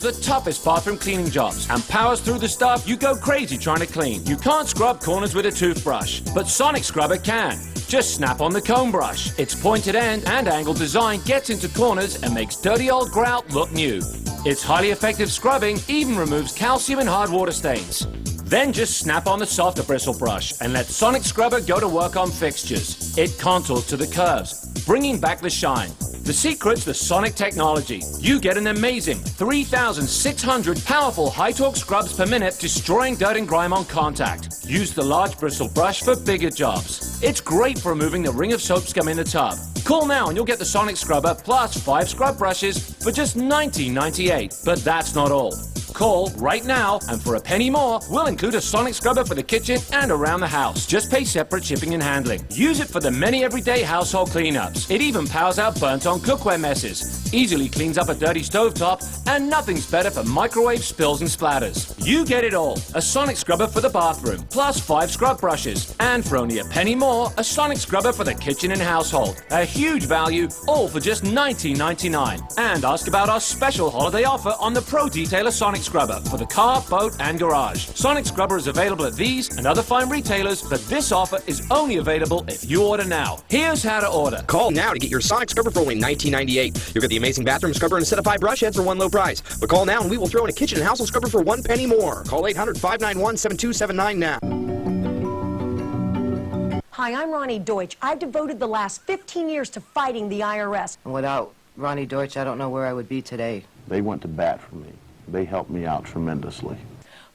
The toughest bathroom cleaning jobs and powers through the stuff you go crazy trying to clean. You can't scrub corners with a toothbrush, but Sonic Scrubber can. Just snap on the comb brush. Its pointed end and angled design gets into corners and makes dirty old grout look new. Its highly effective scrubbing even removes calcium and hard water stains. Then just snap on the softer bristle brush and let Sonic Scrubber go to work on fixtures. It contours to the curves, bringing back the shine. The secret's the Sonic technology. You get an amazing 3,600 powerful high-torque scrubs per minute, destroying dirt and grime on contact. Use the large bristle brush for bigger jobs. It's great for removing the ring of soap scum in the tub. Call now and you'll get the Sonic Scrubber plus 5 scrub brushes for just $19.98. But that's not all. Call right now, and for a penny more, we'll include a Sonic Scrubber for the kitchen and around the house. Just pay separate shipping and handling. Use it for the many everyday household cleanups. It even powers out burnt-on cookware messes, easily cleans up a dirty stovetop, and nothing's better for microwave spills and splatters. You get it all. A Sonic Scrubber for the bathroom, plus 5 scrub brushes. And for only a penny more, a Sonic Scrubber for the kitchen and household. A huge value, all for just $19.99. And ask about our special holiday offer on the Pro Detailer Sonic Scrubber for the car, boat, and garage. Sonic Scrubber is available at these and other fine retailers, but this offer is only available if you order now. Here's how to order. Call now to get your Sonic Scrubber for only $19.98. You'll get the amazing bathroom scrubber and a set of 5 brush heads for one low price. But call now and we will throw in a kitchen and household scrubber for 1 penny more. Call 800-591-7279 now. Hi, I'm Ronnie Deutsch. I've devoted the last 15 years to fighting the IRS. Without Ronnie Deutsch, I don't know where I would be today. They went to bat for me. They helped me out tremendously.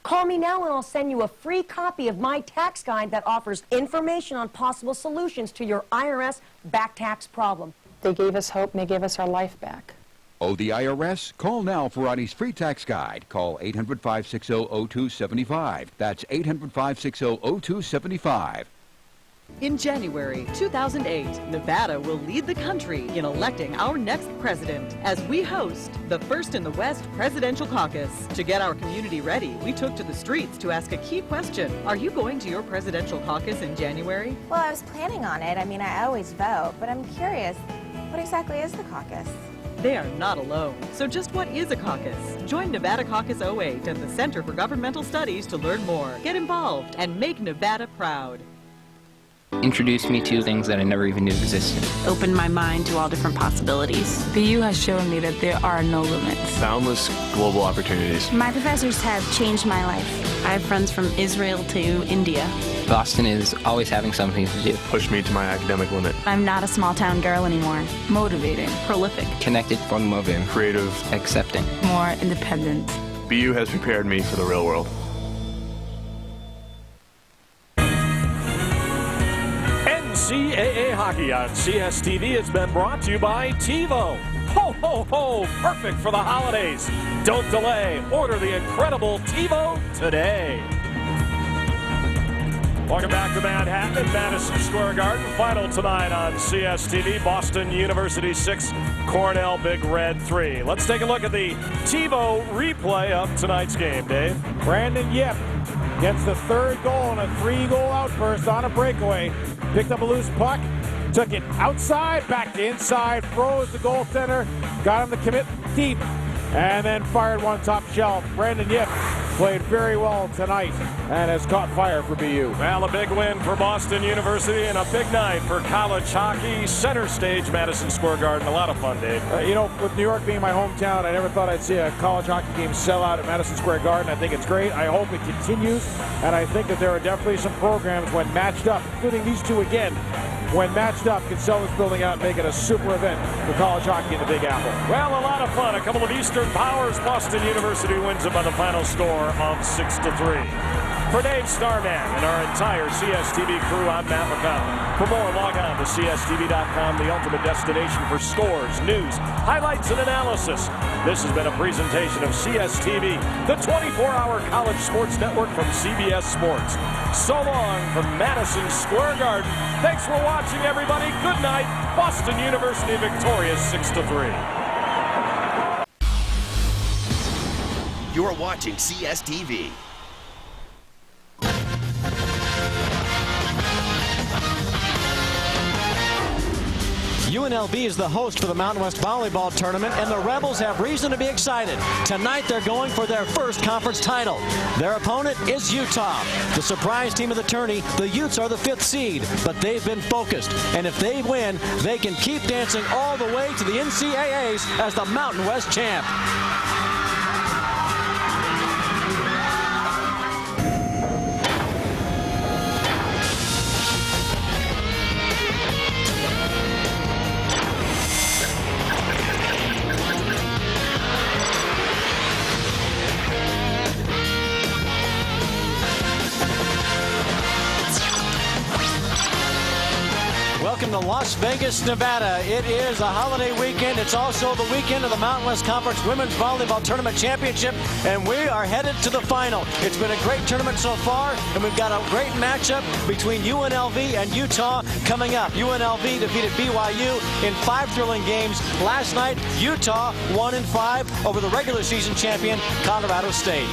Call me now and I'll send you a free copy of my tax guide that offers information on possible solutions to your IRS back tax problem. They gave us hope and they gave us our life back. Owe the IRS? Call now for Ronnie's free tax guide. Call 800-560-0275. That's 800-560-0275. In January 2008, Nevada will lead the country in electing our next president as we host the First in the West Presidential Caucus. To get our community ready, we took to the streets to ask a key question. Are you going to your presidential caucus in January? Well, I was planning on it. I mean, I always vote, but I'm curious, what exactly is the caucus? They are not alone. So just what is a caucus? Join Nevada Caucus 08 and the Center for Governmental Studies to learn more. Get involved and make Nevada proud. Introduced me to things that I never even knew existed. Opened my mind to all different possibilities. BU has shown me that there are no limits. Boundless global opportunities. My professors have changed my life. I have friends from Israel to India. Boston is always having something to do. Pushed me to my academic limit. I'm not a small town girl anymore. Motivating. Prolific. Connected, moving. Creative. Accepting. More independent. BU has prepared me for the real world. NCAA hockey on CSTV has been brought to you by TiVo. Ho, ho, ho! Perfect for the holidays. Don't delay. Order the incredible TiVo today. Welcome back to Manhattan at Madison Square Garden. Final tonight on CSTV. Boston University 6, Cornell Big Red 3. Let's take a look at the TiVo replay of tonight's game, Dave. Brandon Yip gets the third goal in a 3-goal outburst on a breakaway. Picked up a loose puck, took it outside, back to inside, froze the goaltender, got him to commit deep, and then fired one top shelf. Brandon Yip played very well tonight and has caught fire for BU. Well, a big win for Boston University and a big night for college hockey. Center stage, Madison Square Garden. A lot of fun, Dave. You know, with New York being my hometown, I never thought I'd see a college hockey game sell out at Madison Square Garden. I think it's great. I hope it continues, and I think that there are definitely some programs when matched up, including these two again, when matched up, can sell this building out and make it a super event for college hockey in the Big Apple. Well, a lot of fun. A couple of Eastern powers. Boston University wins it by the final score of 6-3. For Dave Starman and our entire CSTV crew, I'm Matt McConnell. For more, log on to CSTV.com, the ultimate destination for scores, news, highlights, and analysis. This has been a presentation of CSTV, the 24-hour college sports network from CBS Sports. So long from Madison Square Garden. Thanks for watching, everybody. Good night. Boston University victorious 6-3. You're watching CSTV. UNLV is the host for the Mountain West Volleyball Tournament, and the Rebels have reason to be excited. Tonight, they're going for their first conference title. Their opponent is Utah. The surprise team of the tourney, the Utes are the 5th seed, but they've been focused. And if they win, they can keep dancing all the way to the NCAAs as the Mountain West champ. Welcome to Las Vegas, Nevada. It is a holiday weekend. It's also the weekend of the Mountain West Conference Women's Volleyball Tournament Championship, and we are headed to the final. It's been a great tournament so far, and we've got a great matchup between UNLV and Utah coming up. UNLV defeated BYU in 5 thrilling games. Last night, Utah won in 5 over the regular season champion, Colorado State.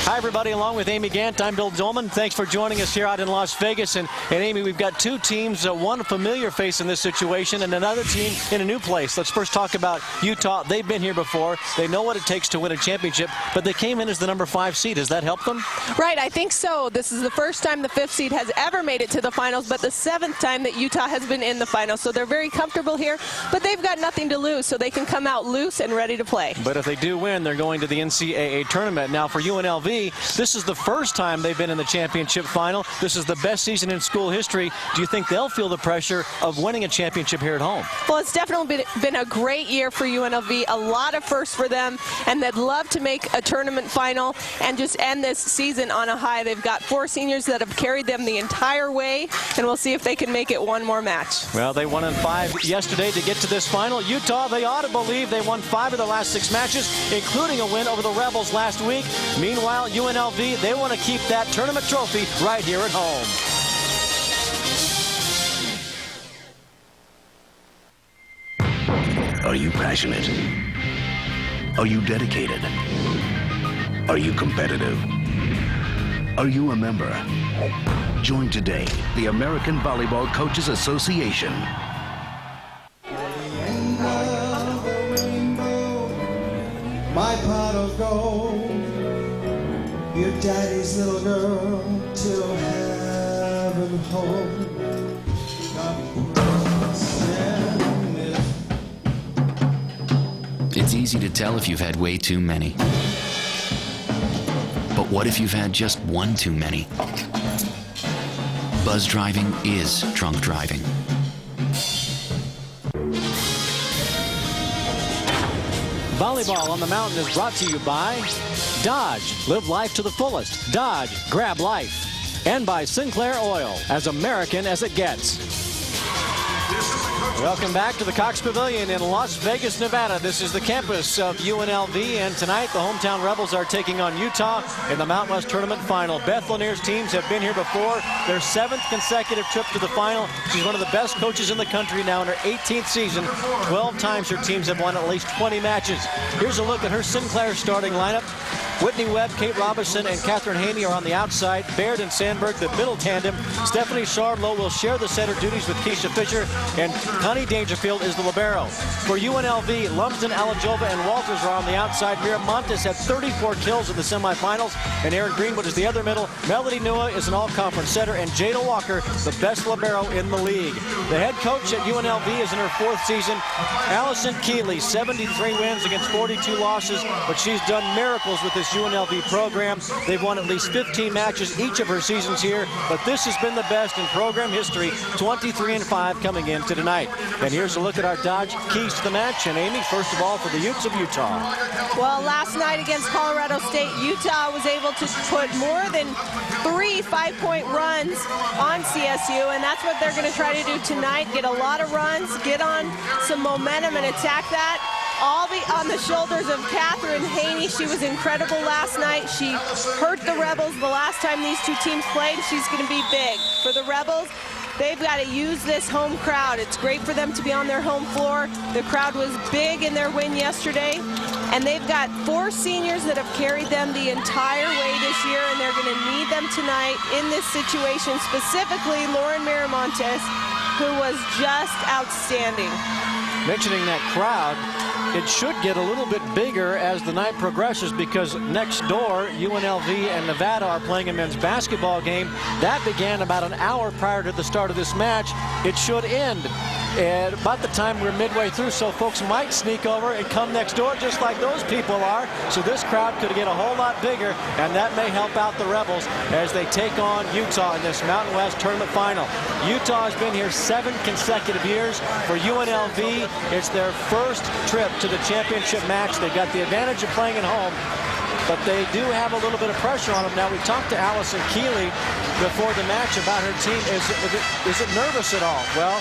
Hi, everybody. Along with Amy Gant, I'm Bill Dolman. Thanks for joining us here out in Las Vegas. And Amy, we've got 2 teams, one familiar face in this situation and another team in a new place. Let's first talk about Utah. They've been here before. They know what it takes to win a championship, but they came in as the number 5 seed. Has that helped them? Right, I think so. This is the first time the 5th seed has ever made it to the finals, but the 7th time that Utah has been in the finals. So they're very comfortable here, but they've got nothing to lose, so they can come out loose and ready to play. But if they do win, they're going to the NCAA tournament. Now, for UNLV, this is the first time they've been in the championship final. This is the best season in school history. Do you think they'll feel the pressure of winning a championship here at home? Well, it's definitely been a great year for UNLV, a lot of firsts for them, and they'd love to make a tournament final and just end this season on a high. They've got 4 seniors that have carried them the entire way, and we'll see if they can make it one more match. Well, they won in 5 yesterday to get to this final. Utah, they ought to believe they won 5 of the last 6 matches, including a win over the Rebels last week. Meanwhile, UNLV, they want to keep that tournament trophy right here at home. Are you passionate? Are you dedicated? Are you competitive? Are you a member? Join today the American Volleyball Coaches Association. My pot of gold, your daddy's little girl, till heaven home. It's easy to tell if you've had way too many. But what if you've had just one too many? Buzz driving is drunk driving. Volleyball on the Mountain is brought to you by Dodge. Live life to the fullest. Dodge. Grab life. And by Sinclair Oil. As American as it gets. Welcome back to the Cox Pavilion in Las Vegas, Nevada. This is the campus of UNLV, and tonight the hometown Rebels are taking on Utah in the Mountain West Tournament final. Beth Lanier's teams have been here before. Their 7th consecutive trip to the final. She's one of the best coaches in the country now in her 18th season. 12 times her teams have won at least 20 matches. Here's a look at her Sinclair starting lineup. Whitney Webb, Kate Robinson, and Catherine Haney are on the outside. Baird and Sandberg, the middle tandem. Stephanie Charlo will share the center duties with Keisha Fisher, and Connie Dangerfield is the libero. For UNLV, Lumsden, Alajova, and Walters are on the outside. Mira Montes had 34 kills in the semifinals, and Erin Greenwood is the other middle. Melody Nua is an all-conference setter, and Jada Walker, the best libero in the league. The head coach at UNLV is in her 4th season. Allison Keeley, 73 wins against 42 losses, but she's done miracles with this UNLV program. They've won at least 15 matches each of her seasons here, but this has been the best in program history, 23-5 coming into tonight. And here's a look at our Dodge keys to the match. And Amy, first of all, for the Utes of Utah. Well, last night against Colorado State, Utah was able to put more than 3 5-point runs on CSU, and that's what they're going to try to do tonight. Get a lot of runs, get on some momentum and attack that. All on the shoulders of Catherine Haney. She was incredible last night. She hurt the Rebels the last time these 2 teams played. She's going to be big. For the Rebels, they've got to use this home crowd. It's great for them to be on their home floor. The crowd was big in their win yesterday. And they've got 4 seniors that have carried them the entire way this year, and they're going to need them tonight in this situation, specifically Lauren Miramontes. who was just outstanding. Mentioning that crowd, it should get a little bit bigger as the night progresses because next door, UNLV and Nevada are playing a men's basketball game. That began about an hour prior to the start of this match. It should end at about the time we're midway through, so folks might sneak over and come next door just like those people are. So this crowd could get a whole lot bigger, and that may help out the Rebels as they take on Utah in this Mountain West tournament final. Utah has been here 7 consecutive years. For UNLV, it's their first trip to the championship match. They've got the advantage of playing at home, but they do have a little bit of pressure on them. Now, we talked to Allison Keeley before the match about her team. Is it nervous at all? Well,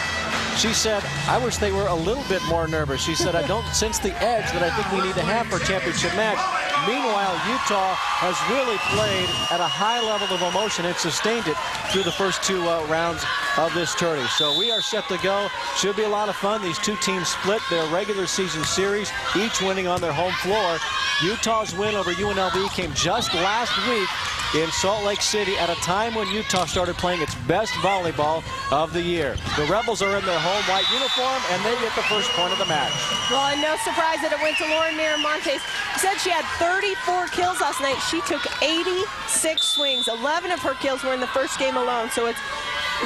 she said, I wish they were a little bit more nervous. She said, I don't sense the edge that I think we need to have for a championship match. Meanwhile, Utah has really played at a high level of emotion and sustained it through the first 2 rounds of this tourney. So we are set to go. Should be a lot of fun. These 2 teams split their regular season series, each winning on their home floor. Utah's win over UNLV came just last week in Salt Lake City at a time when Utah started playing its best volleyball of the year. The Rebels are in their home white uniform, and they get the first point of the match. Well, and no surprise that it went to Lauren Miramontes. She said she had 34 kills last night. She took 86 swings. 11 of her kills were in the first game alone, so it's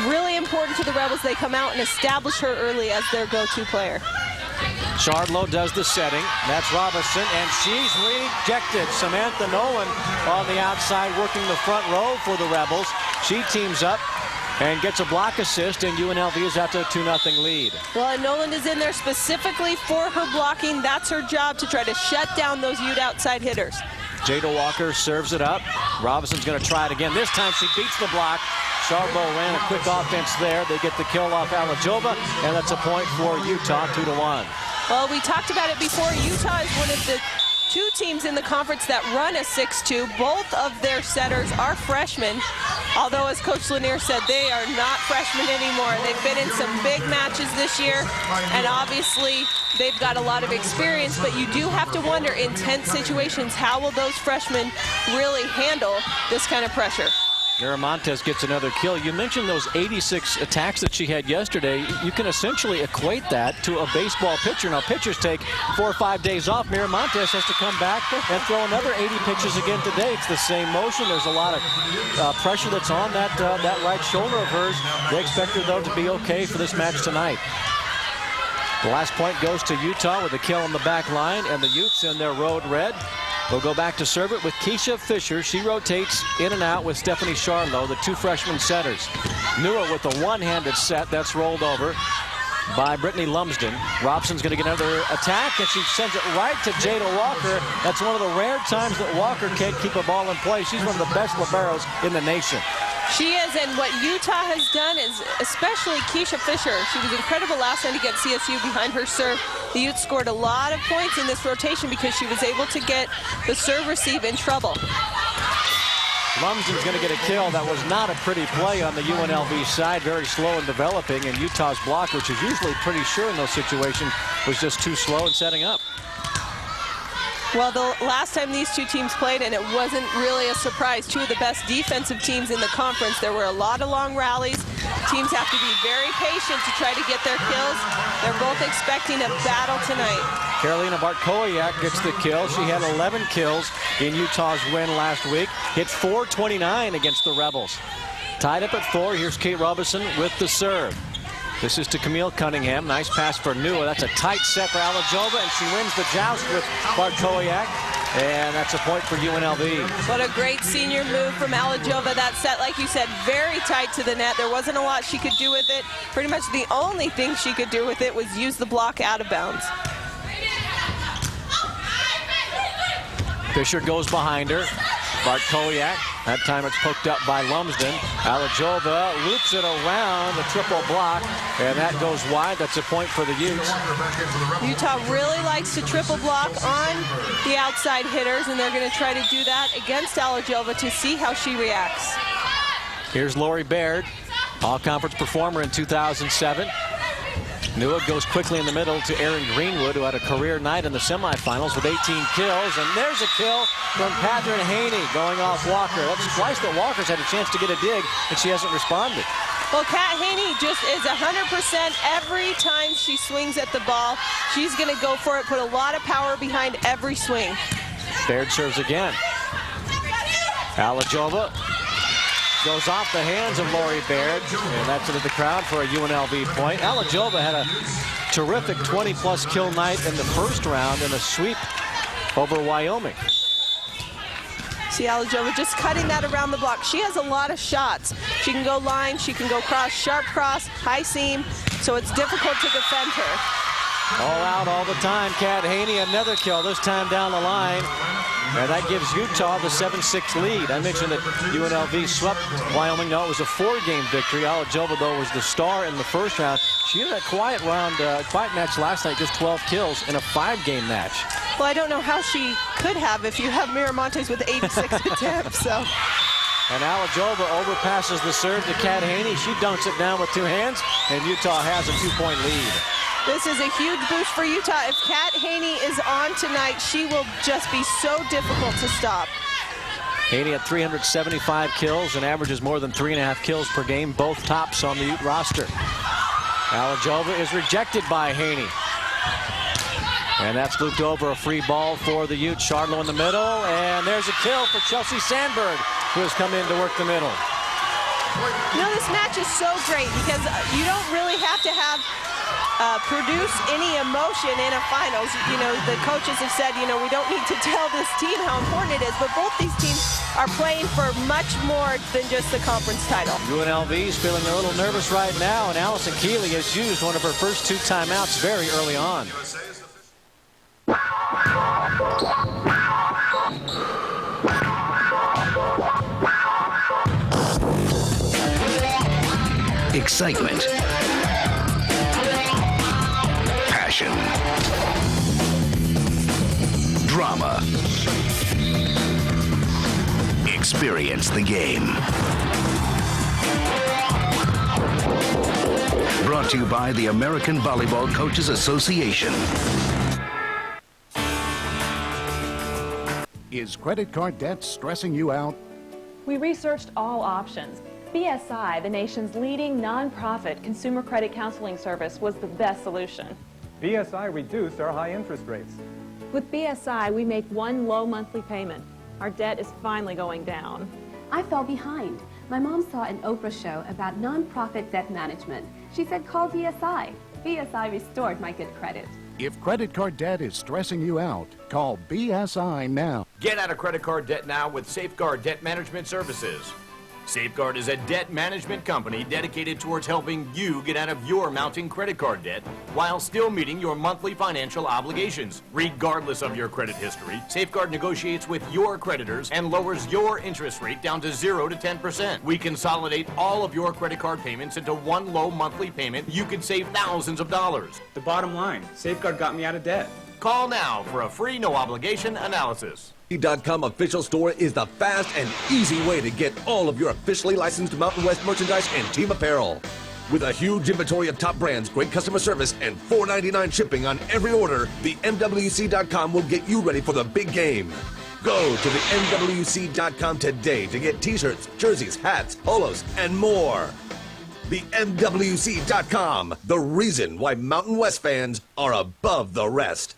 really important to the Rebels they come out and establish her early as their go-to player. Shardlow does the setting. That's Robinson, and she's rejected. Samantha Nolan on the outside working the front row for the Rebels. She teams up and gets a block assist, and UNLV is out to a 2-0 lead. Well, and Nolan is in there specifically for her blocking. That's her job, to try to shut down those Ute outside hitters. Jada Walker serves it up. Robinson's going to try it again. This time she beats the block. Shardlow ran a quick offense there. They get the kill off Alajova, and that's a point for Utah, 2-1. Well, we talked about it before. Utah is one of the 2 teams in the conference that run a 6-2. Both of their setters are freshmen, although, as Coach Lanier said, they are not freshmen anymore. They've been in some big matches this year, and obviously they've got a lot of experience, but you do have to wonder, in tense situations, how will those freshmen really handle this kind of pressure? Miramontes gets another kill. You mentioned those 86 attacks that she had yesterday. You can essentially equate that to a baseball pitcher. Now, pitchers take 4 or 5 days off. Miramontes has to come back and throw another 80 pitches again today. It's the same motion. There's a lot of pressure that's on that right shoulder of hers. They expect her, though, to be okay for this match tonight. The last point goes to Utah with a kill on the back line, and the Utes in their road red. We'll go back to serve it with Keisha Fisher. She rotates in and out with Stephanie Shardlow, the 2 freshman setters. Nua with a one-handed set that's rolled over by Brittany Lumsden. Robson's going to get another attack, and she sends it right to Jada Walker. That's one of the rare times that Walker can't keep a ball in play. She's one of the best liberos in the nation. She is, and what Utah has done is, especially Keisha Fisher, she was incredible last night against CSU behind her serve. The Utes scored a lot of points in this rotation because she was able to get the serve receive in trouble. Lumsden's going to get a kill. That was not a pretty play on the UNLV side. Very slow in developing, and Utah's block, which is usually pretty sure in those situations, was just too slow in setting up. Well, the last time these 2 teams played, and it wasn't really a surprise, 2 of the best defensive teams in the conference. There were a lot of long rallies. Teams have to be very patient to try to get their kills. They're both expecting a battle tonight. Karolina Bartkowiak gets the kill. She had 11 kills in Utah's win last week. Hit 429 against the Rebels. Tied up at 4. Here's Kate Robinson with the serve. This is to Camille Cunningham. Nice pass for Nua. That's a tight set for Alajova, and she wins the joust with Bartkowiak. And that's a point for UNLV. What a great senior move from Alajova. That set, like you said, very tight to the net. There wasn't a lot she could do with it. Pretty much the only thing she could do with it was use the block out of bounds. Fisher goes behind her. Bartkowiak. That time it's poked up by Lumsden. Alajova loops it around the triple block, and that goes wide. That's a point for the Utes. Utah really likes to triple block on the outside hitters, and they're going to try to do that against Alajova to see how she reacts. Here's Lori Baird, all-conference performer in 2007. Nua goes quickly in the middle to Erin Greenwood, who had a career night in the semifinals with 18 kills. And there's a kill from Catherine Haney going off Walker. That's twice that Walker's had a chance to get a dig, and she hasn't responded. Well, Kat Haney just is 100% every time she swings at the ball. She's going to go for it, put a lot of power behind every swing. Baird serves again. Alajova goes off the hands of Lori Baird, and that's into the crowd for a UNLV point. Alajova had a terrific 20-plus kill night in the first round in a sweep over Wyoming. See Alajova just cutting that around the block. She has a lot of shots. She can go line, she can go cross, sharp cross, high seam, so it's difficult to defend her. All out all the time. Kat Haney, another kill, this time down the line. And that gives Utah the 7-6 lead. I mentioned that UNLV swept Wyoming. No, it was a 4-game victory. Alajova, though, was the star in the first round. She had a quiet match last night, just 12 kills in a 5-game match. Well, I don't know how she could have if you have Miramontes with 86 attempts. So. And Alajova overpasses the serve to Kat Haney. She dunks it down with 2 hands, and Utah has a 2-point lead. This is a huge boost for Utah. If Kat Haney is on tonight, she will just be so difficult to stop. Haney at 375 kills and averages more than 3.5 kills per game, both tops on the Ute roster. Alajova is rejected by Haney. And that's looped over, a free ball for the Ute. Charlo in the middle, and there's a kill for Chelsea Sandberg, who has come in to work the middle. You know, this match is so great because you don't really have to have produce any emotion in a finals. You know, the coaches have said, you know, we don't need to tell this team how important it is, but both these teams are playing for much more than just the conference title. UNLV is feeling a little nervous right now, and Allison Keeley has used one of her first 2 timeouts very early on. Excitement. Passion. Drama. Experience the game. Brought to you by the American Volleyball Coaches Association. Is credit card debt stressing you out? We researched all options. BSI, the nation's leading nonprofit consumer credit counseling service, was the best solution. BSI reduced our high interest rates. With BSI, we make one low monthly payment. Our debt is finally going down. I fell behind. My mom saw an Oprah show about nonprofit debt management. She said, call BSI. BSI restored my good credit. If credit card debt is stressing you out, call BSI now. Get out of credit card debt now with Safeguard Debt Management Services. Safeguard is a debt management company dedicated towards helping you get out of your mounting credit card debt while still meeting your monthly financial obligations. Regardless of your credit history, Safeguard negotiates with your creditors and lowers your interest rate down to 0 to 10%. We consolidate all of your credit card payments into one low monthly payment. You can save thousands of dollars. The bottom line, Safeguard got me out of debt. Call now for a free no-obligation analysis. .com official store is the fast and easy way to get all of your officially licensed Mountain West merchandise and team apparel. With a huge inventory of top brands, great customer service, and $4.99 shipping on every order, the MWC.com will get you ready for the big game. Go to the MWC.com today to get t-shirts, jerseys, hats, polos, and more. The MWC.com, the reason why Mountain West fans are above the rest.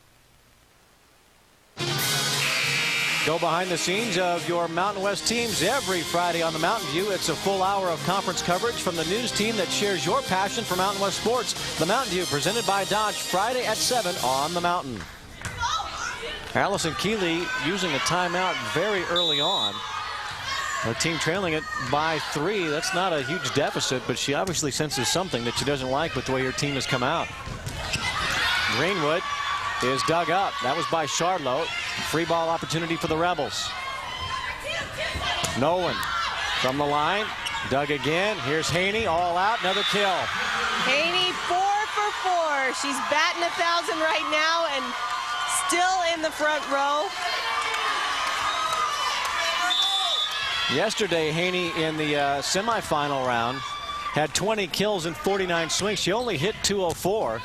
Go behind the scenes of your Mountain West teams every Friday on the Mountain View. It's a full hour of conference coverage from the news team that shares your passion for Mountain West sports. The Mountain View, presented by Dodge, Friday at 7 on the Mountain. Allison Keeley using a timeout very early on. Her team trailing it by 3. That's not a huge deficit, but she obviously senses something that she doesn't like with the way her team has come out. Greenwood is dug up. That was by Charlo. Free ball opportunity for the Rebels. Nolan from the line. Dug again. Here's Haney, all out. Another kill. Haney 4 for 4. She's batting 1,000 right now and still in the front row. Yesterday, Haney in the semifinal round had 20 kills and 49 swings. She only hit 204.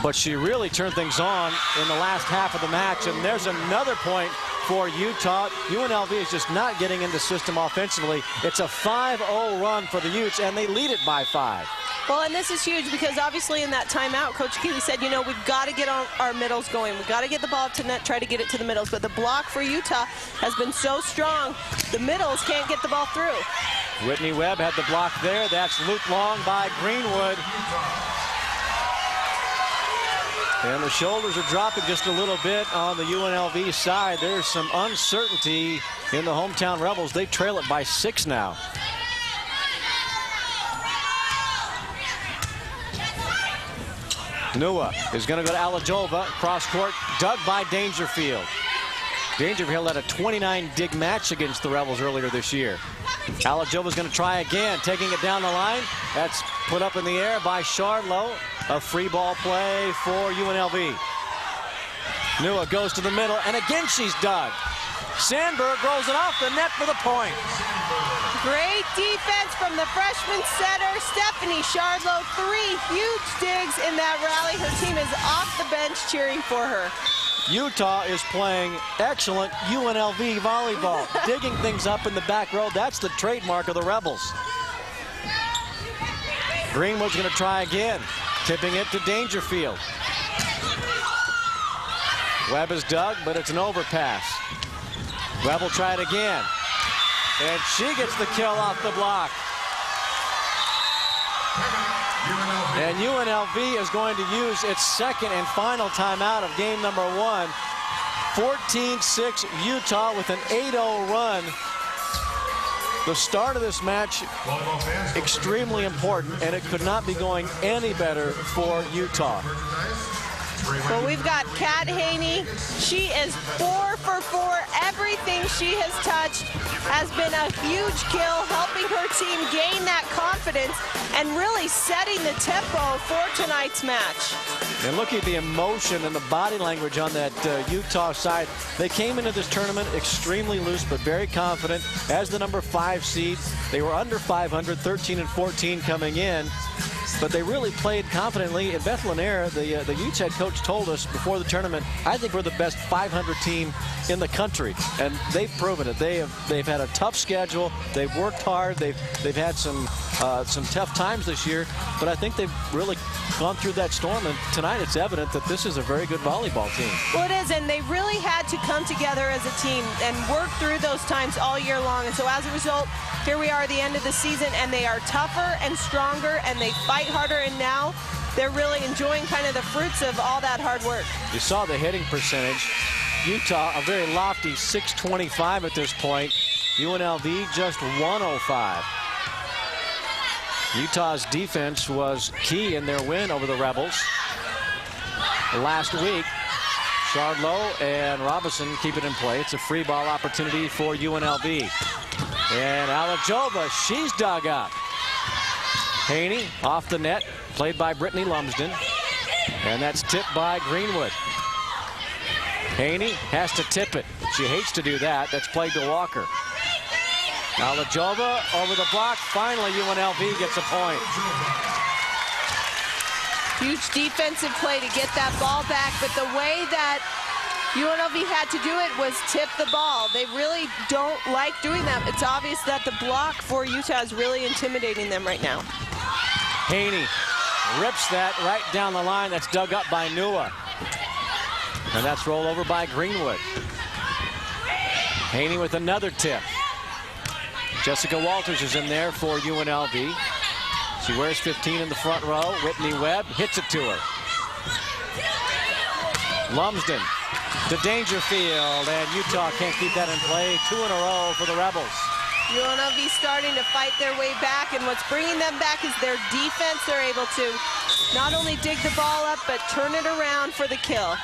But she really turned things on in the last half of the match. And there's another point for Utah. UNLV is just not getting into system offensively. It's a 5-0 run for the Utes, and they lead it by 5. Well, and this is huge because obviously in that timeout, Coach Keeley said, you know, we've got to get our middles going. We've got to get the ball to net, try to get it to the middles. But the block for Utah has been so strong, the middles can't get the ball through. Whitney Webb had the block there. That's looped long by Greenwood. And the shoulders are dropping just a little bit on the UNLV side. There's some uncertainty in the hometown Rebels. They trail it by 6 now. Nua is going to go to Alajova. Cross court, dug by Dangerfield. Dangerfield had a 29 dig match against the Rebels earlier this year. Alajova's going to try again, taking it down the line. That's put up in the air by Shardlow. A free ball play for UNLV. Nua goes to the middle, and again she's dug. Sandberg rolls it off the net for the point. Great defense from the freshman setter, Stephanie Shardlow. 3 huge digs in that rally. Her team is off the bench cheering for her. Utah is playing excellent UNLV volleyball. Digging things up in the back row. That's the trademark of the Rebels. Greenwood's going to try again. Tipping it to Dangerfield. Webb is dug, but it's an overpass. Webb will try it again. And she gets the kill off the block. And UNLV is going to use its second and final timeout of game number 1. 14-6 Utah with an 8-0 run. The start of this match extremely important, and it could not be going any better for Utah. Well, we've got Kat Haney. She is 4 for 4. Everything she has touched has been a huge kill, helping her team gain that confidence and really setting the tempo for tonight's match. And look at the emotion and the body language on that Utah side. They came into this tournament extremely loose but very confident as the number 5 seed. They were under 500, 13-14 coming in. But they really played confidently. In Beth Lanier, the Utes head coach told us before the tournament, I think we're the best 500 team in the country, and they've proven it. They've had a tough schedule. They've worked hard. They've had some tough times this year, but I think they've really gone through that storm. And tonight, it's evident that this is a very good volleyball team. Well, it is, and they really had to come together as a team and work through those times all year long. And so, as a result, here we are at the end of the season, and they are tougher and stronger, and they fight harder, and now they're really enjoying kind of the fruits of all that hard work. You saw the hitting percentage. Utah, a very lofty 625 at this point. UNLV just 105. Utah's defense was key in their win over the Rebels last week. Shardlow and Robinson keep it in play. It's a free ball opportunity for UNLV. And Alajova, she's dug up. Haney off the net, played by Brittani Lumsden. And that's tipped by Greenwood. Haney has to tip it. She hates to do that. That's played to Walker. Alajova over the block. Finally, UNLV gets a point. Huge defensive play to get that ball back, but the way that UNLV had to do it was tip the ball. They really don't like doing that. It's obvious that the block for Utah is really intimidating them right now. Haney rips that right down the line. That's dug up by Nua. And that's rolled over by Greenwood. Haney with another tip. Jessica Walters is in there for UNLV. She wears 15 in the front row. Whitney Webb hits it to her. Lumsden to Dangerfield, and Utah can't keep that in play. 2 in a row for the Rebels. UNLV starting to fight their way back, and what's bringing them back is their defense. They're able to not only dig the ball up, but turn it around for the kill.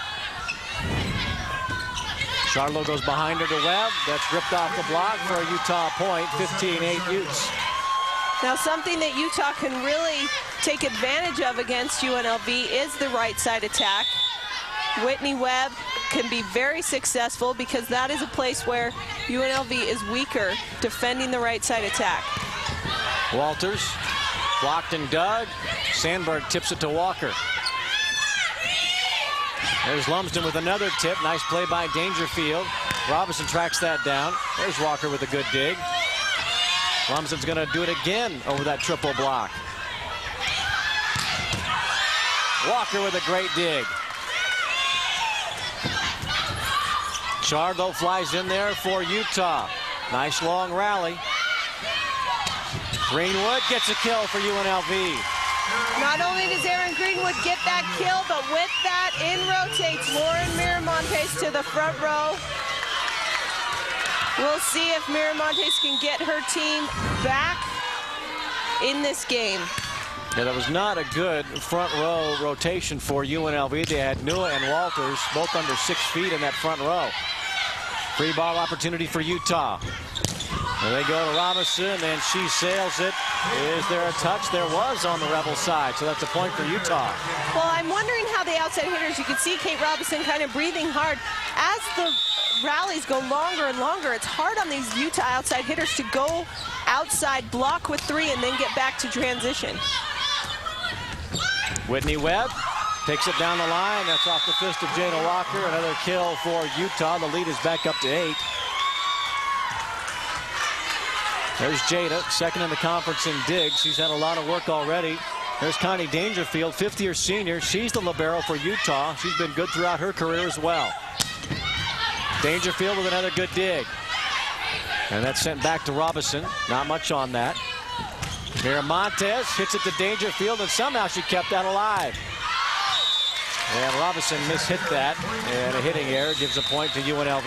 Shardlow goes behind her to Webb. That's ripped off the block for a Utah point. 15-8 Utes. Now, something that Utah can really take advantage of against UNLV is the right side attack. Whitney Webb can be very successful because that is a place where UNLV is weaker defending the right side attack. Walters blocked and dug. Sandberg tips it to Walker. There's Lumsden with another tip. Nice play by Dangerfield. Robinson tracks that down. There's Walker with a good dig. Robinson's going to do it again over that triple block. Walker with a great dig. Chard, though, flies in there for Utah. Nice long rally. Greenwood gets a kill for UNLV. Not only does Erin Greenwood get that kill, but with that, in rotates Lauren Miramontes to the front row. We'll see if Miramontes can get her team back in this game. Yeah, that was not a good front row rotation for UNLV. They had Nua and Walters both under 6 feet in that front row. Free ball opportunity for Utah. And they go to Robinson, and she sails it. Is there a touch? There was on the Rebel side, so that's a point for Utah. Well, I'm wondering how the outside hitters, you can see Kate Robinson kind of breathing hard. As the rallies go longer and longer, it's hard on these Utah outside hitters to go outside, block with 3, and then get back to transition. Whitney Webb takes it down the line. That's off the fist of Jada Walker. Another kill for Utah. The lead is back up to 8. There's Jada, second in the conference in digs. She's had a lot of work already. There's Connie Dangerfield, 50-year senior. She's the libero for Utah. She's been good throughout her career as well. Dangerfield with another good dig. And that's sent back to Robinson. Not much on that. Miramontes hits it to Dangerfield, and somehow she kept that alive. And Robinson mishit that, and a hitting error gives a point to UNLV.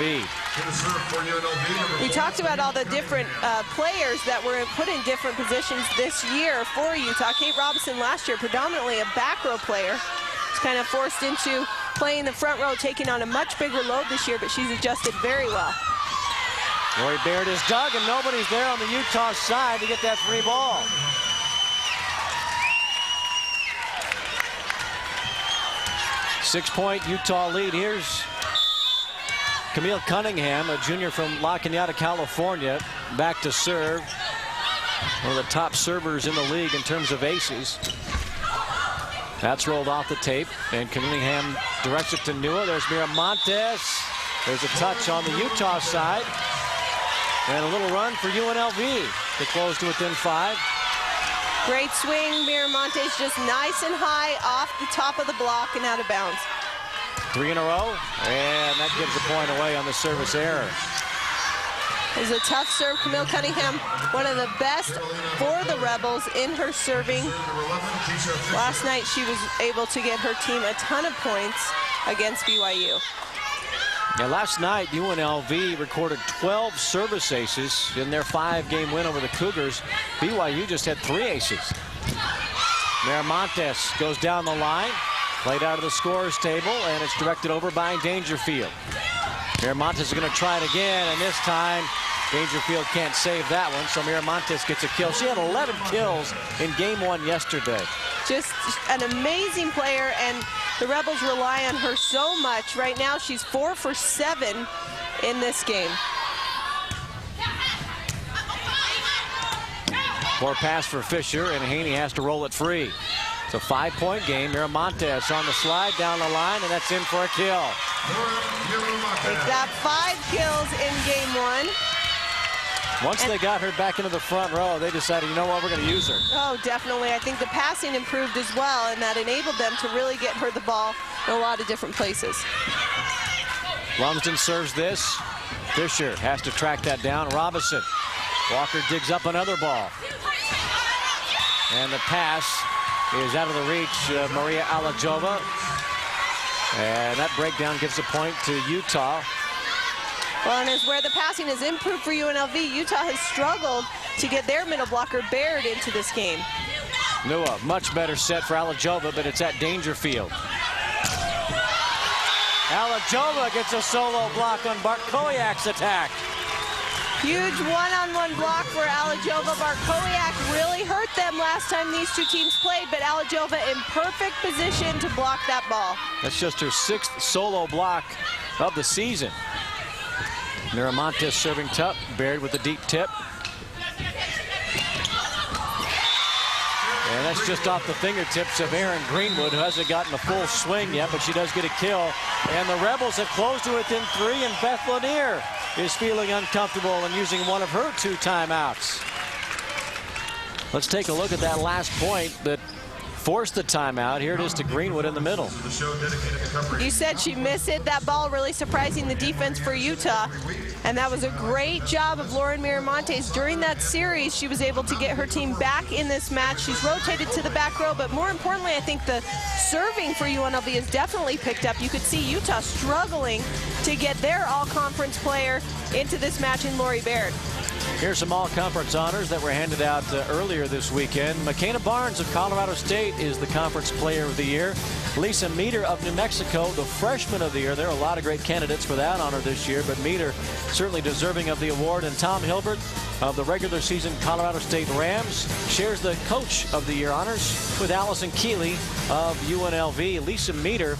We talked about all the different players that were put in different positions this year for Utah. Kate Robinson last year, predominantly a back row player. She's kind of forced into playing the front row, taking on a much bigger load this year, but she's adjusted very well. Lori Baird is dug, and nobody's there on the Utah side to get that free ball. Six-point Utah lead. Here's Camille Cunningham, a junior from La Cañada, California, back to serve. One of the top servers in the league in terms of aces. That's rolled off the tape, and Cunningham directs it to Nua. There's Miramontes. There's a touch on the Utah side. And a little run for UNLV to close to within 5. Great swing. Miramontes just nice and high off the top of the block and out of bounds. 3 in a row, and that gives a point away on the service error. It was a tough serve. Camille Cunningham, one of the best for the Rebels in her serving. Last night she was able to get her team a ton of points against BYU. Yeah, last night UNLV recorded 12 service aces in their 5-game win over the Cougars. BYU just had 3 aces. Miramontes goes down the line, played out of the scorer's table, and it's directed over by Dangerfield. Miramontes is going to try it again, and this time Dangerfield can't save that one, so Miramontes gets a kill. She had 11 kills in game 1 yesterday. Just an amazing player, and the Rebels rely on her so much. Right now, she's 4 for 7 in this game. Poor pass for Fisher, and Haney has to roll it free. It's a 5-point game. Miramontes on the slide down the line, and that's in for a kill. They've got 5 kills in game 1. Once they got her back into the front row, they decided, you know what, we're going to use her. Oh, definitely. I think the passing improved as well, and that enabled them to really get her the ball in a lot of different places. Lumsden serves this. Fisher has to track that down. Robinson. Walker digs up another ball. And the pass is out of the reach of Maria Alajova. And that breakdown gives a point to Utah. Well, and as where the passing has improved for UNLV, Utah has struggled to get their middle blocker Baird into this game. Nua, much better set for Alajova, but it's at Dangerfield. Alajova gets a solo block on Bartkowiak's attack. Huge one-on-one block for Alajova. Bartkowiak really hurt them last time these two teams played, but Alajova in perfect position to block that ball. That's just her 6th solo block of the season. Miramontes serving top, Baird with a deep tip. And that's just off the fingertips of Erin Greenwood, who hasn't gotten a full swing yet, but she does get a kill. And the Rebels have closed to within 3, and Beth Lanier is feeling uncomfortable and using one of her 2 timeouts. Let's take a look at that last point that forced the timeout. Here it is to Greenwood in the middle. You said she missed it. That ball really surprising the defense for Utah. And that was a great job of Lauren Miramontes. During that series, she was able to get her team back in this match. She's rotated to the back row, but more importantly, I think the serving for UNLV has definitely picked up. You could see Utah struggling to get their all-conference player into this match in Lori Baird. Here's some all-conference honors that were handed out earlier this weekend. McKenna Barnes of Colorado State is the conference player of the year. Lisa Meter of New Mexico, the freshman of the year. There are a lot of great candidates for that honor this year, but Meter certainly deserving of the award. And Tom Hilbert of the regular season Colorado State Rams shares the coach of the year honors with Allison Keeley of UNLV. Lisa Meter,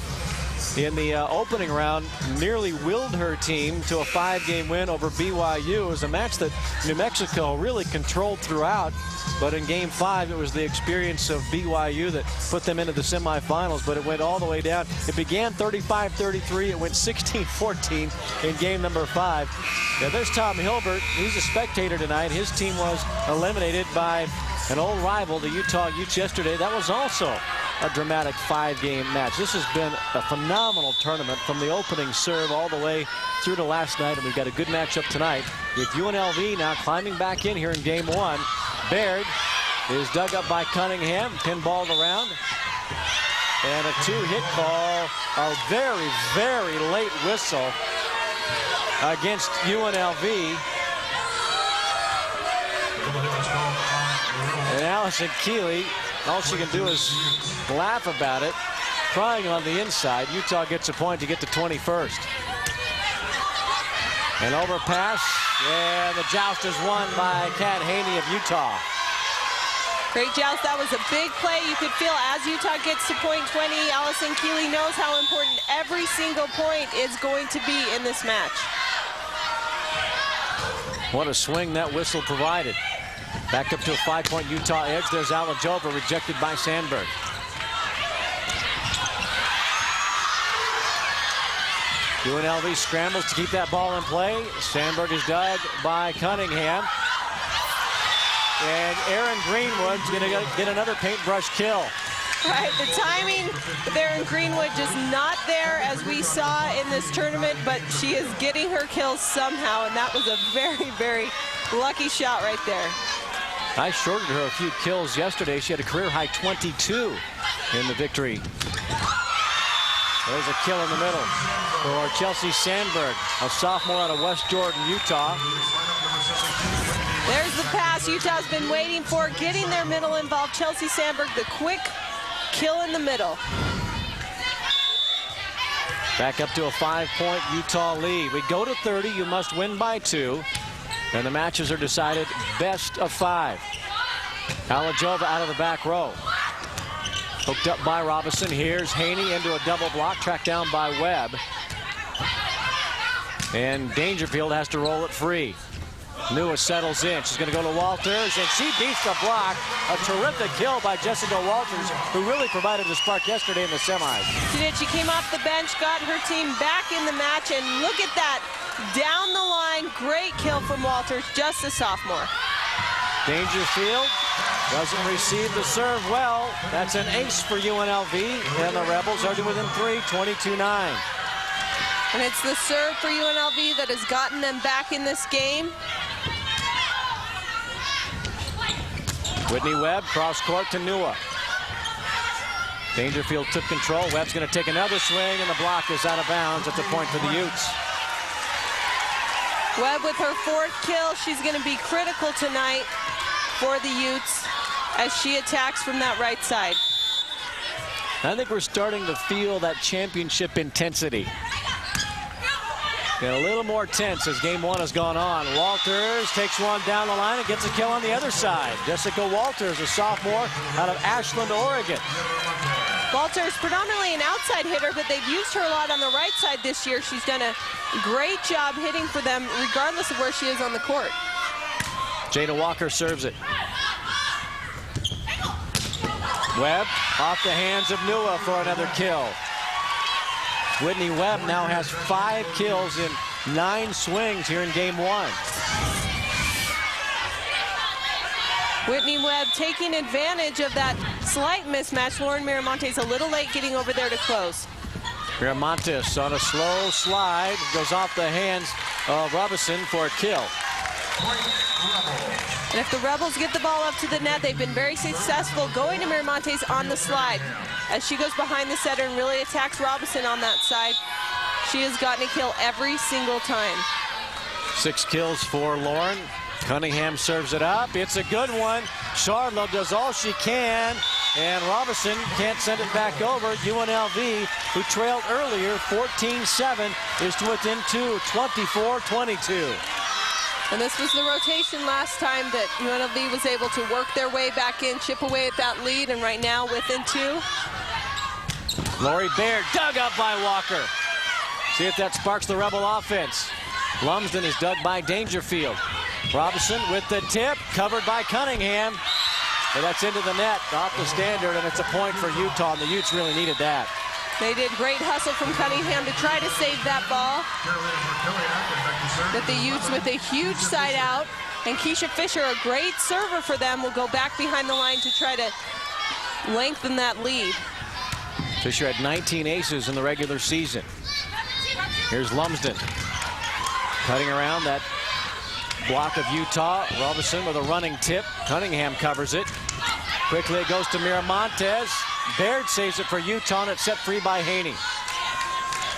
in the opening round, nearly willed her team to a 5-game win over BYU. It was a match that New Mexico really controlled throughout, but in Game 5, it was the experience of BYU that put them into the semifinals, but it went all the way down. It began 35-33. It went 16-14 in Game number 5. Now, there's Tom Hilbert. He's a spectator tonight. His team was eliminated by an old rival, the Utah Utes, yesterday. That was also a dramatic 5-game match. This has been a phenomenal tournament from the opening serve all the way through to last night, and we've got a good matchup tonight with UNLV now climbing back in here in Game 1. Baird is dug up by Cunningham, pinballed around, and a 2-hit call, a very, very late whistle against UNLV. And Allison Keeley, all she can do is laugh about it, crying on the inside. Utah gets a point to get to 21st. An overpass, and the joust is won by Kat Haney of Utah. Great joust. That was a big play. You could feel as Utah gets to point 20, Allison Keeley knows how important every single point is going to be in this match. What a swing that whistle provided. Back up to a 5-point Utah edge. There's Alajova, rejected by Sandberg. UNLV scrambles to keep that ball in play. Sandberg is dug by Cunningham. And Erin Greenwood's going to get another paintbrush kill. Right, the timing there in Greenwood just not there as we saw in this tournament, but she is getting her kills somehow, and that was a very, very lucky shot right there. I shorted her a few kills yesterday. She had a career-high 22 in the victory. There's a kill in the middle for Chelsea Sandberg, a sophomore out of West Jordan, Utah. There's the pass Utah's been waiting for, getting their middle involved. Chelsea Sandberg, the quick kill in the middle. Back up to a 5-point Utah lead. We go to 30. You must win by 2. And the matches are decided best of 5. Alajova out of the back row. Hooked up by Robinson. Here's Haney into a double block, tracked down by Webb. And Dangerfield has to roll it free. Nua settles in. She's going to go to Walters, and she beats the block. A terrific kill by Jessica Walters, who really provided the spark yesterday in the semis. She did. She came off the bench, got her team back in the match, and look at that. Down the line, great kill from Walters, just a sophomore. Dangerfield doesn't receive the serve well. That's an ace for UNLV, and the Rebels are to within 3, 22-9. And it's the serve for UNLV that has gotten them back in this game. Whitney Webb, cross court to Nua. Dangerfield took control. Webb's going to take another swing, and the block is out of bounds at the point for the Utes. Webb with her 4th kill. She's going to be critical tonight for the Utes as she attacks from that right side. I think we're starting to feel that championship intensity. Get a little more tense as game 1 has gone on. Walters takes one down the line and gets a kill on the other side. Jessica Walters, a sophomore out of Ashland, Oregon. Walters, predominantly an outside hitter, but they've used her a lot on the right side this year. She's done a great job hitting for them, regardless of where she is on the court. Jada Walker serves it. Webb off the hands of Nua for another kill. Whitney Webb now has 5 kills in 9 swings here in game 1. Whitney Webb taking advantage of that slight mismatch. Lauren Miramontes a little late getting over there to close. Miramontes on a slow slide, goes off the hands of Robinson for a kill. And if the Rebels get the ball up to the net, they've been very successful going to Miramontes on the slide. As she goes behind the setter and really attacks Robinson on that side, she has gotten a kill every single time. 6 kills for Lauren. Cunningham serves it up. It's a good one. Charlotte does all she can, and Robinson can't send it back over. UNLV, who trailed earlier 14-7, is to within 2, 24-22. And this was the rotation last time that UNLV was able to work their way back in, chip away at that lead, and right now within 2. Lori Baird dug up by Walker. See if that sparks the Rebel offense. Lumsden is dug by Dangerfield. Robinson with the tip, covered by Cunningham. But that's into the net, off the standard, and it's a point for Utah, and the Utes really needed that. They did great hustle from Cunningham to try to save that ball. But the Utes with a huge side out, and Keisha Fisher, a great server for them, will go back behind the line to try to lengthen that lead. Fisher had 19 aces in the regular season. Here's Lumsden cutting around that block of Utah. Robinson with a running tip. Cunningham covers it. Quickly it goes to Miramontes. Baird saves it for Utah, and it's set free by Haney.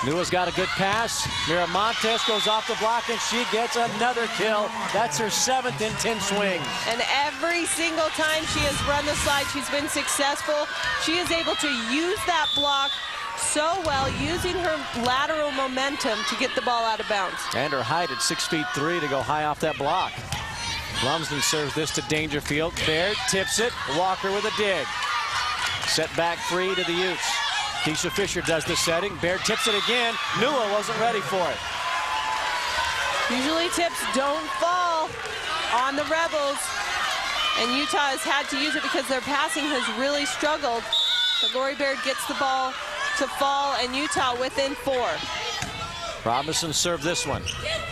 Nua's got a good pass. Miramontes goes off the block, and she gets another kill. That's her 7th in 10 swings. And every single time she has run the slide, she's been successful. She is able to use that block so well, using her lateral momentum to get the ball out of bounds. And her height at 6'3" to go high off that block. Lumsden serves this to Dangerfield. Baird tips it. Walker with a dig. Set back free to the Utes. Keisha Fisher does the setting. Baird tips it again. Nua wasn't ready for it. Usually tips don't fall on the Rebels, and Utah has had to use it because their passing has really struggled. But Lori Baird gets the ball to fall, and Utah within 4. Robinson served this one.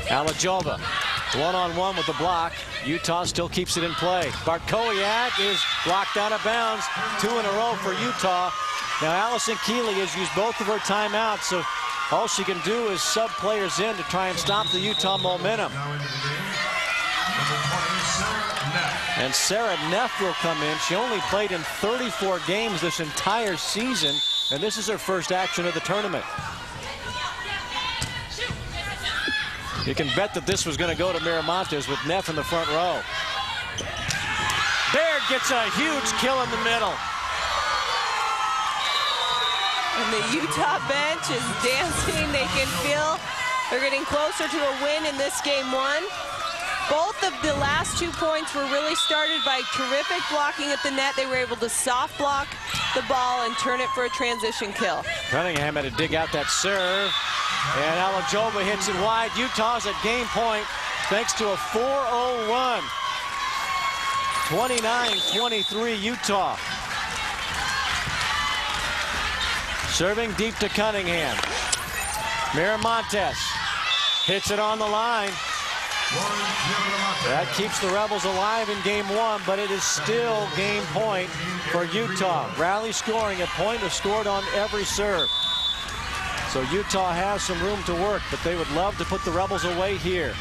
Alajova one-on-one with the block. Utah still keeps it in play. Bartkowiak is blocked out of bounds. 2 in a row for Utah. Now Allison Keeley has used both of her timeouts, so all she can do is sub players in to try and stop the Utah momentum. And Sara Neff will come in. She only played in 34 games this entire season, and this is her first action of the tournament. You can bet that this was going to go to Miramontes with Neff in the front row. Baird gets a huge kill in the middle. And the Utah bench is dancing. They can feel they're getting closer to a win in this game 1. Both of the last 2 points were really started by terrific blocking at the net. They were able to soft block the ball and turn it for a transition kill. Cunningham had to dig out that serve. And Alajova hits it wide. Utah's at game point thanks to a 4-0 run. 29-23 Utah. Serving deep to Cunningham. Miramontes hits it on the line. That keeps the Rebels alive in game 1, but it is still game point for Utah. Rally scoring, a point is scored on every serve. So Utah has some room to work, but they would love to put the Rebels away here.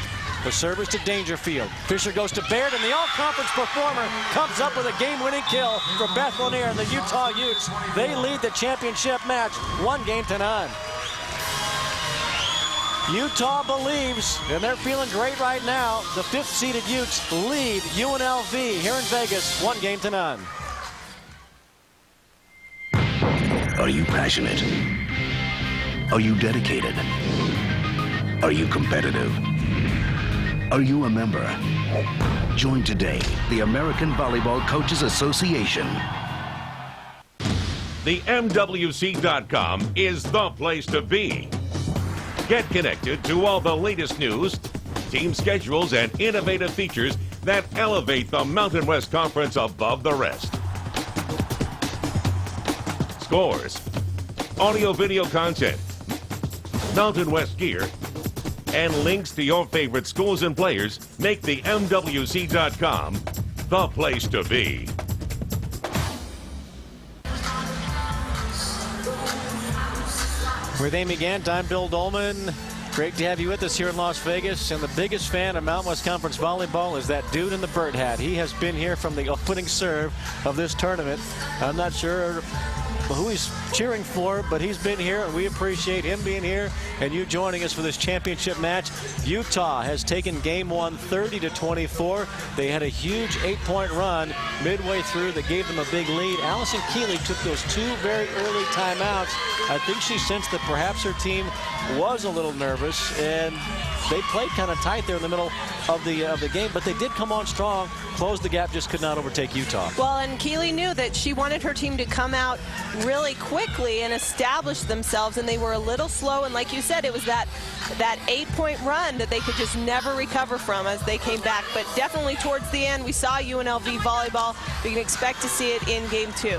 The service to Dangerfield. Fisher goes to Baird, and the all-conference performer comes up with a game-winning kill for Beth Lanier and the Utah Utes. They lead the championship match 1-0. Utah believes, and they're feeling great right now. The 5th-seeded Utes lead UNLV here in Vegas 1-0. Are you passionate? Are you dedicated? Are you competitive? Are you a member? Join today, the American Volleyball Coaches Association. The MWC.com is the place to be. Get connected to all the latest news, team schedules, and innovative features that elevate the Mountain West Conference above the rest. scores, audio-video content, Mountain West gear, and links to your favorite schools and players make the MWC.com the place to be. With Amy Gant, I'm Bill Dolman. Great to have you with us here in Las Vegas. And the biggest fan of Mountain West Conference volleyball is that dude in the bird hat. He has been here from the opening serve of this tournament. I'm not sure who he's cheering for, but he's been here, and we appreciate him being here and you joining us for this championship match. Utah has taken game one 30-24. They had a huge 8-point run midway through that gave them a big lead. Allison Keeley took those 2 very early timeouts. I think she sensed that perhaps her team was a little nervous, and they played kind of tight there in the middle of the game, but they did come on strong, closed the gap, just could not overtake Utah. Well, and Keeley knew that she wanted her team to come out really quickly and establish themselves, and they were a little slow, and like you said, it was that 8-point run that they could just never recover from as they came back. But definitely towards the end, we saw UNLV volleyball. We can expect to see it in game 2.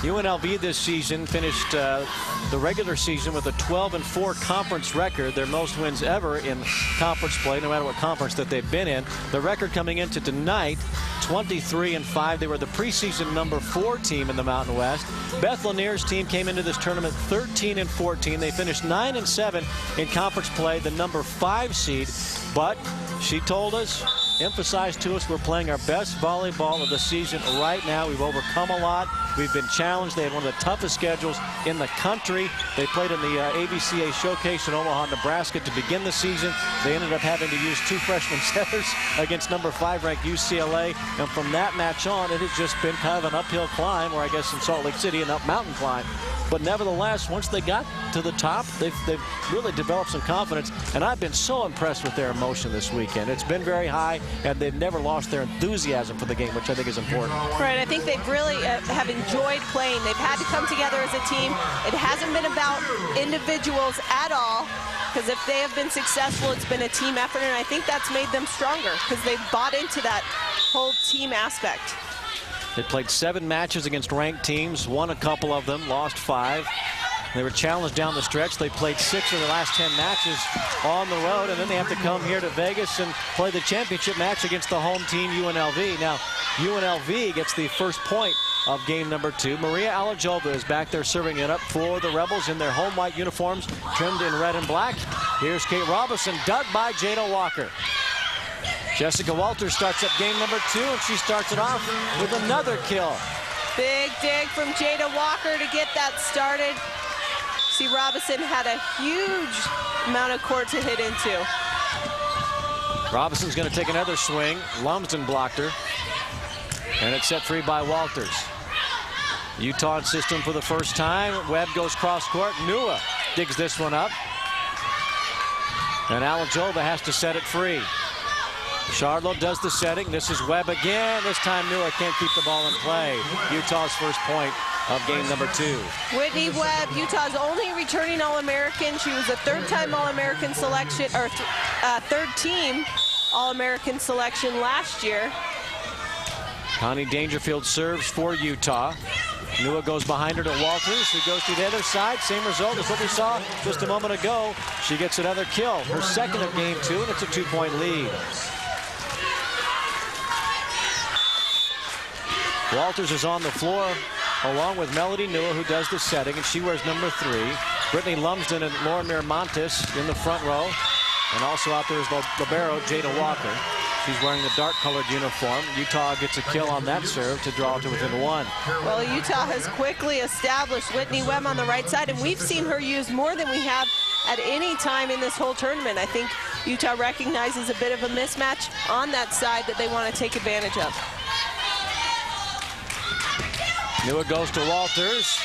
UNLV this season finished the regular season with a 12-4 conference record, their most wins ever in conference play, no matter what conference that they've been in. The record coming into tonight, 23-5. They were the preseason number 4 team in the Mountain West. Beth Lanier's team came into this tournament 13-14. They finished 9-7 in conference play, the number 5 seed. But she told us, emphasized to us, we're playing our best volleyball of the season right now. We've overcome a lot. We've been challenged. They had one of the toughest schedules in the country. They played in the ABCA Showcase in Omaha, Nebraska to begin the season. They ended up having to use 2 freshman setters against number 5 ranked UCLA. And from that match on, it has just been kind of an uphill climb, or I guess in Salt Lake City, an up mountain climb. But nevertheless, once they got to the top, they've really developed some confidence. And I've been so impressed with their emotion this weekend. It's been very high, and they've never lost their enthusiasm for the game, which I think is important. Right, I think they've really have enjoyed playing. They've had to come together as a team. It hasn't been about individuals at all, because if they have been successful, it's been a team effort, and I think that's made them stronger because they've bought into that whole team aspect. They played 7 matches against ranked teams, won a couple of them, lost 5. They were challenged down the stretch. They played 6 of the last 10 matches on the road, and then they have to come here to Vegas and play the championship match against the home team, UNLV. Now, UNLV gets the first point of game number 2. Maria Alajova is back there serving it up for the Rebels in their home white uniforms, trimmed in red and black. Here's Kate Robinson, dug by Jada Walker. Jessica Walters starts up game number 2, and she starts it off with another kill. Big dig from Jada Walker to get that started. See, Robinson had a huge amount of court to hit into. Robinson's going to take another swing. Lumsden blocked her, and it's set free by Walters. Utah in system for the first time. Webb goes cross court. Nua digs this one up, and Alajova has to set it free. Charlotte does the setting. This is Webb again. This time Nua can't keep the ball in play. Utah's first point of game number 2. Whitney Webb, Utah's only returning All-American. She was a 3rd-time All-American selection, or 3rd-team All-American selection last year. Connie Dangerfield serves for Utah. Nua goes behind her to Walters, who goes to the other side. Same result as what we saw just a moment ago. She gets another kill, her second of game 2, and it's a 2-point lead. Walters is on the floor along with Melody Nua, who does the setting, and she wears number 3. Brittany Lumsden and Lauren Miramontes in the front row. And also out there is the libero, Jada Walker. She's wearing the dark-colored uniform. Utah gets a kill on that serve to draw to within 1. Well, Utah has quickly established Whitney Webb on the right side, and we've seen her used more than we have at any time in this whole tournament. I think Utah recognizes a bit of a mismatch on that side that they want to take advantage of. Nua goes to Walters.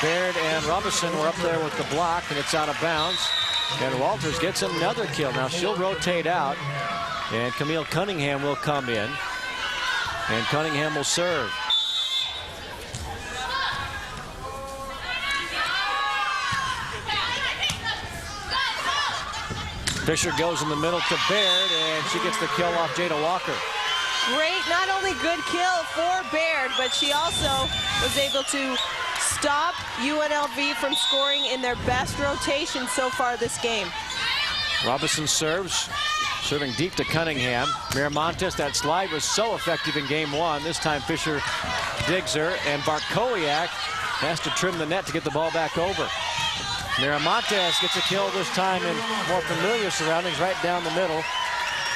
Baird and Robinson were up there with the block, and it's out of bounds. And Walters gets another kill. Now she'll rotate out, and Camille Cunningham will come in. And Cunningham will serve. Fisher goes in the middle to Baird, and she gets the kill off Jada Walker. Great, not only good kill for Baird, but she also was able to stop UNLV from scoring in their best rotation so far this game. Robinson serves, serving deep to Cunningham. Miramontes, that slide was so effective in game one. This time Fisher digs her, and Bartkowiak has to trim the net to get the ball back over. Miramontes gets a kill this time in more familiar surroundings, right down the middle.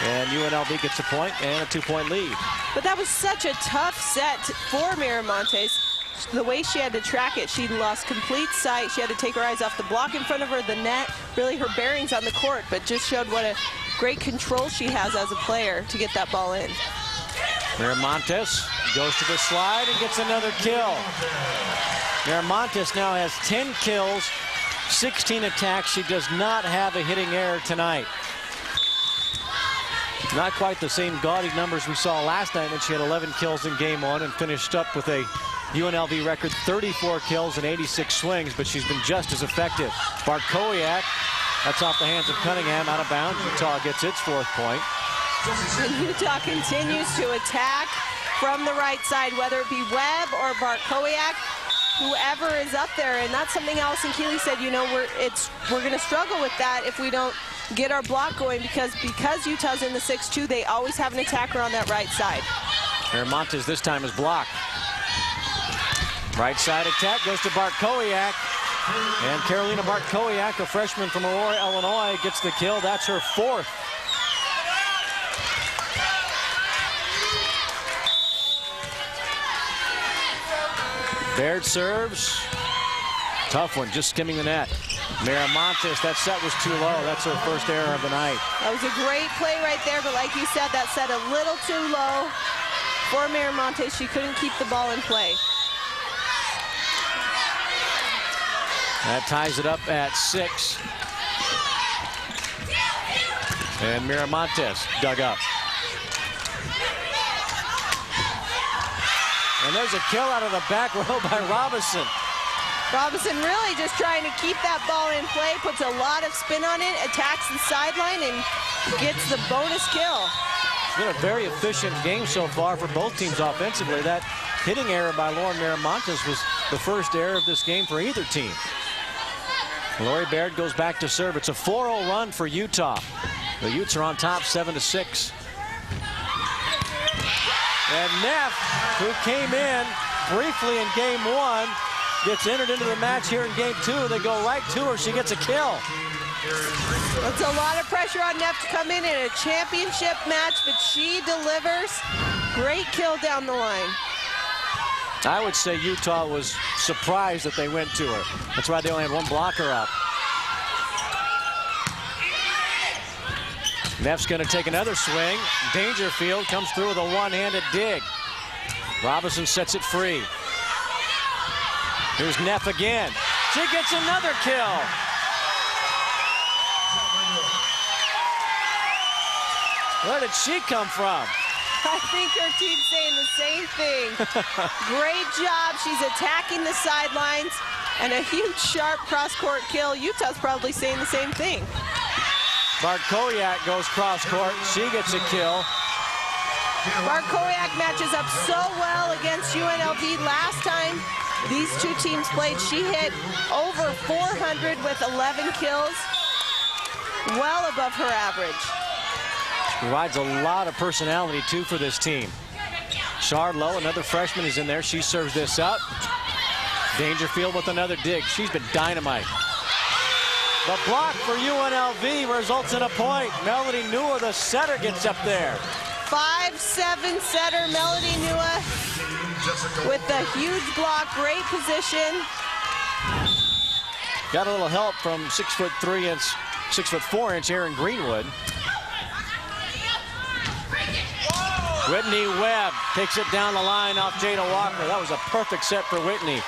And UNLV gets a point and a 2-point lead. But that was such a tough set for Miramontes. The way she had to track it, she lost complete sight. She had to take her eyes off the block in front of her, the net, really her bearings on the court, but just showed what a great control she has as a player to get that ball in. Miramontes goes to the slide and gets another kill. Miramontes now has 10 kills, 16 attacks. She does not have a hitting error tonight. Not quite the same gaudy numbers we saw last night when she had 11 kills in game one and finished up with a UNLV record 34 kills and 86 swings, but she's been just as effective. Bartkowiak, that's off the hands of Cunningham, out of bounds. Utah gets its 4th point. And Utah continues to attack from the right side, whether it be Webb or Bartkowiak, whoever is up there. And that's something Allison Keeley said, you know, we're going to struggle with that if we don't get our block going, because Utah's in the 6-2, they always have an attacker on that right side. Miramontes this time is blocked. Right side attack goes to Bartkowiak. And Carolina Bartkowiak, a freshman from Aurora, Illinois, gets the kill. That's her 4th. Baird serves. Tough one, just skimming the net. Miramontes, that set was too low. That's her 1st error of the night. That was a great play right there, but like you said, that set a little too low for Miramontes. She couldn't keep the ball in play. That ties it up at 6. And Miramontes dug up. And there's a kill out of the back row by Robinson. Robinson really just trying to keep that ball in play, puts a lot of spin on it, attacks the sideline, and gets the bonus kill. It's been a very efficient game so far for both teams offensively. That hitting error by Lauren Miramontes was the 1st error of this game for either team. Lori Baird goes back to serve. It's a 4-0 run for Utah. The Utes are on top 7-6. And Neff, who came in briefly in game one, gets entered into the match here in game 2. They go right to her. She gets a kill. That's a lot of pressure on Neff to come in a championship match, but she delivers. Great kill down the line. I would say Utah was surprised that they went to her. That's why they only had 1 blocker up. Neff's going to take another swing. Dangerfield comes through with a one-handed dig. Robinson sets it free. Here's Neff again. She gets another kill. Where did she come from? I think her team's saying the same thing. Great job. She's attacking the sidelines, and a huge, sharp cross-court kill. Utah's probably saying the same thing. Bartkowiak goes cross-court. She gets a kill. Bartkowiak matches up so well against UNLV. Last time these two teams played, she hit over 400 with 11 kills, well above her average. Provides a lot of personality, too, for this team. Shardlow, another freshman, is in there. She serves this up. Dangerfield with another dig. She's been dynamite. The block for UNLV results in a point. Melody Nua, the setter, gets up there. 5'7" setter, Melody Nua, with the huge block. Great position. Got a little help from 6'4" Erin Greenwood. Whitney Webb takes it down the line off Jada Walker. That was a perfect set for Whitney.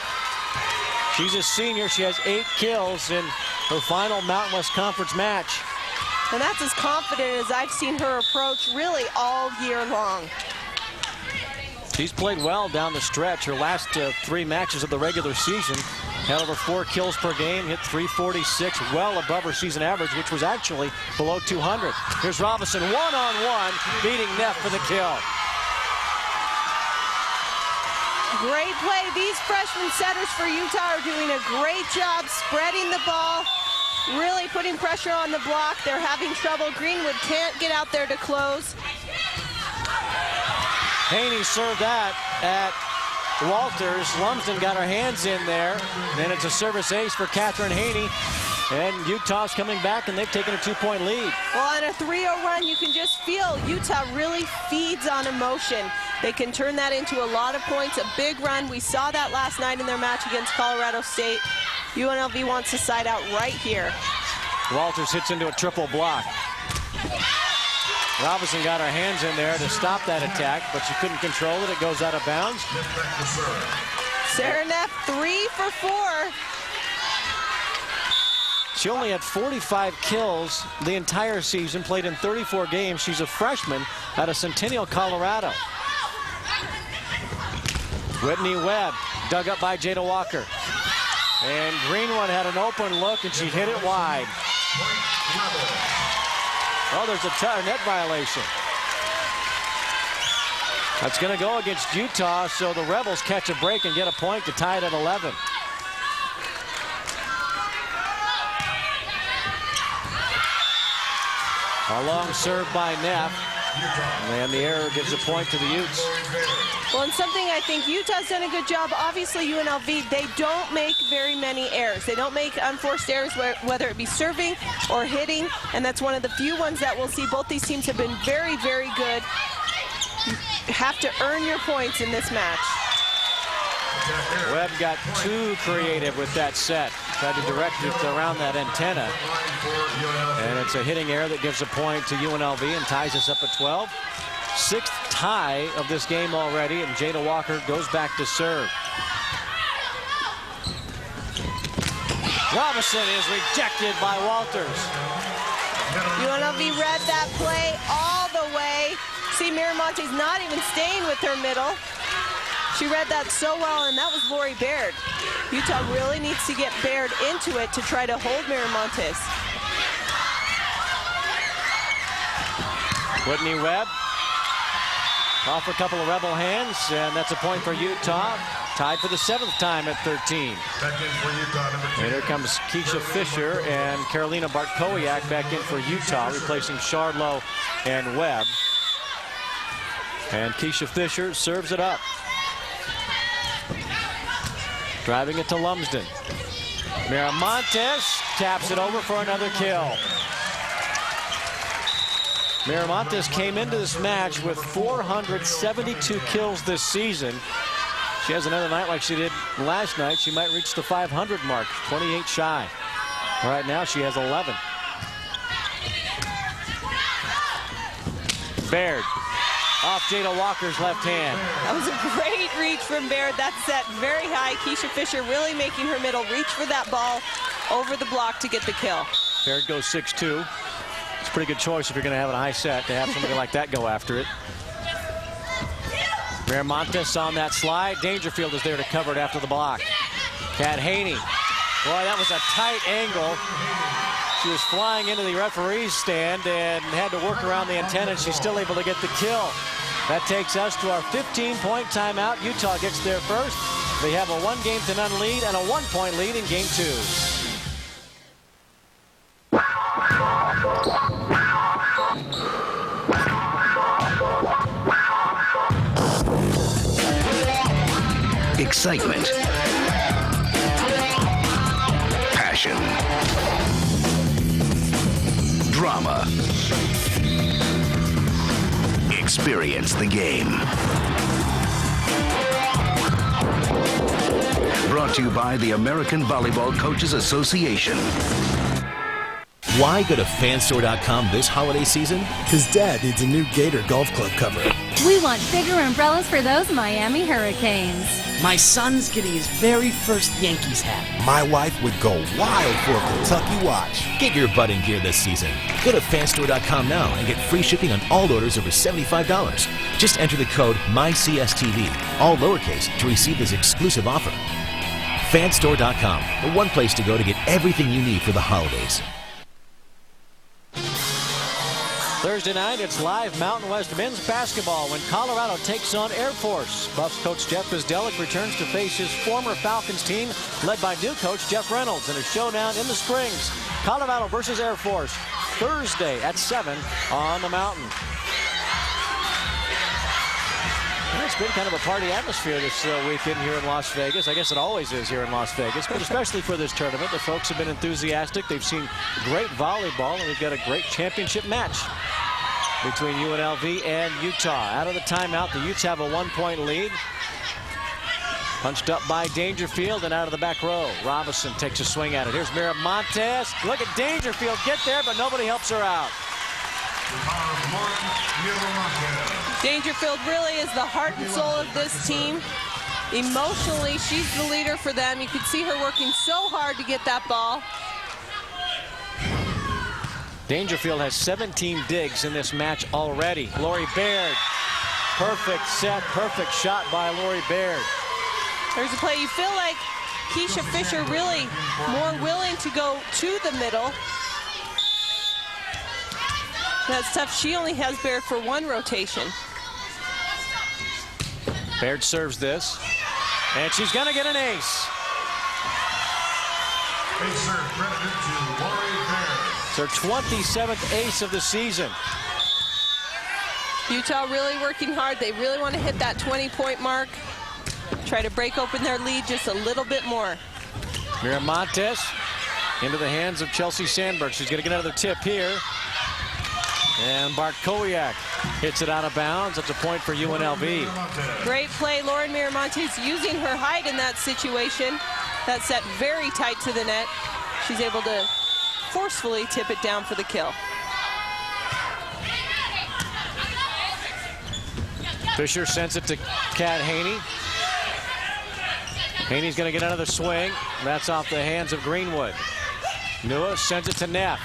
She's a senior. She has 8 kills in her final Mountain West Conference match. And that's as confident as I've seen her approach really all year long. She's played well down the stretch. Her last 3 matches of the regular season had over 4 kills per game, hit .346, well above her season average, which was actually below 200. Here's Robinson one-on-one, beating Neff for the kill. great play. These freshman setters for Utah are doing a great job spreading the ball, really putting pressure on the block. They're having trouble. Greenwood can't get out there to close. Haney served that at Walters. Lumsden got her hands in there. Then it's a service ace for Catherine Haney. And Utah's coming back, and they've taken a 2-point lead. Well, on a 3-0 run, you can just feel Utah really feeds on emotion. They can turn that into a lot of points, a big run. We saw that last night in their match against Colorado State. UNLV wants to side out right here. Walters hits into a triple block. Robinson got her hands in there to stop that attack, but she couldn't control it. It goes out of bounds. Sara Neff, 3 for 4. She only had 45 kills the entire season, played in 34 games. She's a freshman out of Centennial, Colorado. Whitney Webb, dug up by Jada Walker. And Greenwood had an open look, and she hit it wide. Oh, there's a net violation. That's going to go against Utah, so the Rebels catch a break and get a point to tie it at 11. A long serve by Neff, and the error gives a point to the Utes. Well, and something I think Utah's done a good job, obviously UNLV, they don't make very many errors. They don't make unforced errors, whether it be serving or hitting, and that's one of the few ones that we'll see. Both these teams have been very, very good. You have to earn your points in this match. Webb got too creative with that set. Tried to direct it around that antenna. And it's a hitting error that gives a point to UNLV and ties us up at 12. 6th tie of this game already, and Jada Walker goes back to serve. Robinson is rejected by Walters. UNLV read that play all the way. See, Miramonte's not even staying with her middle. She read that so well, and that was Lori Baird. Utah really needs to get Baird into it to try to hold Miramontes. Whitney Webb off a couple of Rebel hands, and that's a point for Utah. Tied for the 7th time at 13. And here comes Keisha Fisher and Carolina Bartkowiak back in for Utah, replacing Shardlow and Webb. And Keisha Fisher serves it up. Driving it to Lumsden. Miramontes taps it over for another kill. Miramontes came into this match with 472 kills this season. She has another night like she did last night. She might reach the 500 mark, 28 shy. Right now she has 11. Baird off Jada Walker's left hand. That was a great reach from Baird. That's set very high. Keisha Fisher really making her middle reach for that ball over the block to get the kill. Baird goes 6-2. It's a pretty good choice if you're going to have a high set to have somebody like that go after it. Miramontes on that slide. Dangerfield is there to cover it after the block. Kat Haney. Boy, that was a tight angle. She was flying into the referee's stand and had to work around the antenna, and she's still able to get the kill. That takes us to our 15-point timeout. Utah gets there first. They have a 1-0 lead and a 1-point lead in game 2. Excitement. Passion. Drama. Experience the game. Brought to you by the American Volleyball Coaches Association. Why go to Fanstore.com this holiday season? Because Dad needs a new Gator Golf Club cover. We want bigger umbrellas for those Miami Hurricanes. My son's getting his very first Yankees hat. My wife would go wild for a Kentucky watch. Get your butt in gear this season. Go to Fanstore.com now and get free shipping on all orders over $75. Just enter the code MyCSTV, all lowercase, to receive this exclusive offer. Fanstore.com, the one place to go to get everything you need for the holidays. Thursday night, it's live Mountain West men's basketball when Colorado takes on Air Force. Buffs coach Jeff Bisdelic returns to face his former Falcons team, led by new coach Jeff Reynolds, in a showdown in the Springs. Colorado versus Air Force, Thursday at 7 on the Mountain. Well, it's been kind of a party atmosphere this weekend here in Las Vegas. I guess it always is here in Las Vegas, but especially for this tournament. The folks have been enthusiastic. They've seen great volleyball, and we've got a great championship match between UNLV and Utah. Out of the timeout, the Utes have a 1-point lead. Punched up by Dangerfield and out of the back row. Robinson takes a swing at it. Here's Miramontes. Look at Dangerfield get there, but nobody helps her out. Dangerfield really is the heart and soul of this team. Emotionally, she's the leader for them. You could see her working so hard to get that ball. Dangerfield has 17 digs in this match already. Lori Baird, perfect set, perfect shot by Lori Baird. There's a play. You feel like Keisha Fisher really more willing to go to the middle. That's tough. She only has Baird for one rotation. Baird serves this, and she's going to get an ace. Ace serve credited to Lori Baird. It's her 27th ace of the season. Utah really working hard. They really want to hit that 20-point mark. Try to break open their lead just a little bit more. Miramontes into the hands of Chelsea Sandberg. She's going to get another tip here. And Bartkowiak hits it out of bounds. That's a point for UNLV. Great play. Lauren Miramontes using her height in that situation. That's set very tight to the net. She's able to forcefully tip it down for the kill. Fisher sends it to Kat Haney. Haney's going to get another swing. That's off the hands of Greenwood. Nua sends it to Neff.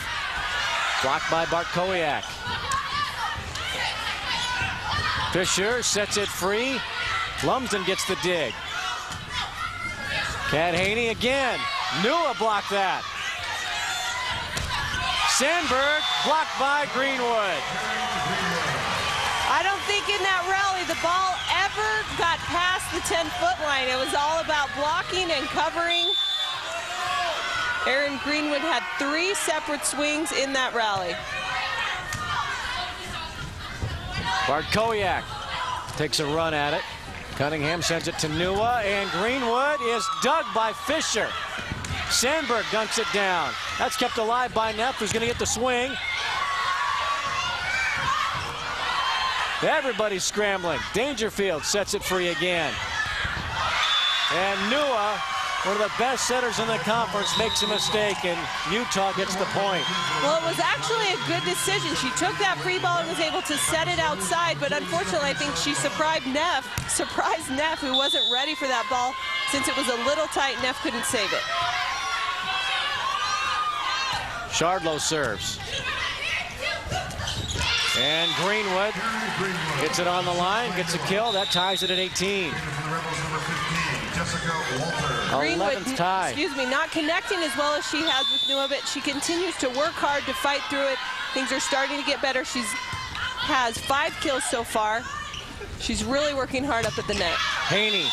Blocked by Bartkowiak. Fisher sets it free. Lumsden gets the dig. Kat Haney again. Nua blocked that. Sandberg blocked by Greenwood. I don't think in that rally the ball ever got past the 10-foot line. It was all about blocking and covering. Erin Greenwood had 3 separate swings in that rally. Bartkowiak takes a run at it. Cunningham sends it to Nua, and Greenwood is dug by Fisher. Sandberg dunks it down. That's kept alive by Neff, who's going to get the swing. Everybody's scrambling. Dangerfield sets it free again. And Nua, one of the best setters in the conference, makes a mistake, and Utah gets the point. Well, it was actually a good decision. She took that free ball and was able to set it outside, but unfortunately, I think she surprised Neff, who wasn't ready for that ball. Since it was a little tight, Neff couldn't save it. Shardlow serves. And Greenwood gets it on the line, gets a kill. That ties it at 18. Greenwood, 11th tie. not connecting as well as she has with Nua, but she continues to work hard to fight through it. Things are starting to get better. She has 5 kills so far. She's really working hard up at the net. Haney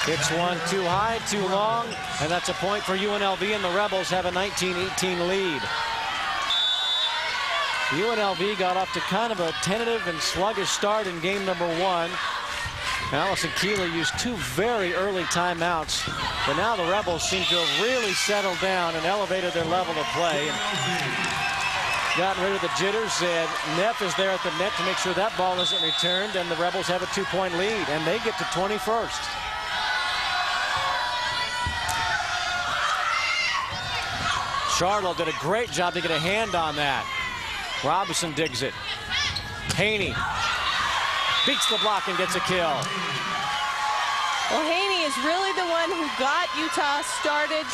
hits one too high, too long, and that's a point for UNLV, and the Rebels have a 19-18 lead. UNLV got off to kind of a tentative and sluggish start in game number 1. Allison Keeley used 2 very early timeouts, but now the Rebels seem to have really settled down and elevated their level of play. And gotten rid of the jitters, and Neff is there at the net to make sure that ball isn't returned, and the Rebels have a 2-point lead, and they get to 21st. Charlo did a great job to get a hand on that. Robinson digs it. Haney beats the block and gets a kill. Well, Haney is really the one who got Utah started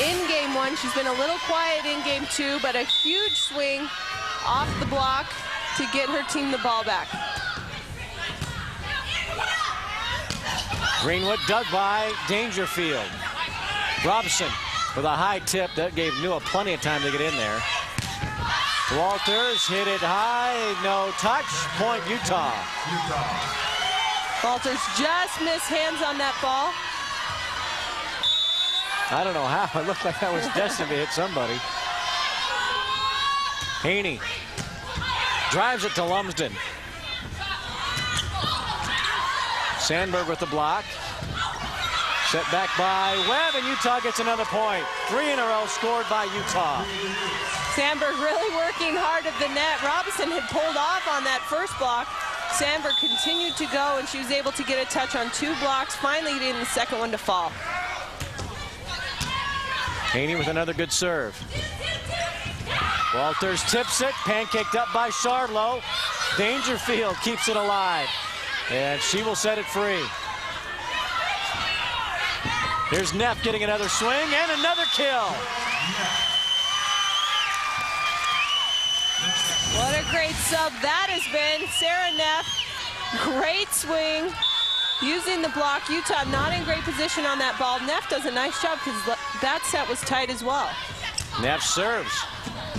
in game 1. She's been a little quiet in game 2, but a huge swing off the block to get her team the ball back. Greenwood dug by Dangerfield. Robinson with a high tip that gave Nua plenty of time to get in there. Walters hit it high, no touch, point Utah. Walters just missed hands on that ball. I don't know how, it looked like that was destined to hit somebody. Haney drives it to Lumsden. Sandberg with the block. Set back by Webb, and Utah gets another point. 3 in a row scored by Utah. Sandberg really working hard at the net. Robinson had pulled off on that first block. Sandberg continued to go, and she was able to get a touch on 2 blocks, finally getting the second one to fall. Haney with another good serve. Walters tips it, pancaked up by Charlo. Dangerfield keeps it alive, and she will set it free. Here's Neff getting another swing and another kill. What a great sub that has been. Sara Neff, great swing. Using the block. Utah not in great position on that ball. Neff does a nice job because that set was tight as well. Neff serves.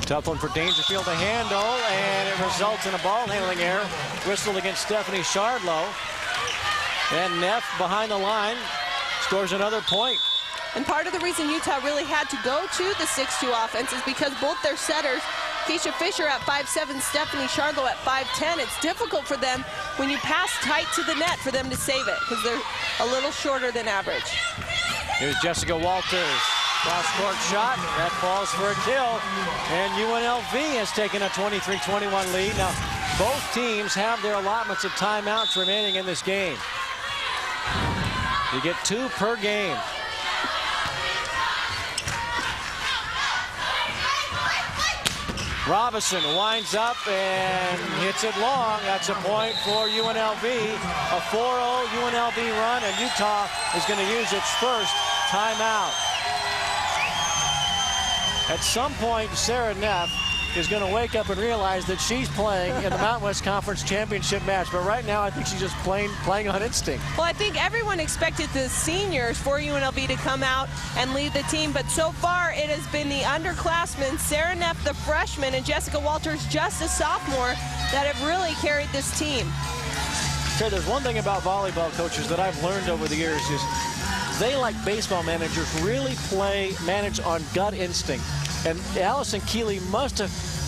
Tough one for Dangerfield to handle, and it results in a ball handling error. Whistled against Stephanie Shardlow. And Neff behind the line scores another point. And part of the reason Utah really had to go to the 6-2 offense is because both their setters, Keisha Fisher at 5'7", Stephanie Shardlow at 5'10", it's difficult for them when you pass tight to the net for them to save it because they're a little shorter than average. Here's Jessica Walters. Cross-court shot. That falls for a kill. And UNLV has taken a 23-21 lead. Now, both teams have their allotments of timeouts remaining in this game. You get 2 per game. Robinson winds up and hits it long. That's a point for UNLV. A 4-0 UNLV run, and Utah is going to use its first timeout. At some point, Sara Neff is going to wake up and realize that she's playing in the Mountain West Conference Championship match. But right now, I think she's just playing on instinct. Well, I think everyone expected the seniors for UNLV to come out and lead the team. But so far, it has been the underclassmen, Sara Neff, the freshman, and Jessica Walters, just a sophomore, that have really carried this team. Okay, there's one thing about volleyball coaches that I've learned over the years is they, like baseball managers, really manage on gut instinct. And Allison Keeley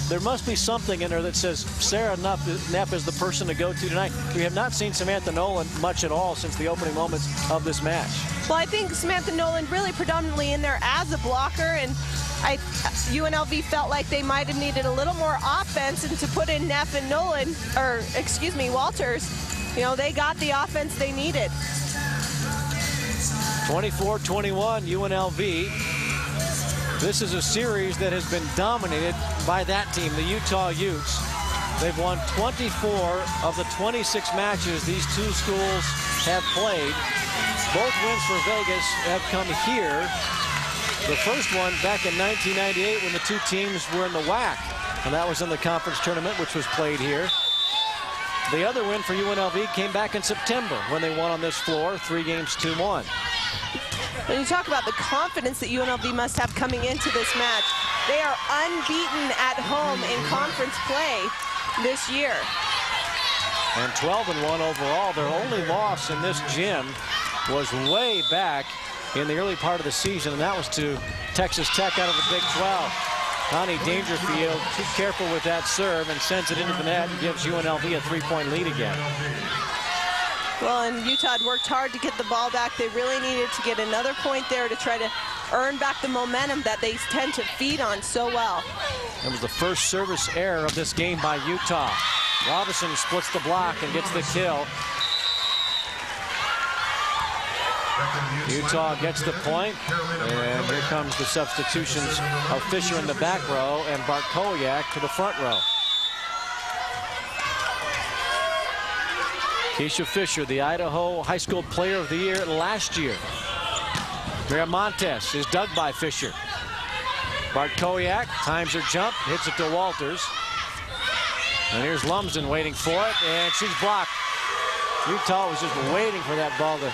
there must be something in her that says Sara Neff is the person to go to tonight. We have not seen Samantha Nolan much at all since the opening moments of this match. Well, I think Samantha Nolan really predominantly in there as a blocker, and UNLV felt like they might have needed a little more offense, and to put in Neff and Walters, you know, they got the offense they needed. 24-21 UNLV. This is a series that has been dominated by that team, the Utah Utes. They've won 24 of the 26 matches these two schools have played. Both wins for Vegas have come here. The first one back in 1998 when the two teams were in the WAC, and that was in the conference tournament, which was played here. The other win for UNLV came back in September when they won on this floor, 3 games, 2-1. When you talk about the confidence that UNLV must have coming into this match, they are unbeaten at home in conference play this year. And 12-1 overall. Their only loss in this gym was way back in the early part of the season, and that was to Texas Tech out of the Big 12. Connie Dangerfield too careful with that serve and sends it into the net and gives UNLV a 3-point lead again. Well, and Utah had worked hard to get the ball back. They really needed to get another point there to try to earn back the momentum that they tend to feed on so well. That was the first service error of this game by Utah. Robinson splits the block and gets the kill. Utah gets the point, and here comes the substitutions of Fisher in the back row and Bartkowiak to the front row. Keisha Fisher, the Idaho High School Player of the Year last year. Miramontes is dug by Fisher. Bartkowiak times her jump, hits it to Walters. And here's Lumsden waiting for it, and she's blocked. Utah was just waiting for that ball to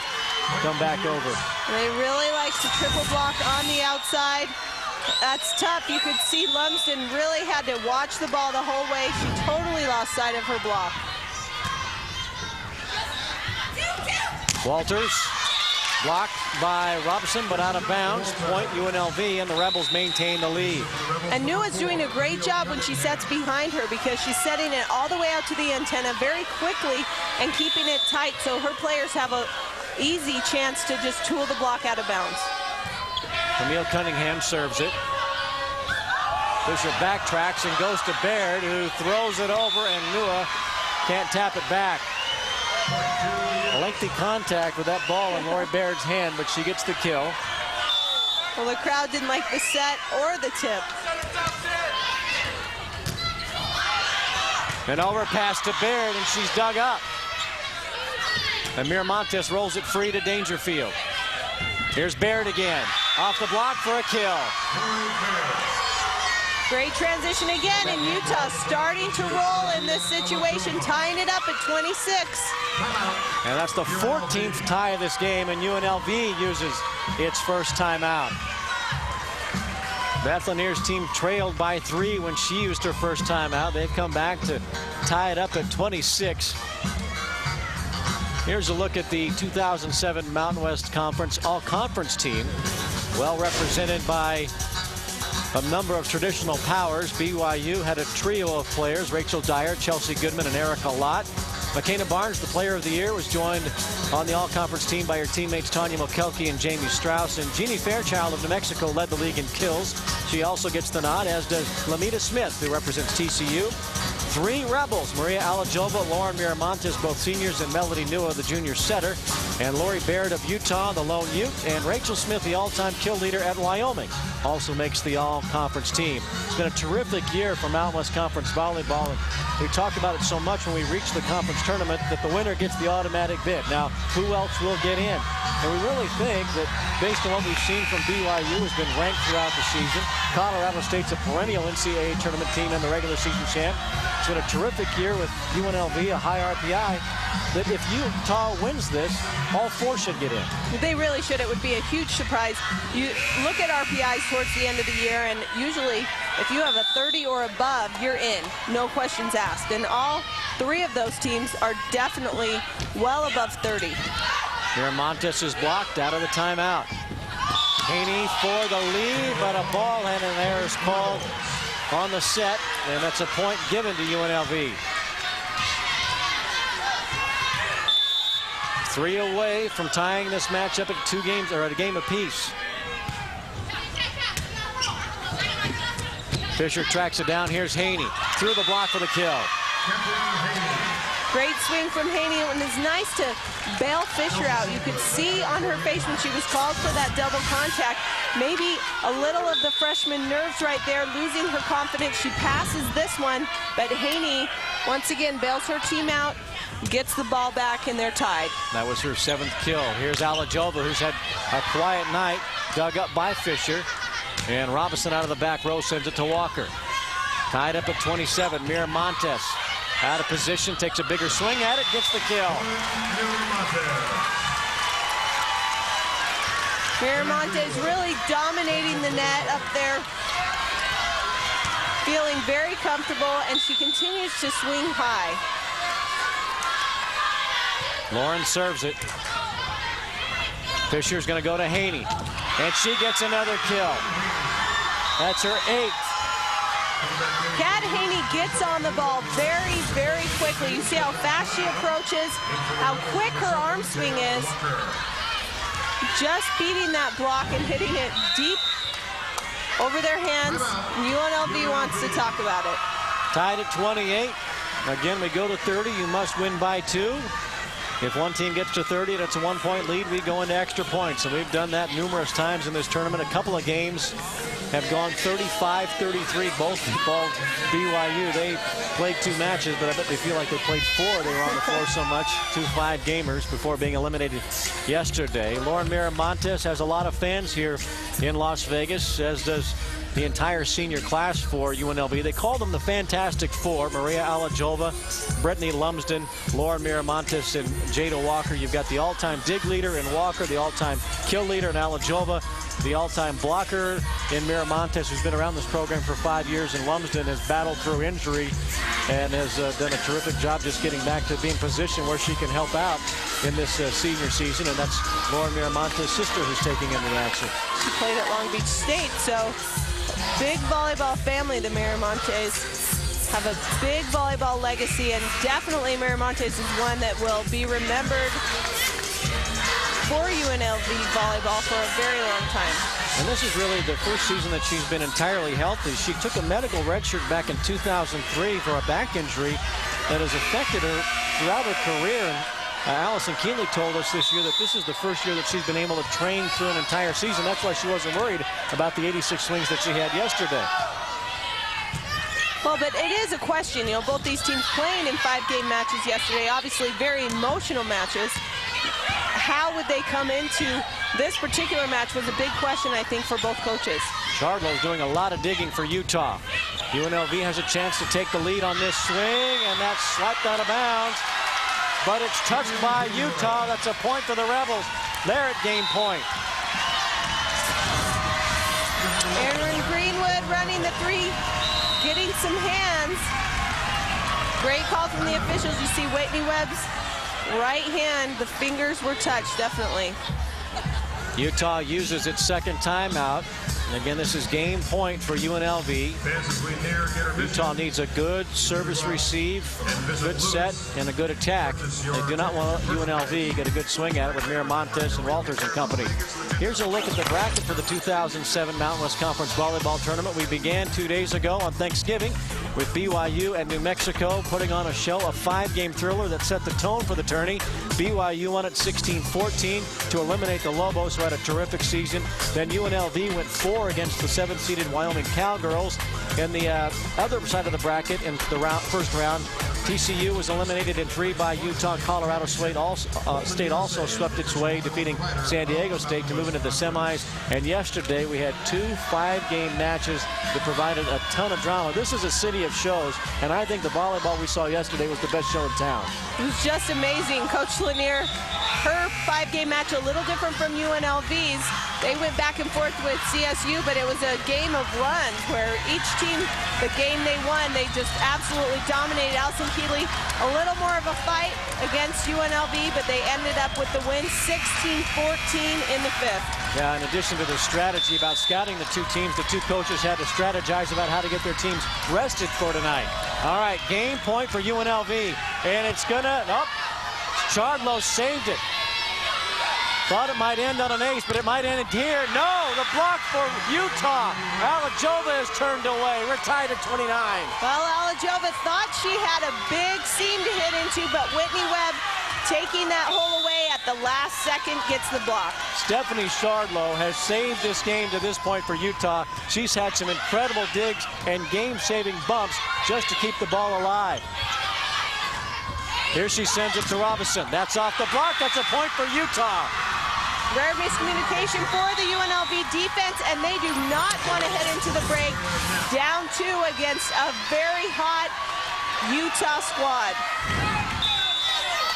come back over. They really like to triple block on the outside. That's tough. You could see Lumsden really had to watch the ball the whole way. She totally lost sight of her block. Walters blocked by Robinson, but out of bounds. Point UNLV, and the Rebels maintain the lead. And Nua's doing a great job when she sets behind her because she's setting it all the way out to the antenna very quickly and keeping it tight so her players have an easy chance to just tool the block out of bounds. Camille Cunningham serves it. Fisher backtracks and goes to Baird, who throws it over, and Nua can't tap it back. A lengthy contact with that ball in Lori Baird's hand, but she gets the kill. Well, the crowd didn't like the set or the tip. An overpass to Baird, and she's dug up. And Miramontes rolls it free to Dangerfield. Here's Baird again. Off the block for a kill. Great transition again, and Utah starting to roll in this situation, tying it up at 26. And that's the 14th tie of this game, and UNLV uses its first timeout. Beth Lanier's team trailed by 3 when she used her first timeout. They've come back to tie it up at 26. Here's a look at the 2007 Mountain West Conference all-conference team. Well represented by a number of traditional powers. BYU had a trio of players: Rachel Dyer, Chelsea Goodman, and Erica Lott. McKenna Barnes, the player of the year, was joined on the all-conference team by her teammates Tanya Mokelke and Jamie Strauss. And Jeannie Fairchild of New Mexico led the league in kills. She also gets the nod, as does Lamita Smith, who represents TCU. 3 Rebels: Maria Alajova, Lauren Miramontes, both seniors, and Melody Nua, the junior setter. And Lori Baird of Utah, the lone Ute. And Rachel Smith, the all-time kill leader at Wyoming, also makes the all-conference team. It's been a terrific year for Mountain West Conference volleyball. And we talked about it so much when we reached the conference tournament that the winner gets the automatic bid. Now, who else will get in? And we really think that, based on what we've seen from BYU, has been ranked throughout the season. Colorado State's a perennial NCAA tournament team and the regular season champ. It's been a terrific year with UNLV, a high RPI, that if Utah wins this, all 4 should get in. They really should. It would be a huge surprise. You look at RPIs towards the end of the year, and usually if you have a 30 or above, you're in. No questions asked. And all 3 of those teams are definitely well above 30. Miramontes is blocked out of the timeout. Haney for the lead, but a ball handling error is called on the set, and that's a point given to UNLV. 3 away from tying this matchup at 2 games, or at a game apiece. Fisher tracks it down. Here's Haney through the block for the kill. Great swing from Haney. It was nice to bail Fisher out. You could see on her face when she was called for that double contact, maybe a little of the freshman nerves right there, losing her confidence. She passes this one, but Haney once again bails her team out, gets the ball back, and they're tied. That was her 7th kill. Here's Alajova, who's had a quiet night, dug up by Fisher. And Robinson out of the back row sends it to Walker. Tied up at 27, Miramontes out of position, takes a bigger swing at it, gets the kill. Miramontes really dominating the net up there, feeling very comfortable, and she continues to swing high. Lauren serves it. Fisher's going to go to Haney, and she gets another kill. That's her 8th. Kat Haney gets on the ball very, very quickly. You see how fast she approaches, how quick her arm swing is. Just beating that block and hitting it deep over their hands. UNLV wants to talk about it. Tied at 28. Again, we go to 30. You must win by 2. If one team gets to 30 and it's a 1-point lead, we go into extra points. And we've done that numerous times in this tournament. A couple of games have gone 35-33. Both involved BYU. They played 2 matches, but I bet they feel like they played 4. They were on the floor so much. 2 5-gamers before being eliminated yesterday. Lauren Miramontes has a lot of fans here in Las Vegas, as does the entire senior class for UNLV. They call them the Fantastic Four: Maria Alajova, Brittani Lumsden, Lauren Miramontes, and Jada Walker. You've got the all-time dig leader in Walker, the all-time kill leader in Alajova, the all-time blocker in Miramontes, who's been around this program for 5 years in Lumsden, has battled through injury and has done a terrific job just getting back to being positioned where she can help out in this senior season. And that's Lauren Miramontes' sister who's taking in the action. She played at Long Beach State, so big volleyball family, the Miramontes. Have a big volleyball legacy, and definitely Miramontes is one that will be remembered for UNLV volleyball for a very long time. And this is really the first season that she's been entirely healthy. She took a medical redshirt back in 2003 for a back injury that has affected her throughout her career. And Allison Keeley told us this year that this is the first year that she's been able to train through an entire season. That's why she wasn't worried about the 86 swings that she had yesterday. Well, but it is a question, you know, both these teams playing in 5-game matches yesterday, obviously very emotional matches. How would they come into this particular match was a big question, I think, for both coaches. Chardlow's doing a lot of digging for Utah. UNLV has a chance to take the lead on this swing, and that's swiped out of bounds. But it's touched by Utah. That's a point for the Rebels. They're at game point. Erin Greenwood running the three. Getting some hands. Great call from the officials. You see Whitney Webb's right hand. The fingers were touched, definitely. Utah uses its second timeout. And again, this is game point for UNLV. Utah needs a good service receive, good set, and a good attack. They do not want UNLV get a good swing at it with Miramontes and Walters and company. Here's a look at the bracket for the 2007 Mountain West Conference Volleyball Tournament. We began 2 days ago on Thanksgiving with BYU and New Mexico putting on a show, a 5-game thriller that set the tone for the tourney. BYU won at 16-14 to eliminate the Lobos, who had a terrific season. Then UNLV went 4 against the 7th-seeded Wyoming Cowgirls. In the other side of the bracket, in the first round, TCU was eliminated in 3 by Utah. Colorado State also swept its way, defeating San Diego State to move into the semis. And yesterday we had 2 5-game matches that provided a ton of drama. This is a city of shows, and I think the volleyball we saw yesterday was the best show in town. It was just amazing. Coach Lanier, her 5-game match a little different from UNLV's. They went back and forth with CSU, but it was a game of runs where each team, the game they won, they just absolutely dominated. Allison Keeley, a little more of a fight against UNLV, but they ended up with the win 16-14 in the 5th. Yeah, in addition to the strategy about scouting the 2 teams, the 2 coaches had to strategize about how to get their teams rested for tonight. All right, game point for UNLV, and it's gonna, Chardlow saved it. Thought it might end on an ace, but it might end here. No, the block for Utah. Alajova has turned away. We're tied at 29. Well, Alajova thought she had a big seam to hit into, but Whitney Webb taking that hole away at the last second gets the block. Stephanie Chardlow has saved this game to this point for Utah. She's had some incredible digs and game-saving bumps just to keep the ball alive. Here she sends it to Robinson. That's off the block. That's a point for Utah. Rare miscommunication for the UNLV defense, and they do not want to head into the break down 2 against a very hot Utah squad.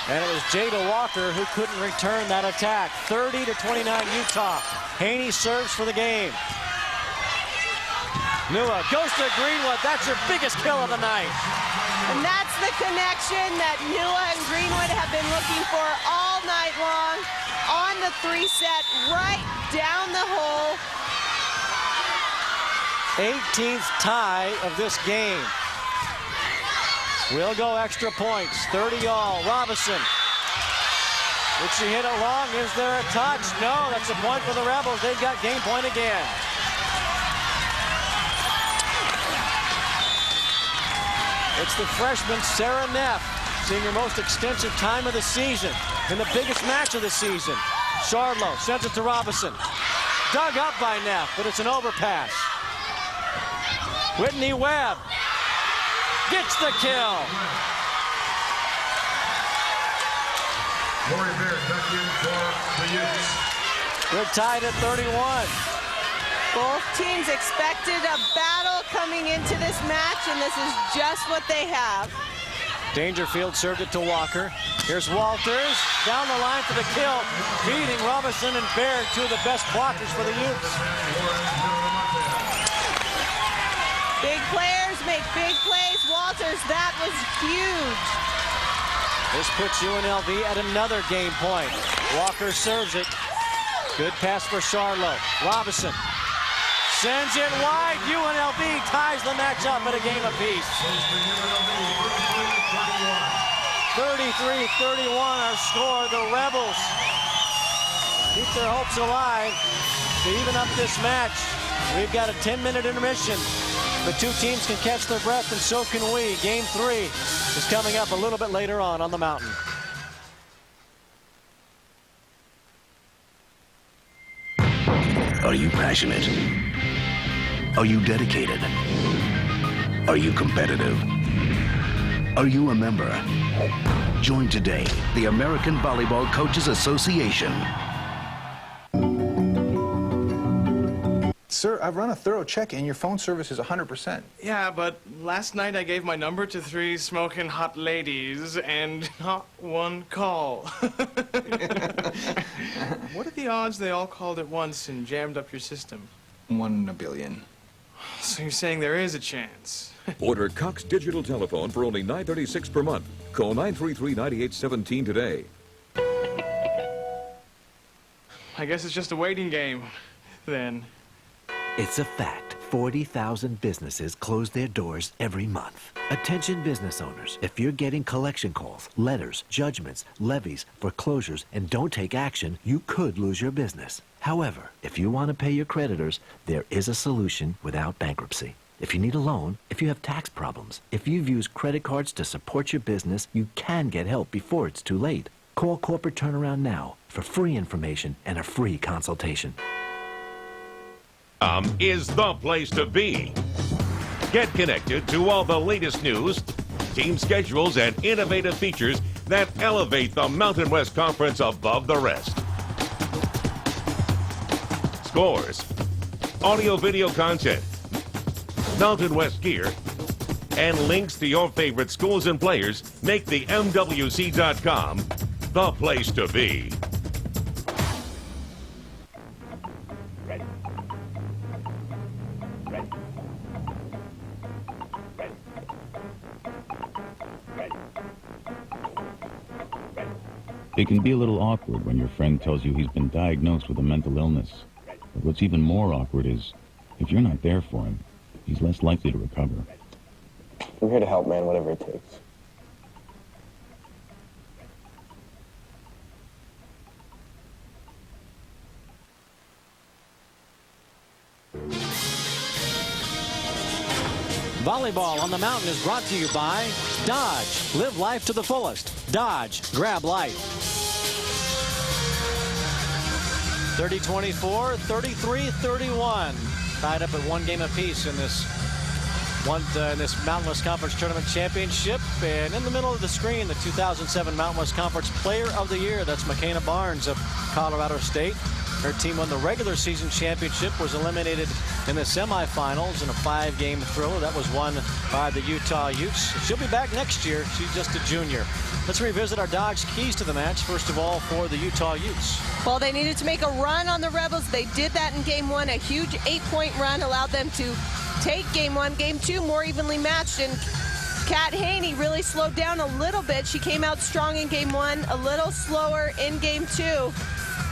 And it was Jada Walker who couldn't return that attack. 30-29 Utah. Haney serves for the game. Nua goes to Greenwood. That's her biggest kill of the night. And that's the connection that Nua and Greenwood have been looking for all night long. On the 3-set, right down the hole. 18th tie of this game. We'll go extra points. 30-all. Robinson. Did she hit it long? Is there a touch? No, that's a point for the Rebels. They've got game point again. It's the freshman Sara Neff, seeing her most extensive time of the season in the biggest match of the season. Chardlow sends it to Robinson. Dug up by Neff, but it's an overpass. Whitney Webb gets the kill. Lori Bear back in for the Utes. We're tied at 31. Both teams expected a battle coming into this match, and this is just what they have. Dangerfield served it to Walker. Here's Walters down the line for the kill, beating Robinson and Baird, two of the best blockers for the Utes. Big players make big plays. Walters, that was huge. This puts UNLV at another game point. Walker serves it. Good pass for Charlo. Robinson sends it wide. UNLV ties the match up at a game apiece. 33-31 our score. The Rebels keep their hopes alive to even up this match. We've got a 10-minute intermission. The two teams can catch their breath, and so can we. Game 3 is coming up a little bit later on the mountain. Are you passionate? Are you dedicated? Are you competitive? Are you a member? Join today the American Volleyball Coaches Association. Sir, I've run a thorough check and your phone service is 100%. Yeah, but last night I gave my number to 3 smoking hot ladies and not one call. What are the odds they all called at once and jammed up your system? 1 in a billion. So you're saying there is a chance? Order Cox Digital Telephone for only $9.36 per month. Call 933-9817 today. I guess it's just a waiting game, then. It's a fact. 40,000 businesses close their doors every month. Attention business owners, if you're getting collection calls, letters, judgments, levies, foreclosures, and don't take action, you could lose your business. However, if you want to pay your creditors, there is a solution without bankruptcy. If you need a loan, if you have tax problems, if you've used credit cards to support your business, you can get help before it's too late. Call Corporate Turnaround now for free information and a free consultation. Is the place to be. Get connected to all the latest news, team schedules, and innovative features that elevate the Mountain West Conference above the rest. Scores, audio-video content, Mountain West gear, and links to your favorite schools and players make the MWC.com the place to be. It can be a little awkward when your friend tells you he's been diagnosed with a mental illness. But what's even more awkward is, if you're not there for him, he's less likely to recover. I'm here to help, man, whatever it takes. Volleyball on the Mountain is brought to you by Dodge. Live life to the fullest. Dodge. Grab life. 30-24, 33-31. Tied up at one game apiece in this Mountain West Conference Tournament Championship. And in the middle of the screen, the 2007 Mountain West Conference Player of the Year. That's McKenna Barnes of Colorado State. Her team won the regular season championship, was eliminated in the semifinals in a 5-game thriller. That was won by the Utah Utes. She'll be back next year. She's just a junior. Let's revisit our Dodge keys to the match. First of all, for the Utah Utes. Well, they needed to make a run on the Rebels. They did that in game 1. A huge 8-point run allowed them to take game 1. Game 2 more evenly matched, and Kat Haney really slowed down a little bit. She came out strong in game 1, a little slower in game 2.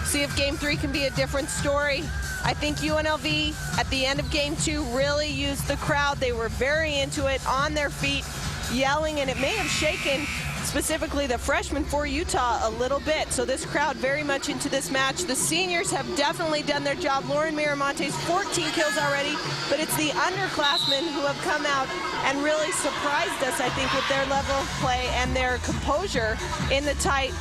See if game 3 can be a different story. I think UNLV at the end of game 2 really used the crowd. They were very into it, on their feet, yelling, and it may have shaken specifically the freshmen for Utah a little bit. So this crowd very much into this match. The seniors have definitely done their job. Lauren Miramonte's 14 kills already, but it's the underclassmen who have come out and really surprised us, I think, with their level of play and their composure in the tight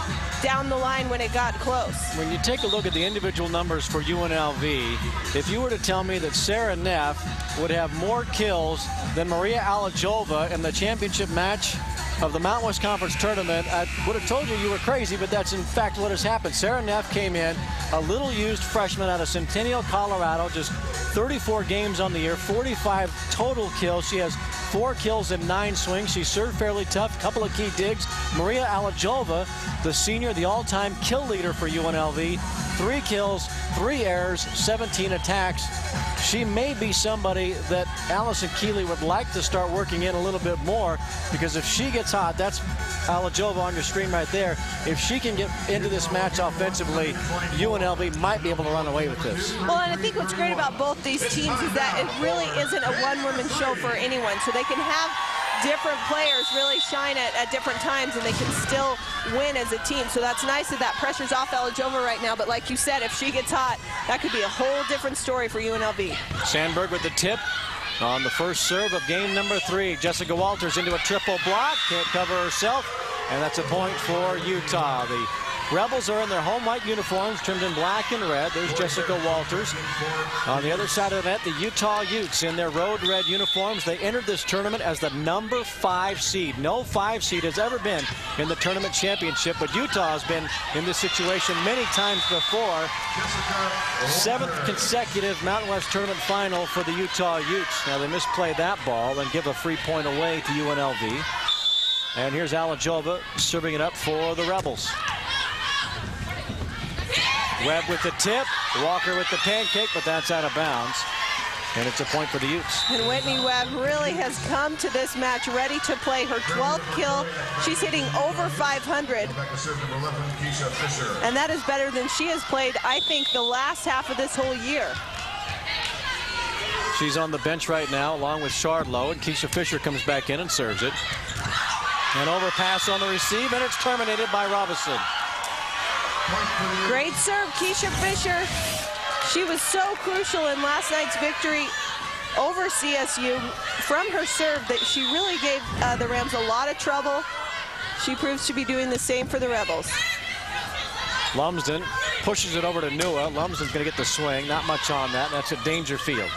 down the line when it got close. When you take a look at the individual numbers for UNLV, if you were to tell me that Sara Neff would have more kills than Maria Alajova in the championship match of the Mountain West Conference Tournament, I would have told you were crazy, but that's in fact what has happened. Sara Neff came in, a little used freshman out of Centennial, Colorado, just 34 games on the year, 45 total kills. She has 4 kills and 9 swings. She served fairly tough, couple of key digs. Maria Alajova, the senior, the all-time kill leader for UNLV. 3 kills, 3 errors, 17 attacks. She may be somebody that Allison Keeley would like to start working in a little bit more, because if she gets hot, that's Alajova on your screen right there. If she can get into this match offensively, UNLV might be able to run away with this. Well, and I think what's great about both these teams is that it really isn't a one-woman show for anyone, so they can have different players really shine at different times, and they can still win as a team. So that's nice that pressure's off Alajova right now, but like you said, if she gets hot, that could be a whole different story for UNLV. Sandberg with the tip on the first serve of game number 3. Jessica Walters into a triple block, can't cover herself, and that's a point for Utah. The Rebels are in their home white uniforms, trimmed in black and red. There's Jessica Walters. On the other side of the net, the Utah Utes in their road red uniforms. They entered this tournament as the number 5 seed. No 5 seed has ever been in the tournament championship, but Utah has been in this situation many times before. 7th consecutive Mountain West tournament final for the Utah Utes. Now they misplayed that ball and give a free point away to UNLV. And here's Alajova serving it up for the Rebels. Webb with the tip, Walker with the pancake, but that's out of bounds. And it's a point for the Utes. And Whitney Webb really has come to this match ready to play her 12th kill. She's hitting over 500. And that is better than she has played, I think, the last half of this whole year. She's on the bench right now, along with Shardlow, and Keisha Fisher comes back in and serves it. An overpass on the receive, and it's terminated by Robinson. Great serve, Keisha Fisher. She was so crucial in last night's victory over CSU from her serve that she really gave the Rams a lot of trouble. She proves to be doing the same for the Rebels. Lumsden pushes it over to Nua. Lumsden's going to get the swing. Not much on that. That's at Dangerfield.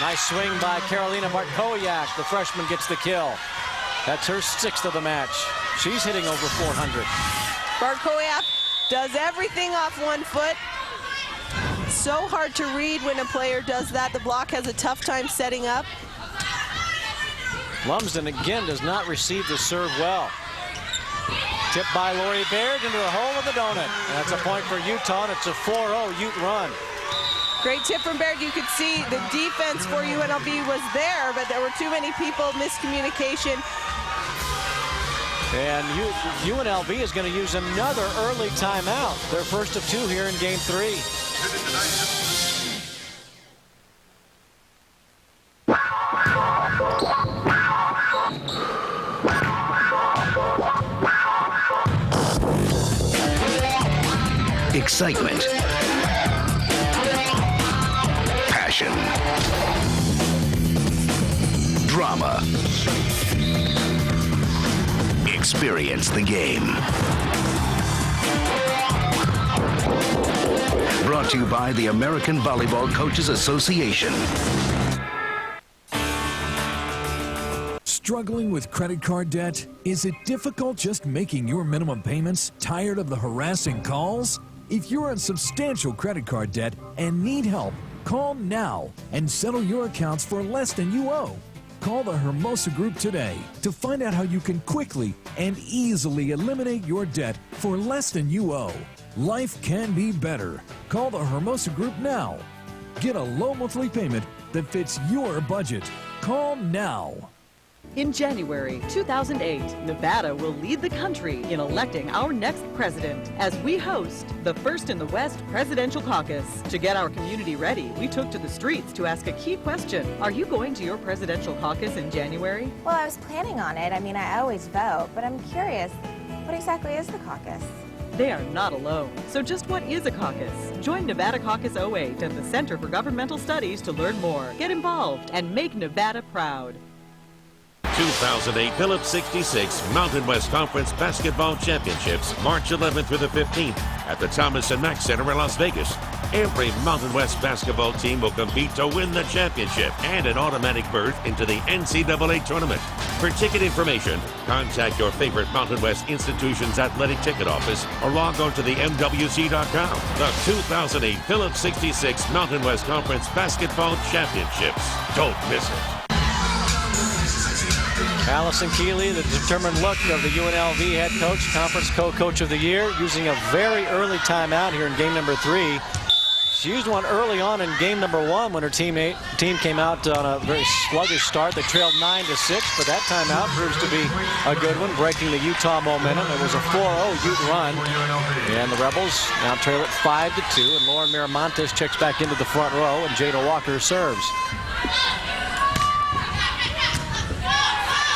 Nice swing by Carolina Bartkowiak. The freshman gets the kill. That's her 6th of the match. She's hitting over 400. Bartkowiak does everything off one foot. So hard to read when a player does that. The block has a tough time setting up. Lumsden again does not receive the serve well. Tipped by Lori Baird into the hole of the donut. And that's a point for Utah, and it's a 4-0 Ute run. Great tip from Baird. You could see the defense for UNLV was there, but there were too many people, miscommunication. And UNLV is going to use another early timeout. Their first of 2 here in game 3. Excitement. Passion. Drama. Experience the game. Brought to you by the American Volleyball Coaches Association. Struggling with credit card debt? Is it difficult just making your minimum payments? Tired of the harassing calls? If you're in substantial credit card debt and need help, call now and settle your accounts for less than you owe. Call the Hermosa Group today to find out how you can quickly and easily eliminate your debt for less than you owe. Life can be better. Call the Hermosa Group now. Get a low monthly payment that fits your budget. Call now. In January 2008, Nevada will lead the country in electing our next president as we host the First in the West Presidential Caucus. To get our community ready, we took to the streets to ask a key question. Are you going to your presidential caucus in January? Well, I was planning on it. I mean, I always vote, but I'm curious, what exactly is the caucus? They are not alone. So just what is a caucus? Join Nevada Caucus 08 and the Center for Governmental Studies to learn more. Get involved and make Nevada proud. 2008 Phillips 66 Mountain West Conference Basketball Championships, March 11th through the 15th at the Thomas & Mack Center in Las Vegas. Every Mountain West basketball team will compete to win the championship and an automatic berth into the NCAA tournament. For ticket information, contact your favorite Mountain West institution's athletic ticket office or log on to the MWC.com. The 2008 Phillips 66 Mountain West Conference Basketball Championships. Don't miss it. Allison Keeley, the determined look of the UNLV head coach, conference co-coach of the year, using a very early timeout here in game number 3. She used one early on in game number 1 when her team came out on a very sluggish start. They trailed 9-6, but that timeout proves to be a good one, breaking the Utah momentum. It was a 4-0 Ute run, and the Rebels now trail it 5-2, and Lauren Miramontes checks back into the front row, and Jada Walker serves.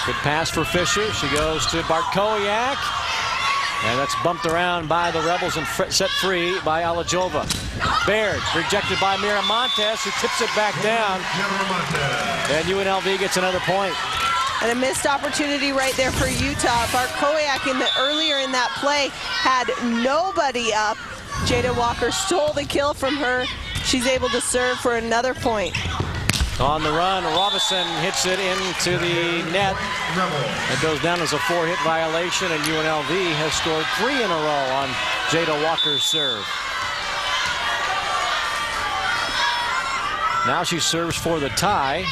Good pass for Fisher. She goes to Bartkowiak. And that's bumped around by the Rebels and set free by Alajova. Baird rejected by Miramontes, who tips it back down. And UNLV gets another point. And a missed opportunity right there for Utah. Bartkowiak earlier in that play had nobody up. Jada Walker stole the kill from her. She's able to serve for another point. On the run, Robinson hits it into the net. It goes down as a 4-hit violation, and UNLV has scored 3 in a row on Jada Walker's serve. Now she serves for the tie.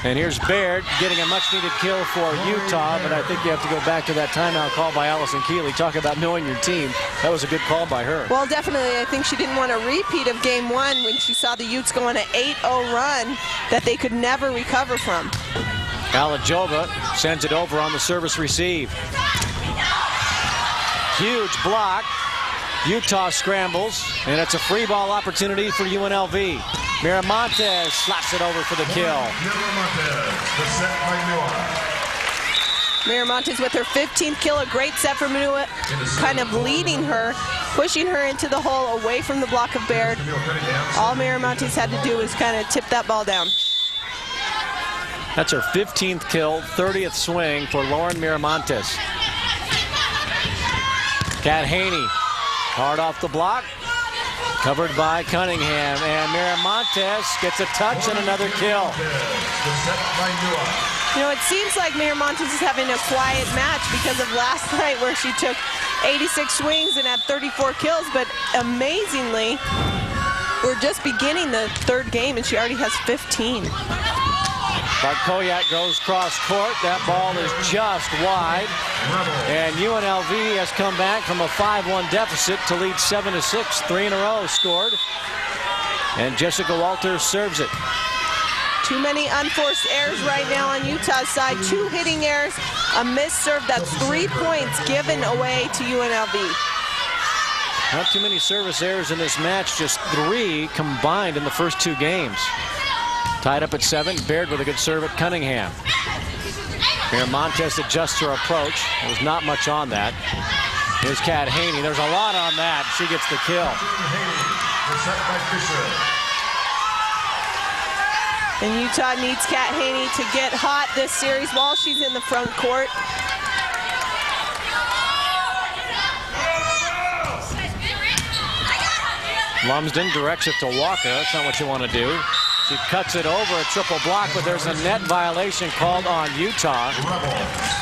And here's Baird getting a much-needed kill for Utah, but I think you have to go back to that timeout call by Allison Keeley. Talk about knowing your team. That was a good call by her. Well, definitely. I think she didn't want a repeat of game 1 when she saw the Utes go on an 8-0 run that they could never recover from. Alajova sends it over on the service receive. Huge block. Utah scrambles, and it's a free ball opportunity for UNLV. Miramontes slaps it over for the kill. Miramontes with her 15th kill, a great set for Manua, kind of leading her, pushing her into the hole away from the block of Baird. All Miramontes had to do was kind of tip that ball down. That's her 15th kill, 30th swing for Lauren Miramontes. Kat Haney, hard off the block. Covered by Cunningham, and Miramontes gets a touch and another kill. You know, it seems like Miramontes is having a quiet match because of last night where she took 86 swings and had 34 kills, but amazingly, we're just beginning the 3rd game and she already has 15. Bartkowiak goes cross court. That ball is just wide. And UNLV has come back from a 5-1 deficit to lead 7-6. 3 in a row scored. And Jessica Walters serves it. Too many unforced errors right now on Utah's side. 2 hitting errors, a missed serve. That's 3 points given away to UNLV. Not too many service errors in this match, just 3 combined in the first 2 games. Tied up at 7, Baird with a good serve at Cunningham. Miramontes adjusts her approach. There was not much on that. Here's Kat Haney. There's a lot on that. She gets the kill. And Utah needs Kat Haney to get hot this series while she's in the front court. Lumsden directs it to Walker. That's not what you want to do. She cuts it over a triple block, but there's a net violation called on Utah.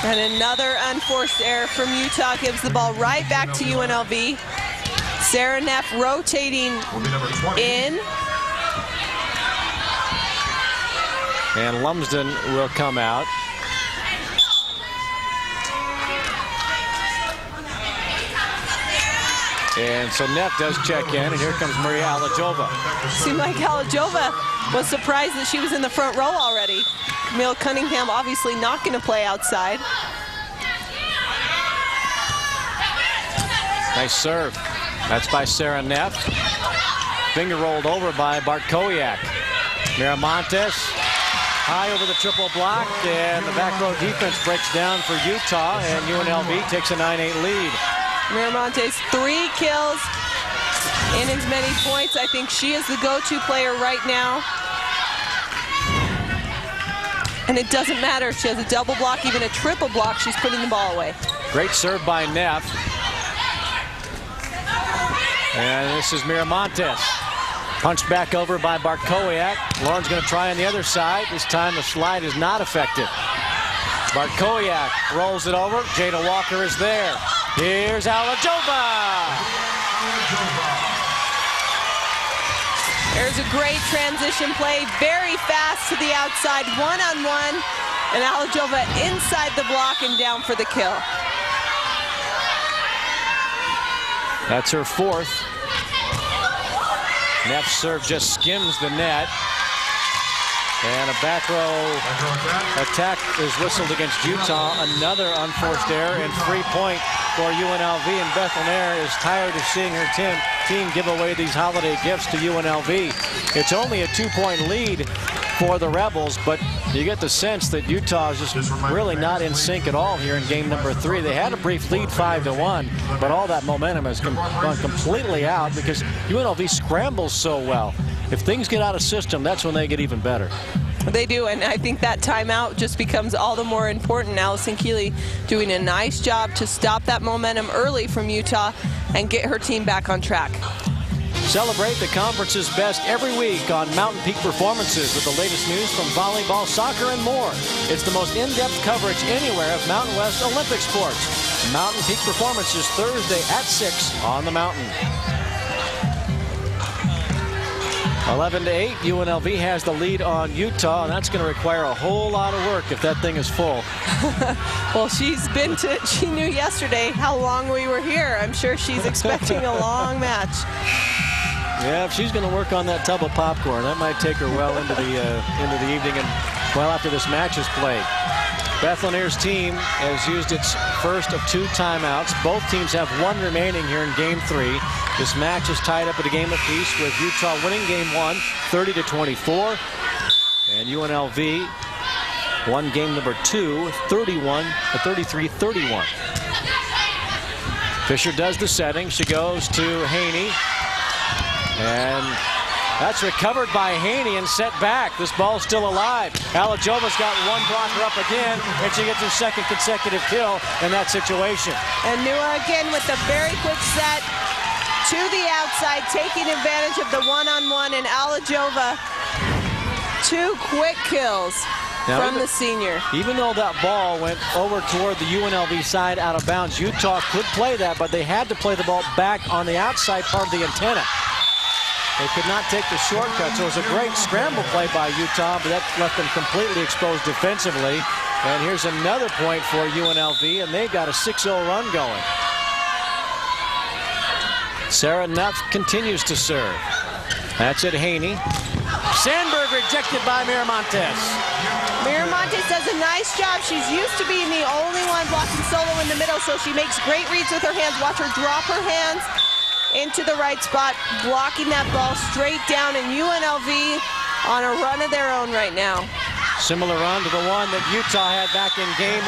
And another unforced error from Utah gives the ball right back to UNLV. Sara Neff rotating in. And Lumsden will come out. And so Neff does check in, and here comes Maria Alajova. Seemed like Alajova was surprised that she was in the front row already. Camille Cunningham obviously not going to play outside. Nice serve. That's by Sara Neff. Finger rolled over by Bartkowiak. Miramontes high over the triple block, and the back row defense breaks down for Utah, and UNLV takes a 9-8 lead. Miramontes 3 kills and as many points. I think she is the go-to player right now. And it doesn't matter if she has a double block, even a triple block, she's putting the ball away. Great serve by Neff. And this is Miramontes. Punched back over by Bartkowiak. Lauren's going to try on the other side. This time the slide is not effective. Bartkowiak rolls it over. Jada Walker is there. Here's Alajova. There's a great transition play, very fast to the outside, one-on-one, and Alajova inside the block and down for the kill. That's her fourth. Neff's serve just skims the net. And a back row attack is whistled against Utah. Another unforced error and 3-point for UNLV. And Bethlenaire is tired of seeing her team give away these holiday gifts to UNLV. It's only a 2-point lead for the Rebels, but you get the sense that Utah is just really not in sync at all here in game number 3. They had a brief lead 5-1, but all that momentum has gone completely out because UNLV scrambles so well. If things get out of system, that's when they get even better. They do, and I think that timeout just becomes all the more important. Allison Keeley doing a nice job to stop that momentum early from Utah and get her team back on track. Celebrate the conference's best every week on Mountain Peak Performances with the latest news from volleyball, soccer, and more. It's the most in-depth coverage anywhere of Mountain West Olympic sports. Mountain Peak Performances Thursday at 6 on the Mountain. 11-8, UNLV has the lead on Utah, and that's going to require a whole lot of work if that thing is full. Well, she knew yesterday how long we were here. I'm sure she's expecting a long match. Yeah, if she's going to work on that tub of popcorn, that might take her well into the evening and well after this match is played. Bethlonaire's team has used its first of 2 timeouts. Both teams have 1 remaining here in game 3. This match is tied up at a game apiece with Utah winning game 1, 30-24. And UNLV won game number 2, 33-31. Fisher does the setting. She goes to Haney. And that's recovered by Haney and set back. This ball's still alive. Alajova's got one blocker up again, and she gets her second consecutive kill in that situation. And Nua again with a very quick set to the outside, taking advantage of the one-on-one, and Alajova 2 quick kills from the senior. Even though that ball went over toward the UNLV side out of bounds, Utah could play that, but they had to play the ball back on the outside part of the antenna. They could not take the shortcut, so it was a great scramble play by Utah, but that left them completely exposed defensively. And here's another point for UNLV, and they've got a 6-0 run going. Sara Neff continues to serve. That's it, Haney. Sandberg rejected by Miramontes. Miramontes does a nice job. She's used to being the only one blocking solo in the middle, so she makes great reads with her hands. Watch her drop her hands into the right spot, blocking that ball straight down, and UNLV on a run of their own right now. Similar run to the one that Utah had back in game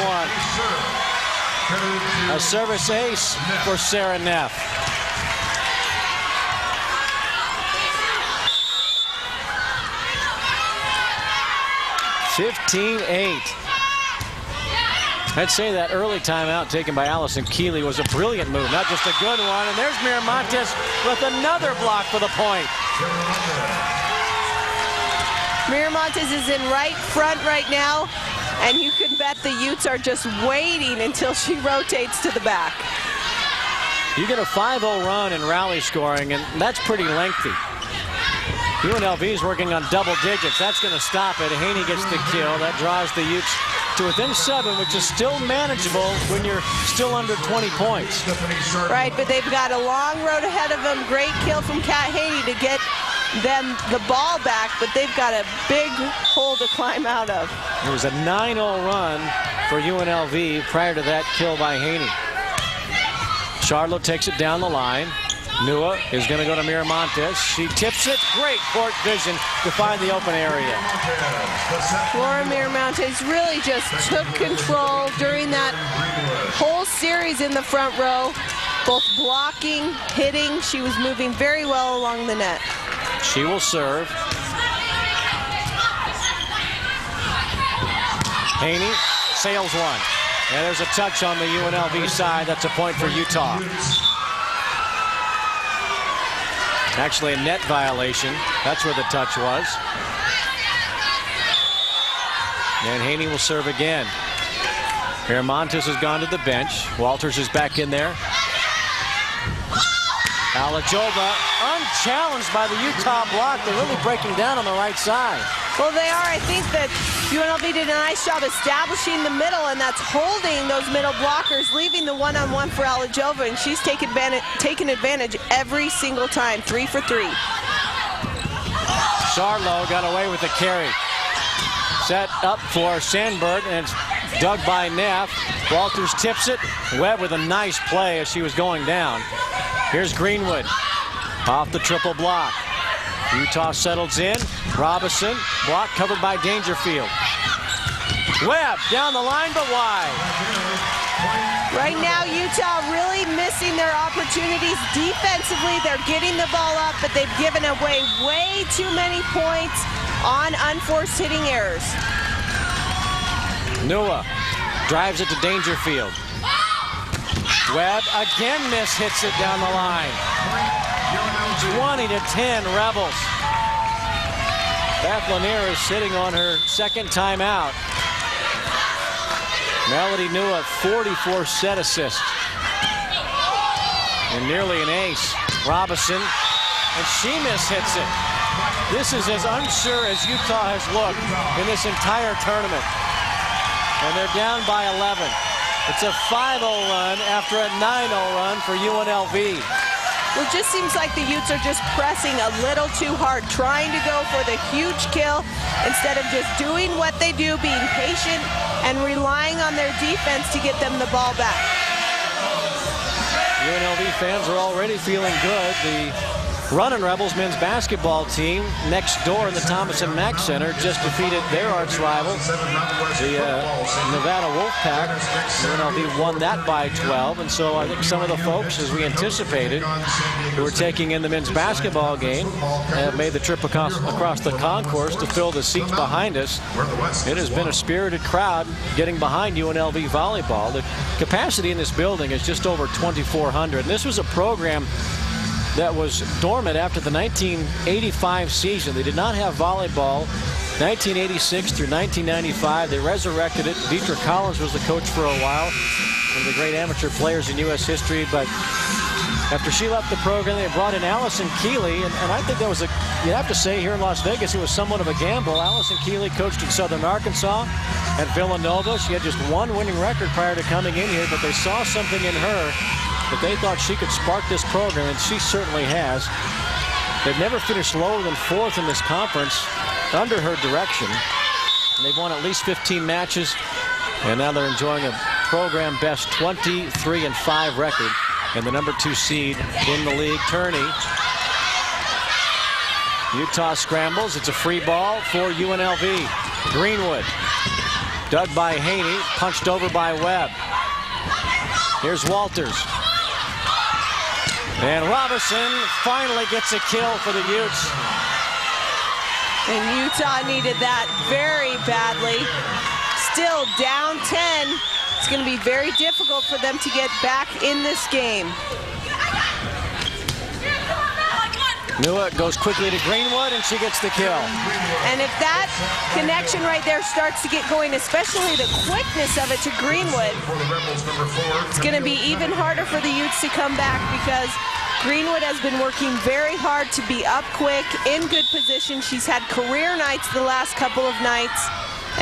1. A service ace for Sara Neff. (15-8). I'd say that early timeout taken by Allison Keeley was a brilliant move, not just a good one. And there's Miramontes with another block for the point. Miramontes is in right front right now, and you can bet the Utes are just waiting until she rotates to the back. You get a 5-0 run in rally scoring, and that's pretty lengthy. UNLV is working on double digits. That's going to stop it. Haney gets the kill. That draws the Utes to within 7, which is still manageable when you're still under 20 points. Right, but they've got a long road ahead of them. Great kill from Kat Haney to get them the ball back, but they've got a big hole to climb out of. It was a 9-0 run for UNLV prior to that kill by Haney. Charlotte takes it down the line. Nua is going to go to Miramontes. She tips it. Great court vision to find the open area. Laura Miramontes really just took control during that whole series in the front row. Both blocking, hitting. She was moving very well along the net. She will serve. Haney sails one. And there's a touch on the UNLV side. That's a point for Utah. Actually, a net violation. That's where the touch was. And Haney will serve again. Miramontes has gone to the bench. Walters is back in there. Alajova unchallenged by the Utah block. They're really breaking down on the right side. Well, they are. I think that UNLV did a nice job establishing the middle, and that's holding those middle blockers, leaving the one-on-one for Alajova, and she's taken advantage every single time. 3 for 3. Charlo got away with the carry. Set up for Sandberg, and it's dug by Neff. Walters tips it. Webb with a nice play as she was going down. Here's Greenwood off the triple block. Utah settles in. Robinson, block covered by Dangerfield. Webb down the line, but wide. Right now, Utah really missing their opportunities defensively. They're getting the ball up, but they've given away way too many points on unforced hitting errors. Nua drives it to Dangerfield. Webb again hits it down the line. 20-10 Rebels. Beth Lanier is sitting on her second timeout. Melody Nua, 44 set assists. And nearly an ace. Robinson, and she hits it. This is as unsure as Utah has looked in this entire tournament. And they're down by 11. It's a 5-0 run after a 9-0 run for UNLV. Well, it just seems like the Utes are just pressing a little too hard, trying to go for the huge kill instead of just doing what they do, being patient and relying on their defense to get them the ball back. UNLV fans are already feeling good. The Runnin' Rebels men's basketball team next door in the Thomas and Mack Center just defeated their arch rival, the Nevada Wolfpack. UNLV won that by 12, and so I think some of the folks, as we anticipated, who were taking in the men's basketball game, have made the trip across the concourse to fill the seats behind us. It has been a spirited crowd getting behind UNLV volleyball. The capacity in this building is just over 2,400, and this was a program that was dormant after the 1985 season. They did not have volleyball 1986 through 1995. They resurrected it. Deidre Collins was the coach for a while, one of the great amateur players in U.S. history. But after she left the program, they brought in Allison Keeley, and I think that was you have to say, here in Las Vegas, it was somewhat of a gamble. Allison Keeley coached in Southern Arkansas and Villanova. She had just one winning record prior to coming in here, but they saw something in her that they thought she could spark this program, and she certainly has. They've never finished lower than 4th in this conference under her direction. And they've won at least 15 matches, and now they're enjoying a program best 23-5 record and the number 2 seed in the league. Turney. Utah scrambles. It's a free ball for UNLV. Greenwood. Dug by Haney, punched over by Webb. Here's Walters. And Robinson finally gets a kill for the Utes. And Utah needed that very badly. Still down 10. It's going to be very difficult for them to get back in this game. Nua goes quickly to Greenwood, and she gets the kill. And if that connection right there starts to get going, especially the quickness of it to Greenwood, it's going to be even harder for the Utes to come back, because Greenwood has been working very hard to be up quick, in good position. She's had career nights the last couple of nights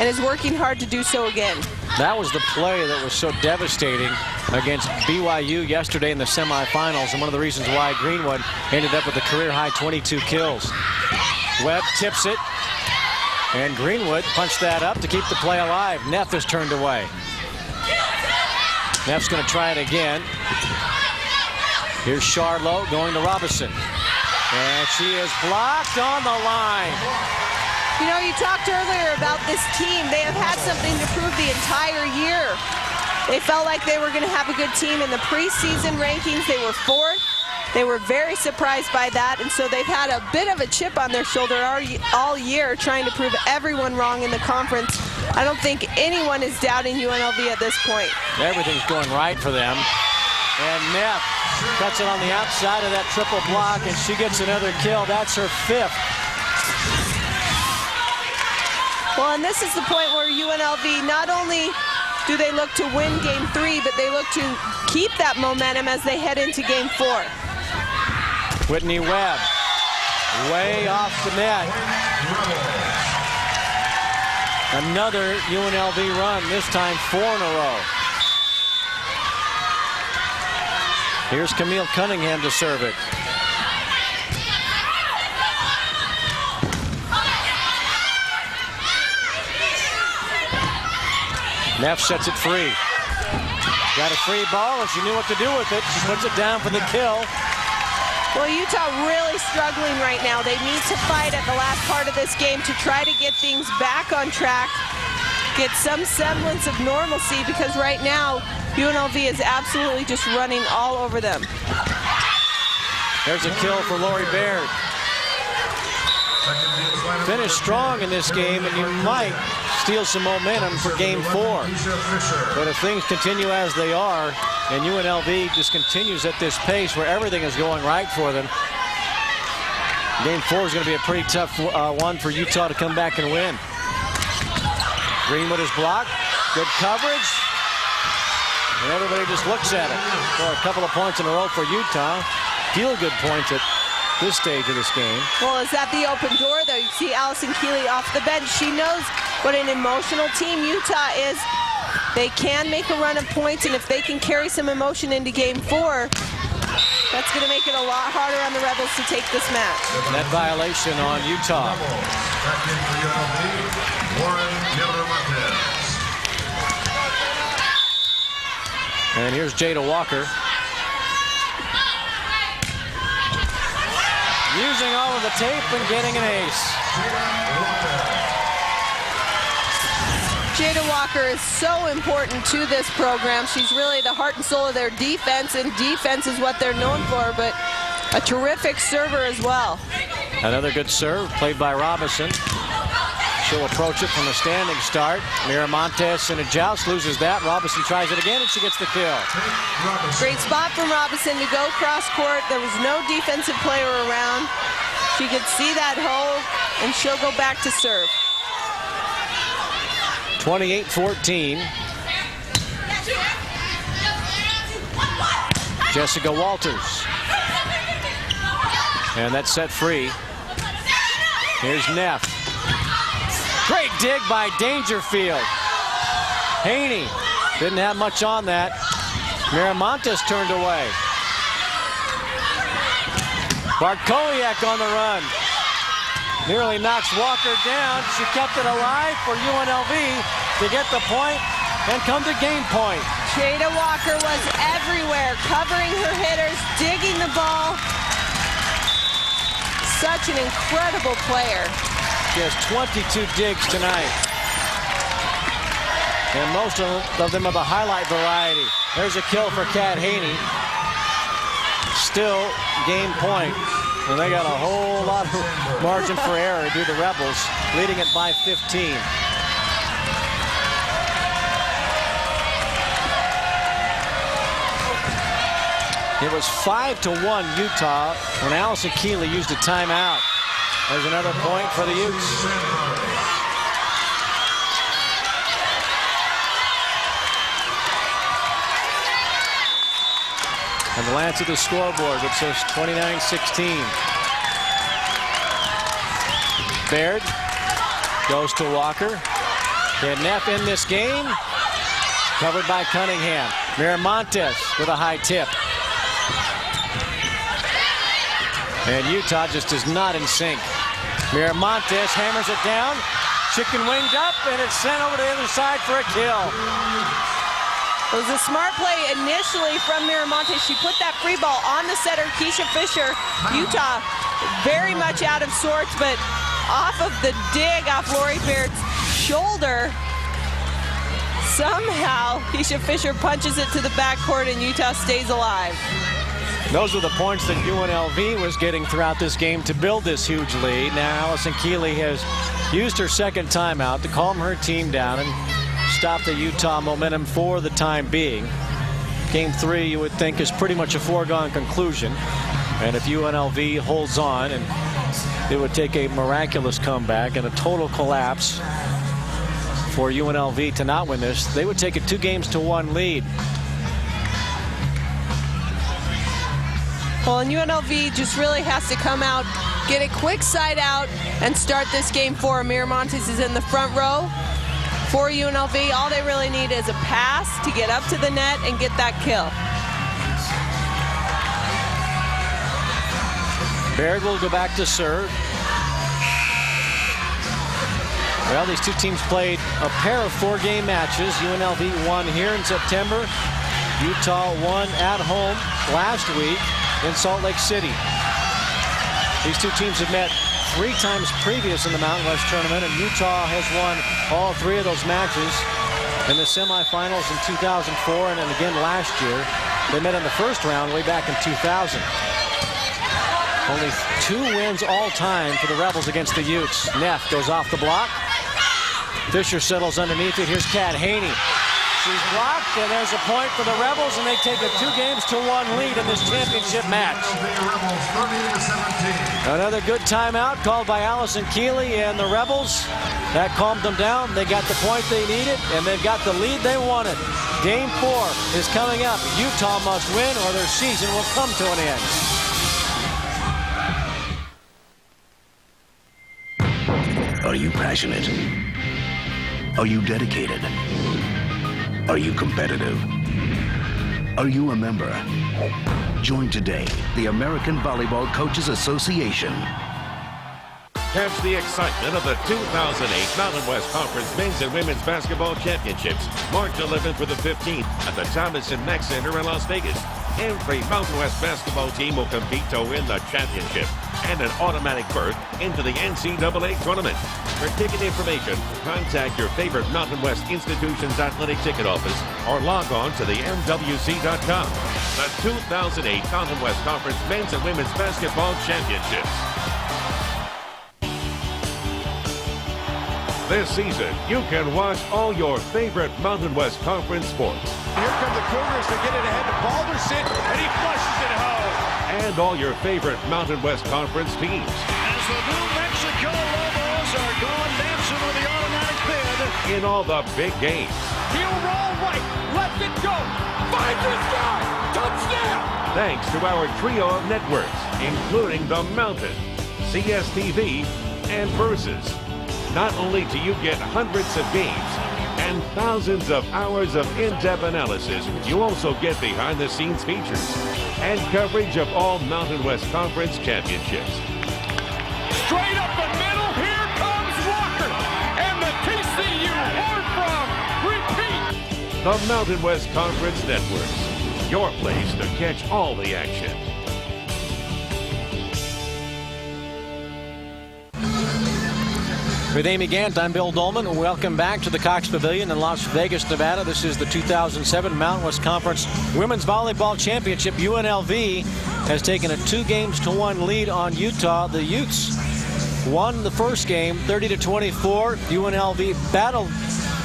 and is working hard to do so again. That was the play that was so devastating against BYU yesterday in the semifinals, and one of the reasons why Greenwood ended up with a career-high 22 kills. Webb tips it, and Greenwood punched that up to keep the play alive. Neff is turned away. Neff's going to try it again. Here's Charlo going to Robinson, and she is blocked on the line. You know, you talked earlier about this team. They have had something to prove the entire year. They felt like they were going to have a good team in the preseason rankings. They were 4th. They were very surprised by that, and so they've had a bit of a chip on their shoulder all year, trying to prove everyone wrong in the conference. I don't think anyone is doubting UNLV at this point. Everything's going right for them. And Neff cuts it on the outside of that triple block, and she gets another kill. That's her 5th. Well, and this is the point where UNLV, not only do they look to win Game 3, but they look to keep that momentum as they head into Game 4. Whitney Webb, way off the net. Another UNLV run, this time 4 in a row. Here's Camille Cunningham to serve it. Neff sets it free. Got a free ball, and she knew what to do with it. She puts it down for the kill. Well, Utah really struggling right now. They need to fight at the last part of this game to try to get things back on track, get some semblance of normalcy, because right now UNLV is absolutely just running all over them. There's a kill for Lori Baird. Finished strong in this game, and you might steal some momentum for Game 4. But if things continue as they are, and UNLV just continues at this pace where everything is going right for them, Game 4 is going to be a pretty tough one for Utah to come back and win. Greenwood is blocked. Good coverage. And everybody just looks at it. For a couple of points in a row for Utah. Feel-good points at this stage of this game. Well, is that the open door, though? You see Allison Keeley off the bench. She knows what an emotional team Utah is. They can make a run of points, and if they can carry some emotion into Game 4, that's going to make it a lot harder on the Rebels to take this match. That violation on Utah. And here's Jada Walker. Using all of the tape and getting an ace. Jada Walker is so important to this program. She's really the heart and soul of their defense, and defense is what they're known for, but a terrific server as well. Another good serve played by Robinson. She'll approach it from a standing start. Miramontes in a joust, loses that. Robinson tries it again, and she gets the kill. Great spot from Robinson to go cross court. There was no defensive player around. She could see that hole, and she'll go back to serve. 28-14. Jessica Walters. And that's set free. Here's Neff. Great dig by Dangerfield. Haney didn't have much on that. Miramontes turned away. Bartkowiak on the run. Nearly knocks Walker down. She kept it alive for UNLV to get the point and come to game point. Jada Walker was everywhere, covering her hitters, digging the ball. Such an incredible player. She has 22 digs tonight. And most of them of the highlight variety. There's a kill for Kat Haney. Still game point. And they got a whole lot of margin for error to the Rebels, leading it by 15. It was 5-1 Utah when Allison Keeley used a timeout. There's another point for the Utes. And a glance at the scoreboard, it says 29-16. Baird goes to Walker. Can Neff in this game? Covered by Cunningham. Miramontes with a high tip. And Utah just is not in sync. Miramontes hammers it down. Chicken winged up, and it's sent over to the other side for a kill. It was a smart play initially from Miramontes. She put that free ball on the setter, Keisha Fisher. Utah very much out of sorts, but off of the dig off Lori Baird's shoulder, somehow Keisha Fisher punches it to the backcourt, and Utah stays alive. Those were the points that UNLV was getting throughout this game to build this huge lead. Now Allison Keeley has used her second timeout to calm her team down and stop the Utah momentum for the time being. Game 3, you would think, is pretty much a foregone conclusion. And if UNLV holds on, and it would take a miraculous comeback and a total collapse for UNLV to not win this, they would take a 2-1 lead. Well, and UNLV just really has to come out, get a quick side out, and start this game for Miramontes is in the front row. For UNLV, all they really need is a pass to get up to the net and get that kill. Baird will go back to serve. Well, these two teams played a pair of 4-game matches. UNLV won here in September. Utah won at home last week in Salt Lake City. These two teams have met 3 times previous in the Mountain West Tournament, and Utah has won all 3 of those matches in the semifinals in 2004 and then again last year. They met in the first round way back in 2000. Only 2 wins all time for the Rebels against the Utes. Neff goes off the block. Fisher settles underneath it. Here's Kat Haney. She's blocked, and there's a point for the Rebels, and they take a 2-1 lead in this championship match. Another good timeout called by Allison Keeley and the Rebels. That calmed them down. They got the point they needed, and they've got the lead they wanted. Game 4 is coming up. Utah must win, or their season will come to an end. Are you passionate? Are you dedicated? Are you competitive? Are you a member? Join today, the American Volleyball Coaches Association. Catch the excitement of the 2008 Mountain West Conference Men's and Women's Basketball Championships, March 11th through the 15th at the Thomas & Mack Center in Las Vegas. Every Mountain West basketball team will compete to win the championship and an automatic berth into the NCAA tournament. For ticket information, contact your favorite Mountain West Institution's athletic ticket office or log on to the MWC.com. The 2008 Mountain West Conference Men's and Women's Basketball Championships. This season, you can watch all your favorite Mountain West Conference sports. Here come the Cougars to get it ahead to Balderson, and he flushes it home. And all your favorite Mountain West Conference teams. As the New Mexico Lobos are going dancing with the automatic bid. In all the big games. He'll roll right, left it go. Finds his guy, touchdown. Thanks to our trio of networks, including The Mountain, CSTV, and Versus. Not only do you get hundreds of games and thousands of hours of in-depth analysis, you also get behind-the-scenes features and coverage of all Mountain West Conference championships. Straight up the middle, here comes Walker, and the TCU Horn from repeat. The Mountain West Conference Networks, your place to catch all the action. With Amy Gant, I'm Bill Dolman. Welcome back to the Cox Pavilion in Las Vegas, Nevada. This is the 2007 Mountain West Conference Women's Volleyball Championship. UNLV has taken a 2-1 lead on Utah. The Utes won the first game 30-24. UNLV battled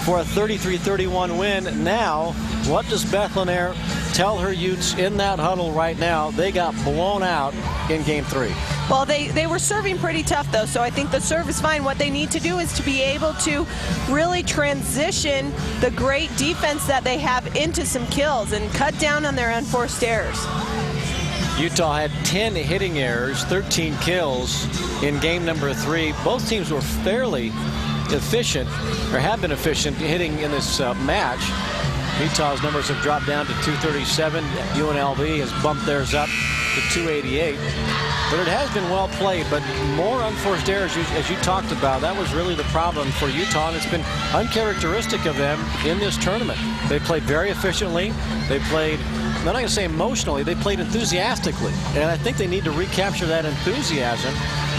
for a 33-31 win. Now, what does Beth Lanier tell her Utes in that huddle right now? They got blown out in Game 3. Well, they were serving pretty tough, though, so I think the serve is fine. What they need to do is to be able to really transition the great defense that they have into some kills and cut down on their unforced errors. Utah had 10 hitting errors, 13 kills in game number 3. Both teams were fairly efficient, or have been efficient hitting in this match. Utah's numbers have dropped down to 237. UNLV has bumped theirs up to 288. But it has been well played, but more unforced errors, as you talked about. That was really the problem for Utah, and it's been uncharacteristic of them in this tournament. They played very efficiently. They played, I'm not going to say emotionally, they played enthusiastically. And I think they need to recapture that enthusiasm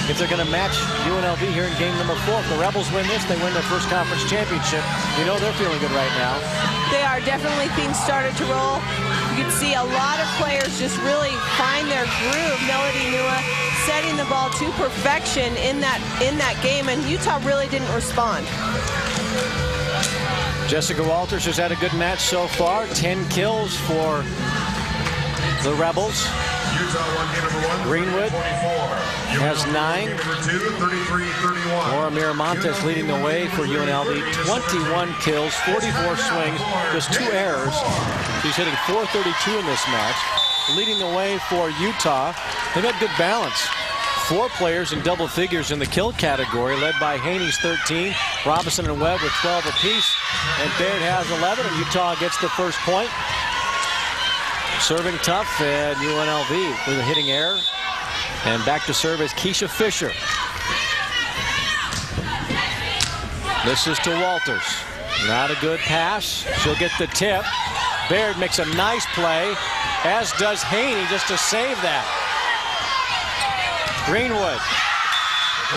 if they're going to match UNLV here in game number 4. If the Rebels win this, they win their first conference championship. You know they're feeling good right now. They are. Definitely things started to roll. You can see a lot of players just really find their groove. Melody Nua setting the ball to perfection in that game, and Utah really didn't respond. Jessica Walters has had a good match so far. 10 kills for the Rebels. Utah won game number 1. Greenwood has 9. Laura Miramontes leading the way for UNLV. 21 kills, 44 swings, just 2 errors. She's hitting .432 in this match. leading the way for Utah. They've had good balance. 4 players in double figures in the kill category, led by Haney's 13, Robinson and Webb with 12 apiece, and Baird has 11, and Utah gets the first point. Serving tough, and UNLV with a hitting error. And back to serve is Keisha Fisher. This is to Walters. Not a good pass. She'll get the tip. Baird makes a nice play, as does Haney, just to save that. Greenwood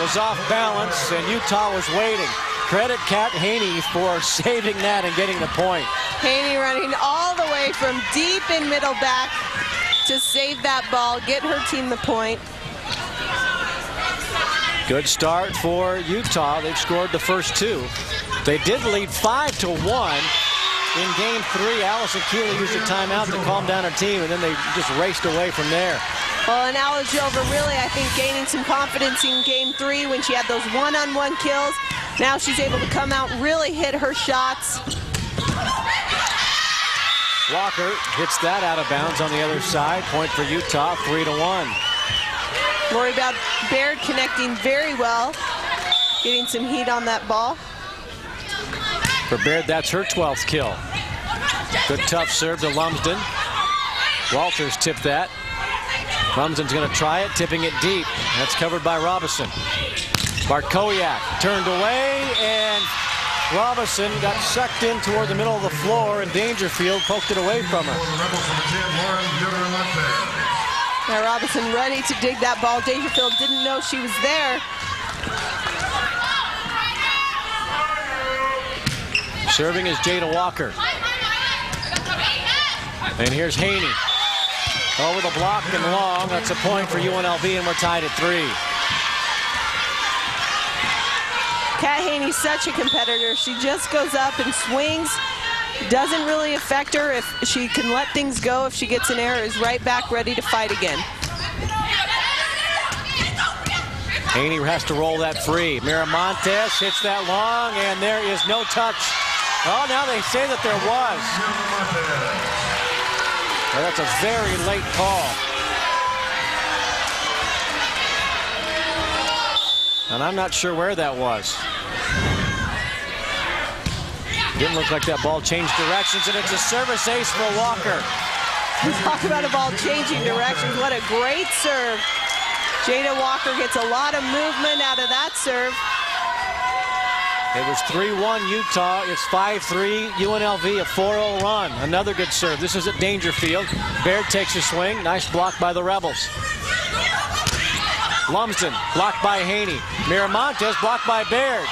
was off balance, and Utah was waiting. Credit Kat Haney for saving that and getting the point. Haney running all the way from deep in middle back to save that ball, get her team the point. Good start for Utah. They've scored the first 2. They did lead 5-1 in game 3. Allison Keeley used a timeout to calm down her team, and then they just raced away from there. Well, and Alajova really, I think, gaining some confidence in game 3 when she had those one-on-one kills. Now she's able to come out, really hit her shots. Walker hits that out of bounds on the other side. Point for Utah, 3-1. Lori Baird connecting very well, getting some heat on that ball. For Baird, that's her 12th kill. Good tough serve to Lumsden. Walters tipped that. Lumsden's going to try it, tipping it deep. That's covered by Robinson. Bartkowiak turned away, and Robinson got sucked in toward the middle of the floor, and Dangerfield poked it away from her. Now Robinson ready to dig that ball. Dangerfield didn't know she was there. Serving is Jada Walker. And here's Haney. Over the block and long. That's a point for UNLV, and we're tied at 3. Kat Haney's such a competitor. She just goes up and swings. Doesn't really affect her. If she can let things go, if she gets an error, is right back ready to fight again. Haney has to roll that free. Miramontes hits that long, and there is no touch. Oh, now they say that there was. Well, that's a very late call. And I'm not sure where that was. Didn't look like that ball changed directions, and it's a service ace for Walker. Talk about a ball changing directions. What a great serve. Jada Walker gets a lot of movement out of that serve. It was 3-1 Utah. It's 5-3 UNLV, a 4-0 run. Another good serve. This is at Dangerfield. Baird takes a swing. Nice block by the Rebels. Lumsden blocked by Haney. Miramontes blocked by Baird.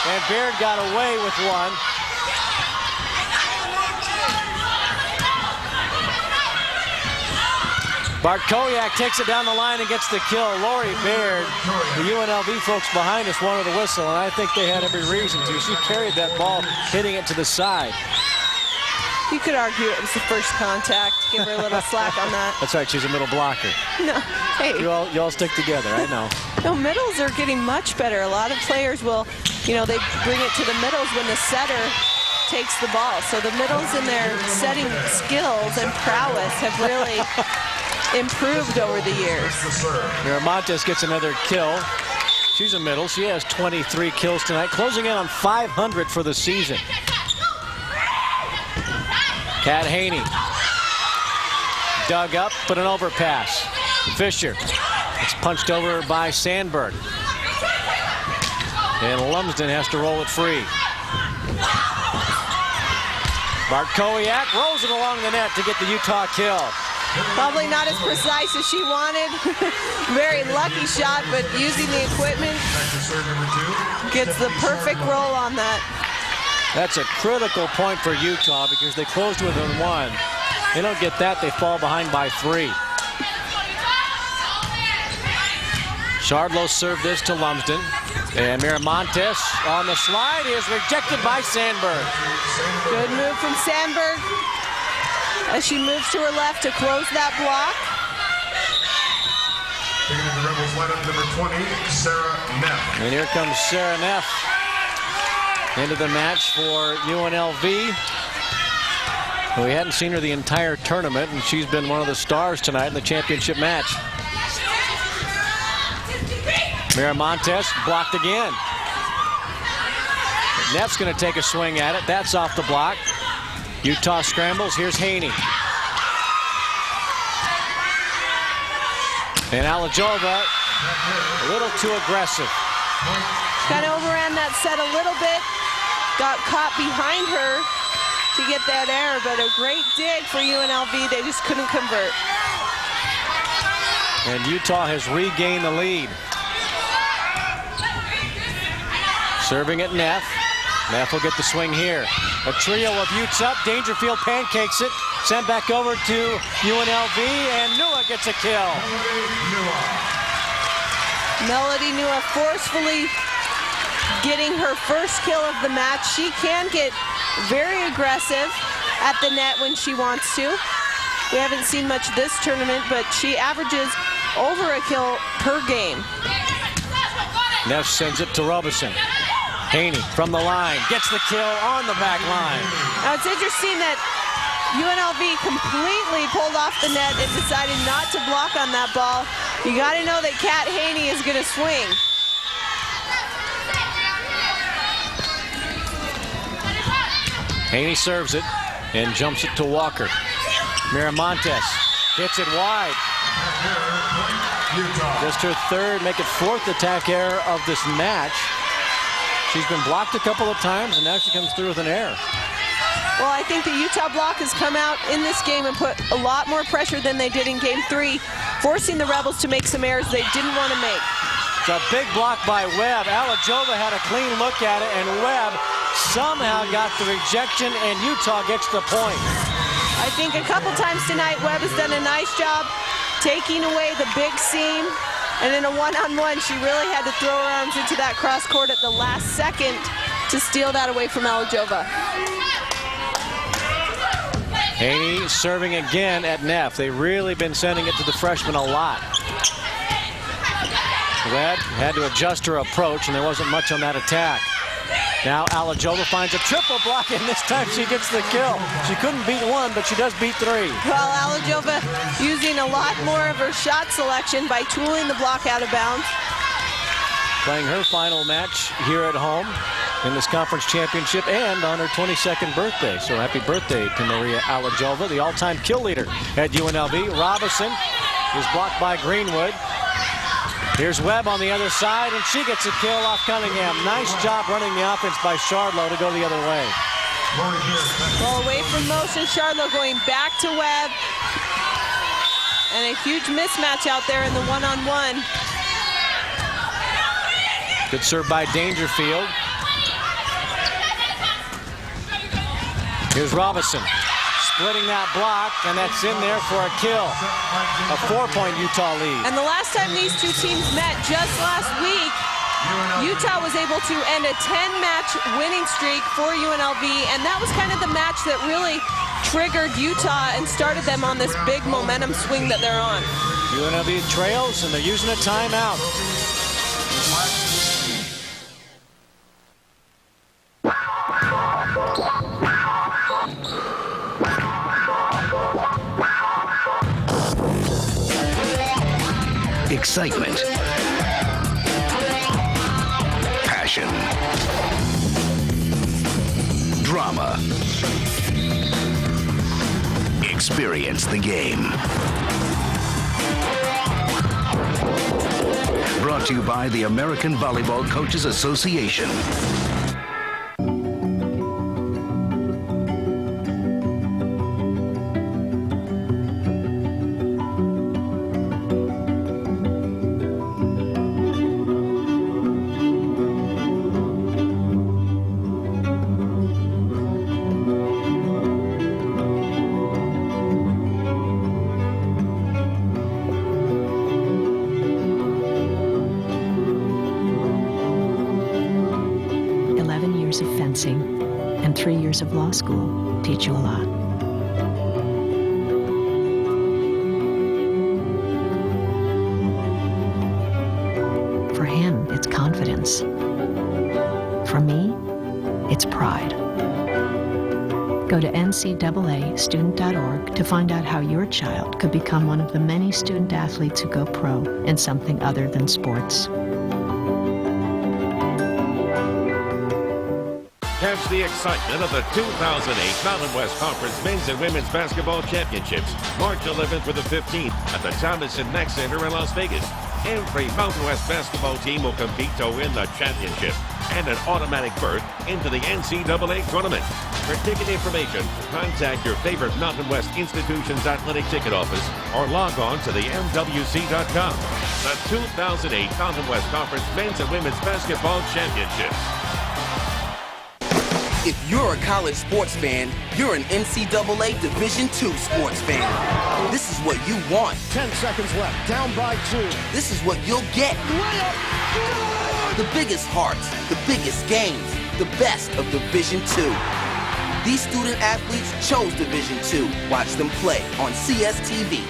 And Baird got away with one. Bartkowiak takes it down the line and gets the kill. Lori Baird, the UNLV folks behind us wanted to whistle, and I think they had every reason to. She carried that ball, hitting it to the side. You could argue it was the first contact. Give her a little slack on that. That's right, she's a middle blocker. No, hey. You all stick together, I know. No, middles are getting much better. A lot of players will, they bring it to the middles when the setter takes the ball. So the middles in their setting skills and prowess have really improved over the years. Miramontes gets another kill. She's a middle. She has 23 kills tonight, closing in on 500 for the season. Kat Haney dug up, but an overpass. Fisher. It's punched over by Sandberg. And Lumsden has to roll it free. Bartkowiak rolls it along the net to get the Utah kill. Probably not as precise as she wanted. Very lucky shot, but using the equipment gets the perfect roll on that. That's a critical point for Utah because they closed within 1. They don't get that, they fall behind by 3. Shardlow served this to Lumsden. And Miramontes on the slide is rejected by Sandberg. Good move from Sandberg as she moves to her left to close that block. Taking in the Rebels lineup, number 20, Sara Neff. And here comes Sara Neff into the match for UNLV. We hadn't seen her the entire tournament, and she's been one of the stars tonight in the championship match. Miramontes blocked again. Neff's going to take a swing at it. That's off the block. Utah scrambles. Here's Haney. And Alajova, a little too aggressive. Kind of overran that set a little bit. Got caught behind her to get that error, but a great dig for UNLV. They just couldn't convert. And Utah has regained the lead. Serving at Neff. Neff will get the swing here. A trio of Utes up. Dangerfield pancakes it. Sent back over to UNLV, and Nua gets a kill. Melody Nua forcefully getting her first kill of the match. She can get very aggressive at the net when she wants to. We haven't seen much this tournament, but she averages over a kill per game. Neff sends it to Robeson. Haney from the line, gets the kill on the back line. Now it's interesting that UNLV completely pulled off the net and decided not to block on that ball. You got to know that Kat Haney is going to swing. Haney serves it and jumps it to Walker. Miramontes hits it wide. Just her third, make it fourth attack error of this match. She's been blocked a couple of times, and now she comes through with an error. Well, I think the Utah block has come out in this game and put a lot more pressure than they did in Game 3, forcing the Rebels to make some errors they didn't want to make. It's a big block by Webb. Alajova had a clean look at it, and Webb somehow got the rejection, and Utah gets the point. I think a couple times tonight, Webb has done a nice job taking away the big seam. And in a one-on-one, she really had to throw her arms into that cross court at the last second to steal that away from Alajova. Haney serving again at Neff. They've really been sending it to the freshman a lot. Webb had to adjust her approach, and there wasn't much on that attack. Now Alajova finds a triple block, and this time she gets the kill. She couldn't beat one, but she does beat three. Well, Alajova using a lot more of her shot selection by tooling the block out of bounds. Playing her final match here at home in this conference championship and on her 22nd birthday. So happy birthday to Maria Alajova, the all-time kill leader at UNLV. Robinson is blocked by Greenwood. Here's Webb on the other side, and she gets a kill off Cunningham. Nice job running the offense by Shardlow to go the other way. Well, away from motion, Shardlow going back to Webb. And a huge mismatch out there in the one-on-one. Good serve by Dangerfield. Here's Robinson. Splitting that block, and that's in there for a kill. A 4-point Utah lead. And the last time these two teams met, just last week, Utah was able to end a 10-match winning streak for UNLV, and that was kind of the match that really triggered Utah and started them on this big momentum swing that they're on. UNLV trails, and they're using a timeout. Excitement. Passion. Drama. Experience the game. Brought to you by the American Volleyball Coaches Association. And 3 years of law school teach you a lot. For him, it's confidence. For me, it's pride. Go to ncaastudent.org to find out how your child could become one of the many student athletes who go pro in something other than sports. Catch the excitement of the 2008 Mountain West Conference Men's and Women's Basketball Championships, March 11th through the 15th at the Thomas & Mack Center in Las Vegas. Every Mountain West basketball team will compete to win the championship and an automatic berth into the NCAA tournament. For ticket information, contact your favorite Mountain West Institution's athletic ticket office or log on to the MWC.com. The 2008 Mountain West Conference Men's and Women's Basketball Championships. If you're a college sports fan, you're an NCAA Division II sports fan. This is what you want. 10 seconds left. Down by 2. This is what you'll get. The biggest hearts, the biggest games, the best of Division II. These student athletes chose Division II. Watch them play on CSTV.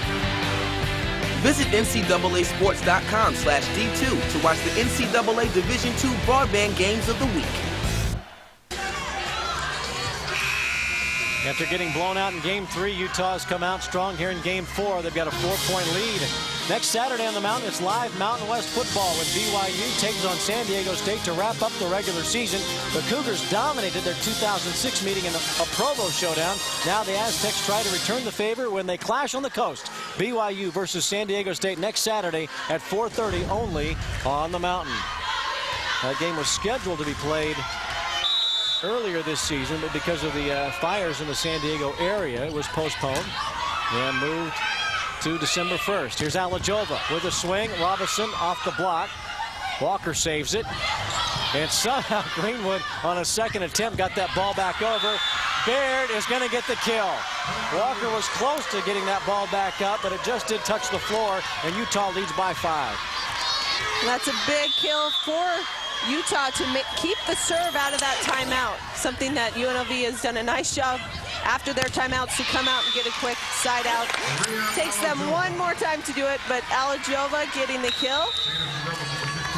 Visit ncaasports.com/D2 to watch the NCAA Division II broadband games of the week. After getting blown out in Game 3, Utah has come out strong here in Game 4. They've got a 4-point lead. Next Saturday on the Mountain, it's live Mountain West football with BYU takes on San Diego State to wrap up the regular season. The Cougars dominated their 2006 meeting in a Provo showdown. Now the Aztecs try to return the favor when they clash on the coast. BYU versus San Diego State next Saturday at 4:30 only on the Mountain. That game was scheduled to be played earlier this season, but because of the fires in the San Diego area, it was postponed and moved to December 1st. Here's Alajova with a swing. Robinson off the block. Walker saves it. And somehow Greenwood on a second attempt got that ball back over. Baird is going to get the kill. Walker was close to getting that ball back up, but it just did touch the floor, and Utah leads by 5. That's a big kill for Utah to keep the serve out of that timeout, something that UNLV has done a nice job after their timeouts to come out and get a quick side out. Takes them one more time to do it, but Alajova getting the kill.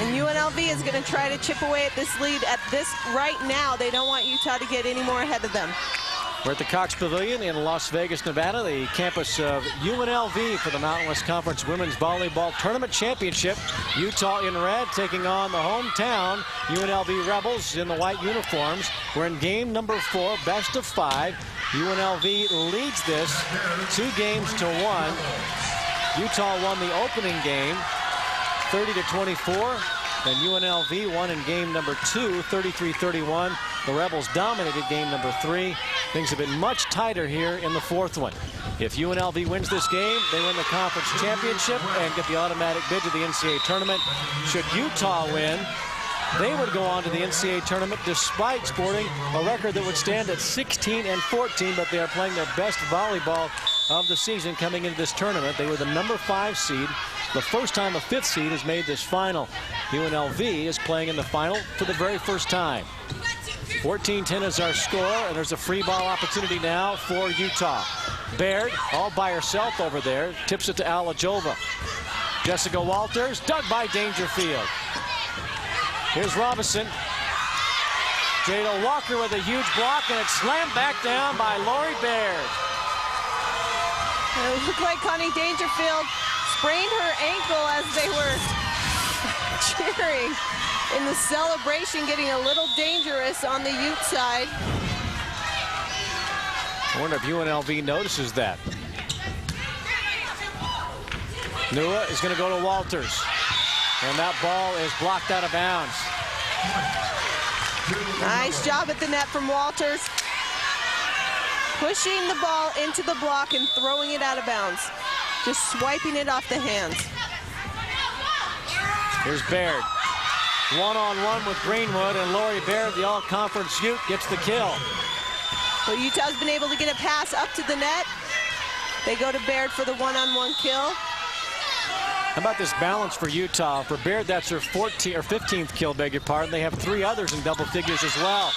And UNLV is going to try to chip away at this lead at this right now. They don't want Utah to get any more ahead of them. We're at the Cox Pavilion in Las Vegas, Nevada, the campus of UNLV for the Mountain West Conference Women's Volleyball Tournament Championship. Utah in red taking on the hometown UNLV Rebels in the white uniforms. We're in game number 4, best of 5. UNLV leads this 2-1. Utah won the opening game 30-24. And UNLV won in game number 2, 33-31. The Rebels dominated game number 3. Things have been much tighter here in the 4th one. If UNLV wins this game, they win the conference championship and get the automatic bid to the NCAA tournament. Should Utah win, they would go on to the NCAA tournament despite sporting a record that would stand at 16-14, but they are playing their best volleyball of the season coming into this tournament. They were the number 5 seed. The first time a 5th seed has made this final. UNLV is playing in the final for the very first time. 14-10 is our score, and there's a free ball opportunity now for Utah. Baird, all by herself over there, tips it to Alajova. Jessica Walters, dug by Dangerfield. Here's Robinson. Jada Walker with a huge block, and it's slammed back down by Lori Baird. It looked like Connie Dangerfield sprained her ankle as they were cheering in the celebration, getting a little dangerous on the Ute side. I wonder if UNLV notices that. Nua is going to go to Walters. And that ball is blocked out of bounds. Nice job at the net from Walters. Pushing the ball into the block and throwing it out of bounds. Just swiping it off the hands. Here's Baird. One-on-one with Greenwood, and Lori Baird, the all-conference Ute, gets the kill. Well, Utah's been able to get a pass up to the net. They go to Baird for the one-on-one kill. How about this balance for Utah? For Baird, that's her 15th kill, beg your pardon. They have 3 others in double figures as well.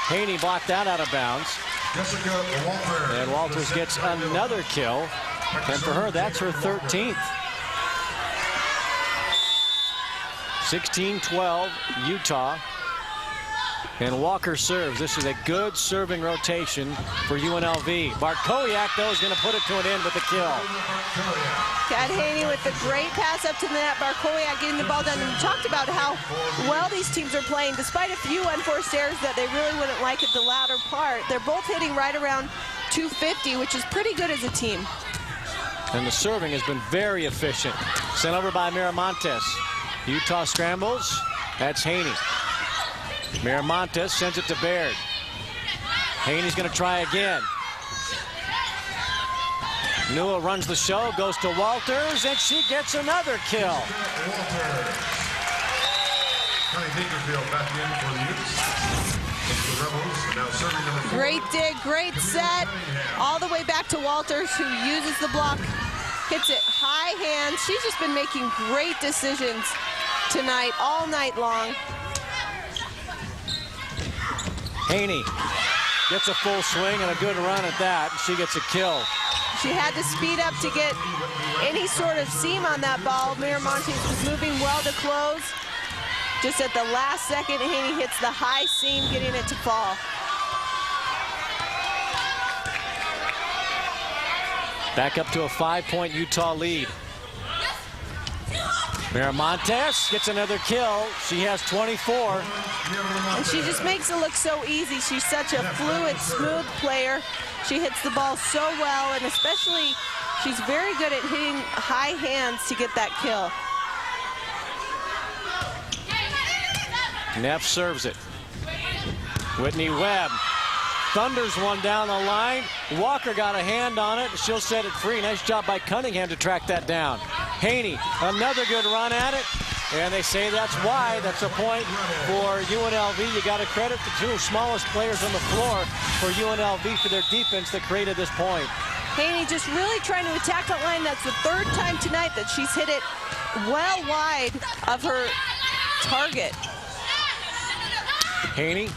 Haney blocked that out of bounds. And Walters gets another kill. And for her, that's her 13th. 16-12, Utah. And Walker serves. This is a good serving rotation for UNLV. Bartkowiak, though, is going to put it to an end with a kill. Chad Haney with the great pass up to the net. Bartkowiak getting the ball done. And we talked about how well these teams are playing, despite a few unforced errors that they really wouldn't like at the latter part. They're both hitting right around 250, which is pretty good as a team. And the serving has been very efficient. Sent over by Miramontes. Utah scrambles. That's Haney. Miramontes sends it to Baird. Haney's going to try again. Newell runs the show, goes to Walters, and she gets another kill. Great dig, great set. All the way back to Walters, who uses the block, hits it high hand. She's just been making great decisions tonight, all night long. Haney gets a full swing and a good run at that. She gets a kill. She had to speed up to get any sort of seam on that ball. Miramontes was moving well to close. Just at the last second, Haney hits the high seam, getting it to fall. Back up to a 5-point Utah lead. Miramontes gets another kill. She has 24. And she just makes it look so easy. She's such a fluid, smooth player. She hits the ball so well, and especially she's very good at hitting high hands to get that kill. Neff serves it. Whitney Webb thunders one down the line. Walker got a hand on it. She'll set it free. Nice job by Cunningham to track that down. Haney, another good run at it. And they say that's why. That's a point for UNLV. You got to credit the two smallest players on the floor for UNLV for their defense that created this point. Haney just really trying to attack that line. That's the third time tonight that she's hit it well wide of her target. Haney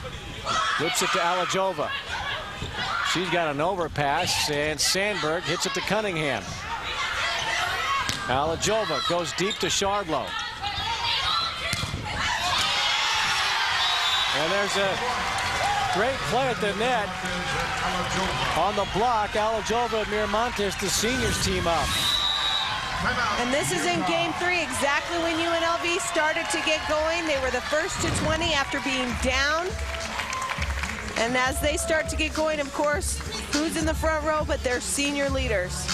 whips it to Alajova. She's got an overpass, and Sandberg hits it to Cunningham. Alajova goes deep to Shardlow. And there's a great play at the net. On the block, Alajova and Miramontes, the seniors, team up. And this is in game 3, exactly when UNLV started to get going. They were the first to 20 after being down. And as they start to get going, of course, who's in the front row but their senior leaders?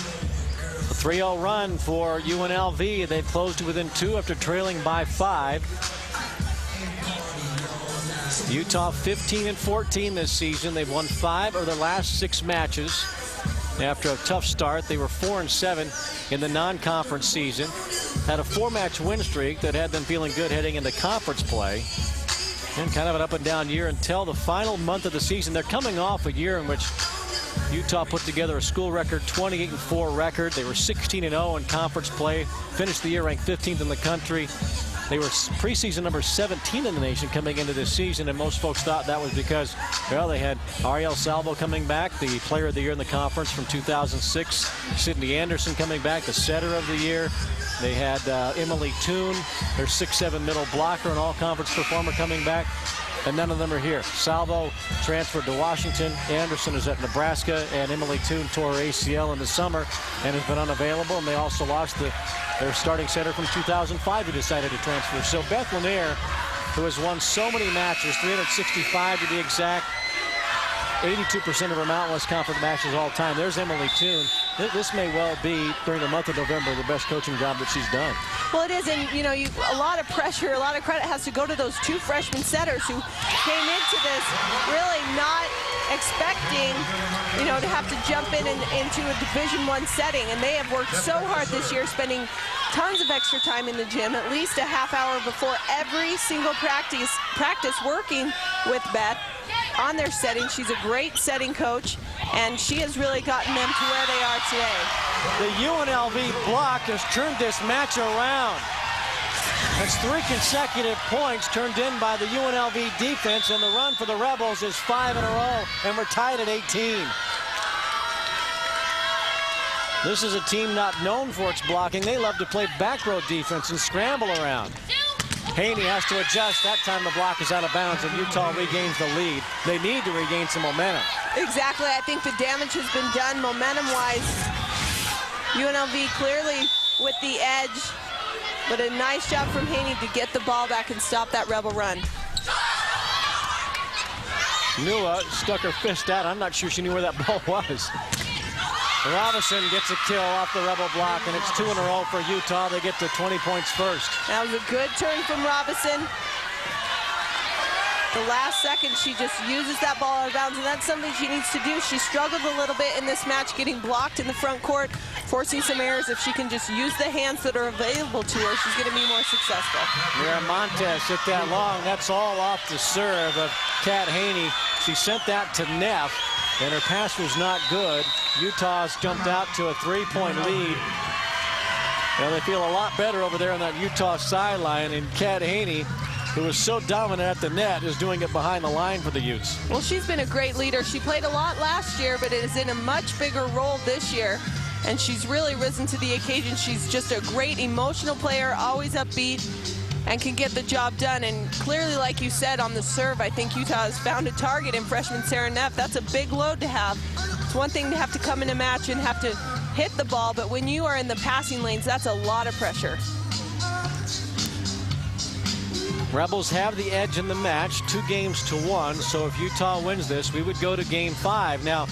A 3-0 run for UNLV. They've closed to within 2 after trailing by 5. Utah 15-14 this season. They've won 5 of their last 6 matches. After a tough start, they were 4-7 in the non-conference season. Had a 4-match win streak that had them feeling good heading into conference play. And kind of an up-and-down year until the final month of the season. They're coming off a year in which Utah put together a school record 28-4 record. They were 16-0 in conference play. Finished the year ranked 15th in the country. They were preseason number 17 in the nation coming into this season, and most folks thought that was because, well, they had Ariel Salvo coming back, the player of the year in the conference from 2006. Sydney Anderson coming back, the setter of the year. They had Emily Toon, their 6'7" middle blocker, an all-conference performer, coming back. And none of them are here. Salvo transferred to Washington. Anderson is at Nebraska, and Emily Toon tore her ACL in the summer and has been unavailable. And they also lost their starting center from 2005 who decided to transfer. So Beth Lanier, who has won so many matches, 365 to be exact, 82% of her Mountain West Conference matches all time. There's Emily Toon. This may well be, during the month of November, the best coaching job that she's done. Well, it is, and you know, a lot of pressure, a lot of credit has to go to those 2 freshman setters who came into this really not expecting, you know, to have to jump into a Division I setting, and they have worked so hard this year, spending tons of extra time in the gym, at least a half hour before every single practice working with Beth on their setting. She's a great setting coach, and she has really gotten them to where they are today. The UNLV block has turned this match around. That's 3 consecutive points turned in by the UNLV defense, and the run for the Rebels is 5 in a row, and we're tied at 18. This is a team not known for its blocking. They love to play back row defense and scramble around. Haney has to adjust. That time the block is out of bounds, and Utah regains the lead. They need to regain some momentum. Exactly. I think the damage has been done momentum-wise. UNLV clearly with the edge, but a nice job from Haney to get the ball back and stop that Rebel run. Nua stuck her fist out. I'm not sure she knew where that ball was. Robinson gets a kill off the Rebel block, and it's 2 in a row for Utah. They get to 20 points first. That was a good turn from Robinson. The last second, she just uses that ball out of bounds, and that's something she needs to do. She struggled a little bit in this match, getting blocked in the front court, forcing some errors. If she can just use the hands that are available to her, she's going to be more successful. Miramontes hit that long. That's all off the serve of Kat Haney. She sent that to Neff, and her pass was not good. Utah's jumped out to a 3-point lead. Now they feel a lot better over there on that Utah sideline, and Kat Haney, who was so dominant at the net, is doing it behind the line for the Utes. Well, she's been a great leader. She played a lot last year, but is in a much bigger role this year, and she's really risen to the occasion. She's just a great emotional player, always upbeat, and can get the job done. And clearly, like you said, on the serve, I think Utah has found a target in freshman Sara Neff. That's a big load to have. It's one thing to have to come in a match and have to hit the ball, but when you are in the passing lanes, that's a lot of pressure. Rebels have the edge in the match, 2-1, so if Utah wins this, we would go to Game 5. Now,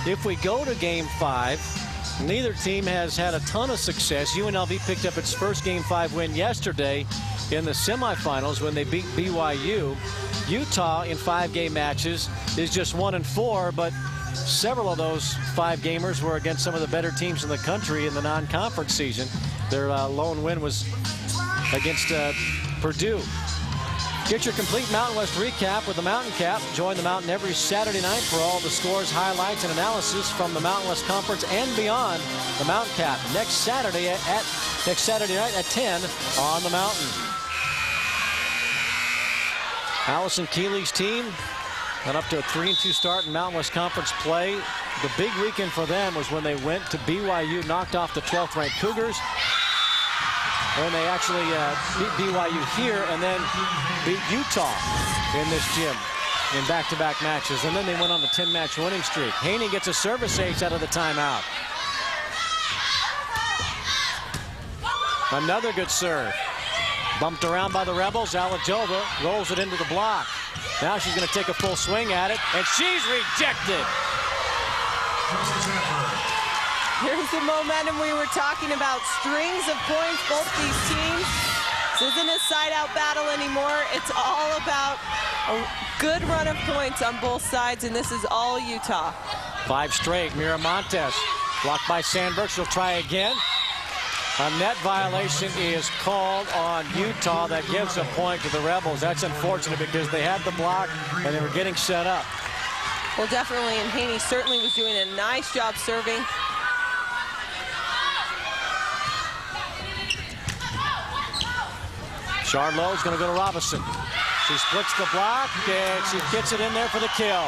if we go to Game 5, neither team has had a ton of success. UNLV picked up its first Game 5 win yesterday in the semifinals when they beat BYU. Utah in 5-game matches is just 1-4, but several of those 5-gamers were against some of the better teams in the country in the non-conference season. Their lone win was against Purdue. Get your complete Mountain West recap with the Mountain Cap. Join the Mountain every Saturday night for all the scores, highlights, and analysis from the Mountain West Conference and beyond. The Mountain Cap next Saturday night at 10 on the Mountain. Allison Keeley's team got up to a 3-2 start in Mountain West Conference play. The big weekend for them was when they went to BYU, knocked off the 12th-ranked Cougars. And they actually beat BYU here and then beat Utah in this gym in back-to-back matches. And then they went on the 10-match winning streak. Haney gets a service ace out of the timeout. Another good serve. Bumped around by the Rebels. Alajova rolls it into the block. Now she's going to take a full swing at it, and she's rejected. Here's the momentum we were talking about. Strings of points, both these teams. This isn't a side-out battle anymore. It's all about a good run of points on both sides, and this is all Utah. 5 straight. Miramontes blocked by Sandberg. She'll try again. A net violation is called on Utah. That gives a point to the Rebels. That's unfortunate because they had the block and they were getting set up. Well, definitely, and Haney certainly was doing a nice job serving. Charlot's going to go to Robinson. She splits the block, and she gets it in there for the kill.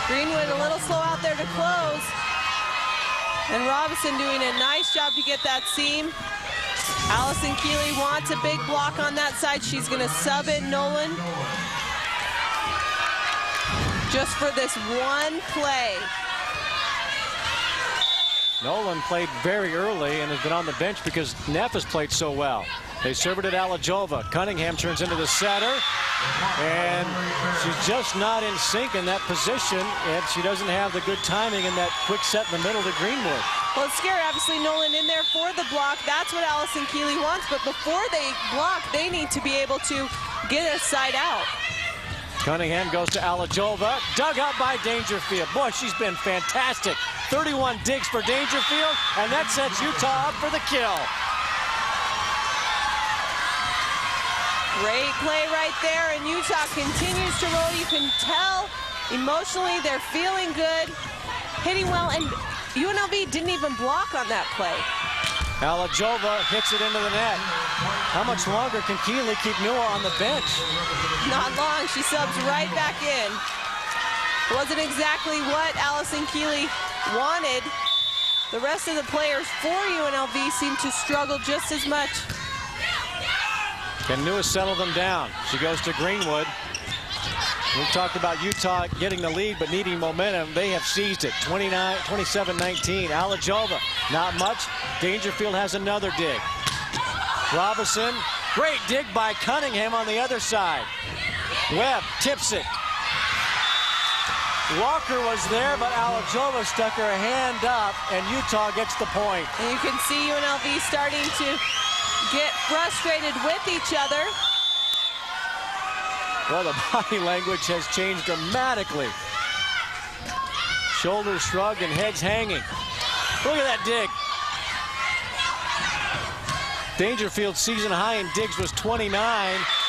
Greenwood a little slow out there to close. And Robinson doing a nice job to get that seam. Allison Keeley wants a big block on that side. She's going to sub in Nolan just for this one play. Nolan played very early and has been on the bench because Neff has played so well. They serve it at Alajova. Cunningham turns into the setter, and she's just not in sync in that position, and she doesn't have the good timing in that quick set in the middle to Greenwood. Well, it's scary. Obviously, Nolan in there for the block. That's what Allison Keeley wants, but before they block, they need to be able to get a side out. Cunningham goes to Alajova, dug out by Dangerfield. Boy, she's been fantastic. 31 digs for Dangerfield, and that sets Utah up for the kill. Great play right there, and Utah continues to roll. You can tell emotionally they're feeling good, hitting well, and UNLV didn't even block on that play. Alajova hits it into the net. How much longer can Keeley keep Nua on the bench? Not long. She subs right back in. Wasn't exactly what Allison Keeley wanted. The rest of the players for UNLV seem to struggle just as much. Can Lewis settle them down? She goes to Greenwood. We talked about Utah getting the lead but needing momentum. They have seized it. 27-19. Alajova, not much. Dangerfield has another dig. Robinson, great dig by Cunningham on the other side. Webb tips it. Walker was there, but Alajova stuck her hand up, and Utah gets the point. And you can see UNLV starting to get frustrated with each other. Well, the body language has changed dramatically. Shoulders shrugged and heads hanging. Look at that dig. Dangerfield's season high in digs was 29.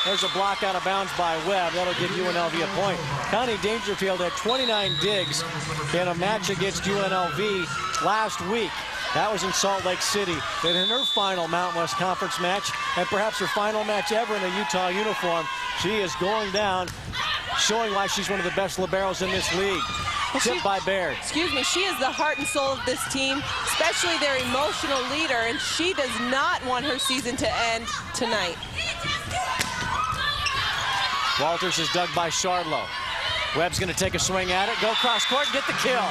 There's a block out of bounds by Webb. That'll give UNLV a point. Connie Dangerfield had 29 digs in a match against UNLV last week. That was in Salt Lake City. And in her final Mountain West Conference match, and perhaps her final match ever in a Utah uniform, she is going down, showing why she's one of the best liberos in this league. Tipped by Baird. Excuse me, she is the heart and soul of this team, especially their emotional leader, and she does not want her season to end tonight. Walters is dug by Shardlow. Webb's going to take a swing at it, go cross court, and get the kill.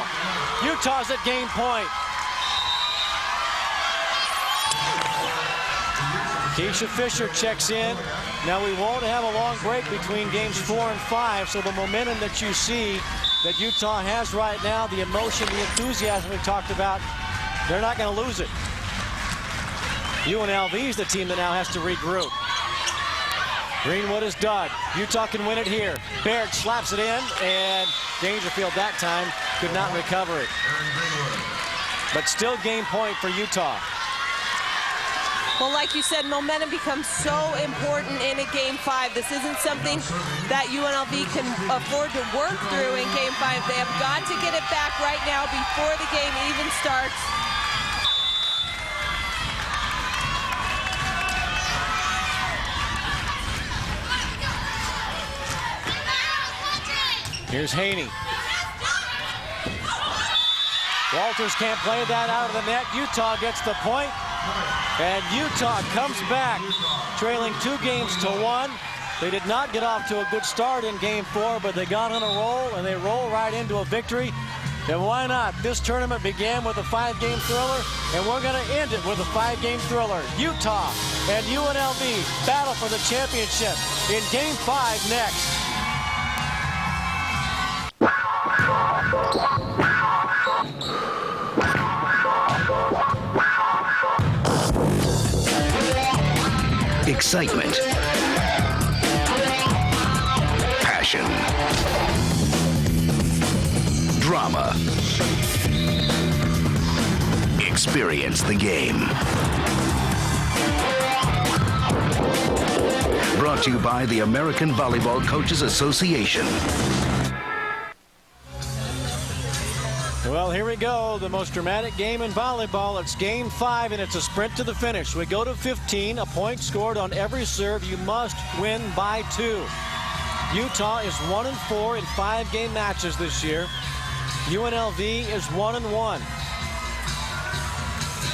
Utah's at game point. Keisha Fisher checks in. Now we won't have a long break between games 4 and 5, so the momentum that you see that Utah has right now, the emotion, the enthusiasm we talked about, they're not going to lose it. UNLV is the team that now has to regroup. Greenwood is dug. Utah can win it here. Baird slaps it in, and Dangerfield that time could not recover it. But still game point for Utah. Well, like you said, momentum becomes so important in a Game 5. This isn't something that UNLV can afford to work through in Game 5. They have got to get it back right now before the game even starts. Here's Haney. Walters can't play that out of the net. Utah gets the point. And Utah comes back, trailing 2 games to 1. They did not get off to a good start in Game 4, but they got on a roll, and they roll right into a victory. And why not? This tournament began with a 5-game thriller, and we're going to end it with a 5-game thriller. Utah and UNLV battle for the championship in Game 5 next. Excitement. Passion. Drama. Experience the game. Brought to you by the American Volleyball Coaches Association. Well, here we go. The most dramatic game in volleyball. It's Game 5, and it's a sprint to the finish. We go to 15. A point scored on every serve. You must win by 2. Utah is 1-4 in 5-game matches this year. UNLV is 1-1.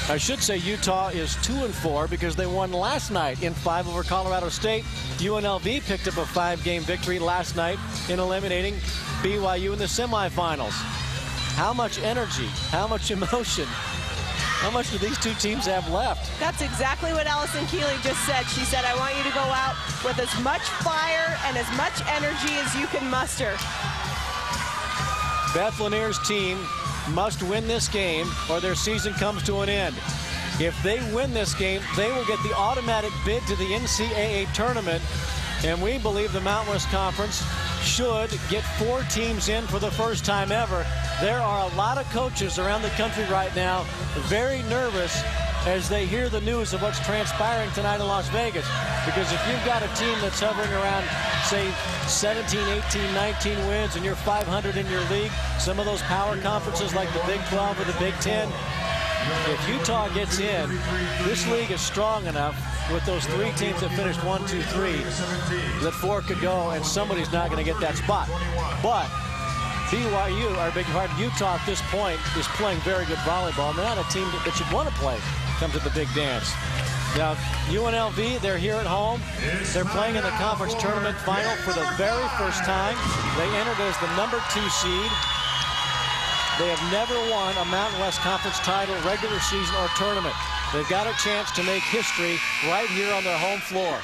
I should say Utah is 2-4 because they won last night in 5 over Colorado State. UNLV picked up a 5-game victory last night in eliminating BYU in the semifinals. How much energy, how much emotion, how much do these two teams have left? That's exactly what Allison Keeley just said. She said, I want you to go out with as much fire and as much energy as you can muster. Beth Lanier's team must win this game or their season comes to an end. If they win this game, they will get the automatic bid to the NCAA tournament, and we believe the Mountain West Conference should get 4 teams in for the first time ever. There are a lot of coaches around the country right now very nervous as they hear the news of what's transpiring tonight in Las Vegas. Because if you've got a team that's hovering around, say, 17, 18, 19 wins, and you're 500 in your league, some of those power conferences like the Big 12 or the Big 10, if Utah gets in, this league is strong enough with those 3 teams that finished 1, 2, 3 that 4 could go, and somebody's not going to get that spot. But BYU, or big part Utah at this point, is playing very good volleyball. And they're not a team that should want to play come to the big dance. Now, UNLV, they're here at home. They're playing in the conference tournament final for the very first time. They entered as the #2 seed. They have never won a Mountain West Conference title, regular season or tournament. They've got a chance to make history right here on their home floor.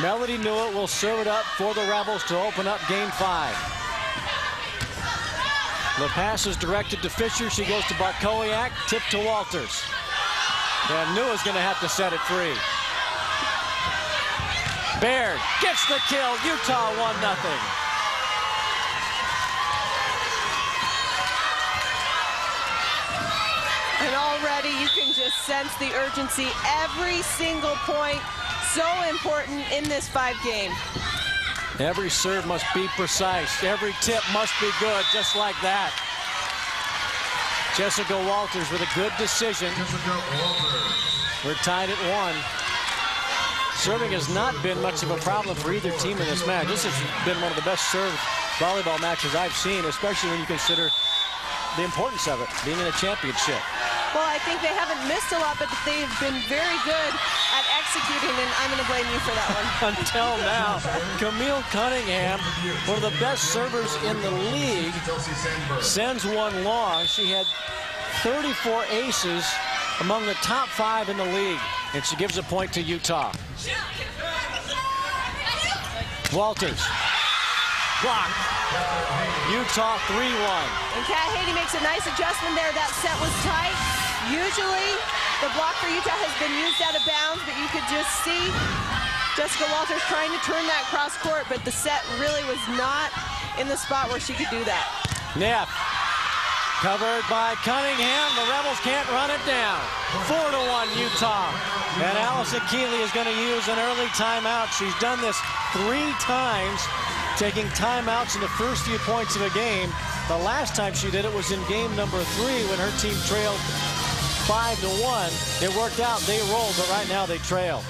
Melody Nua will serve it up for the Rebels to open up game 5. The pass is directed to Fisher. She goes to Bartkowiak, tip to Walters. And Nua's going to have to set it free. Baird gets the kill. Utah 1-0. And already you can just sense the urgency. Every single point so important in this 5 game. Every serve must be precise. Every tip must be good, just like that. Jessica Walters with a good decision. We're tied at 1. Serving has not been much of a problem for either team in this match. This has been one of the best served volleyball matches I've seen, especially when you consider the importance of it, being in a championship. Well, I think they haven't missed a lot, but they've been very good at executing, and I'm going to blame you for that one. Until now, Camille Cunningham, one of the best servers in the league, sends one long. She had 34 aces among the top 5 in the league, and she gives a point to Utah. Walters. Block. Utah 3-1. And Kat Haney makes a nice adjustment there. That set was tight. Usually the block for Utah has been used out of bounds, but you could just see Jessica Walters trying to turn that cross court, but the set really was not in the spot where she could do that. Neff. Covered by Cunningham. The Rebels can't run it down. 4-1 Utah. And Allison Keeley is going to use an early timeout. She's done this 3 times, taking timeouts in the first few points of a game. The last time she did it was in game number 3 when her team trailed 5-1. It worked out. They rolled, but right now they trail.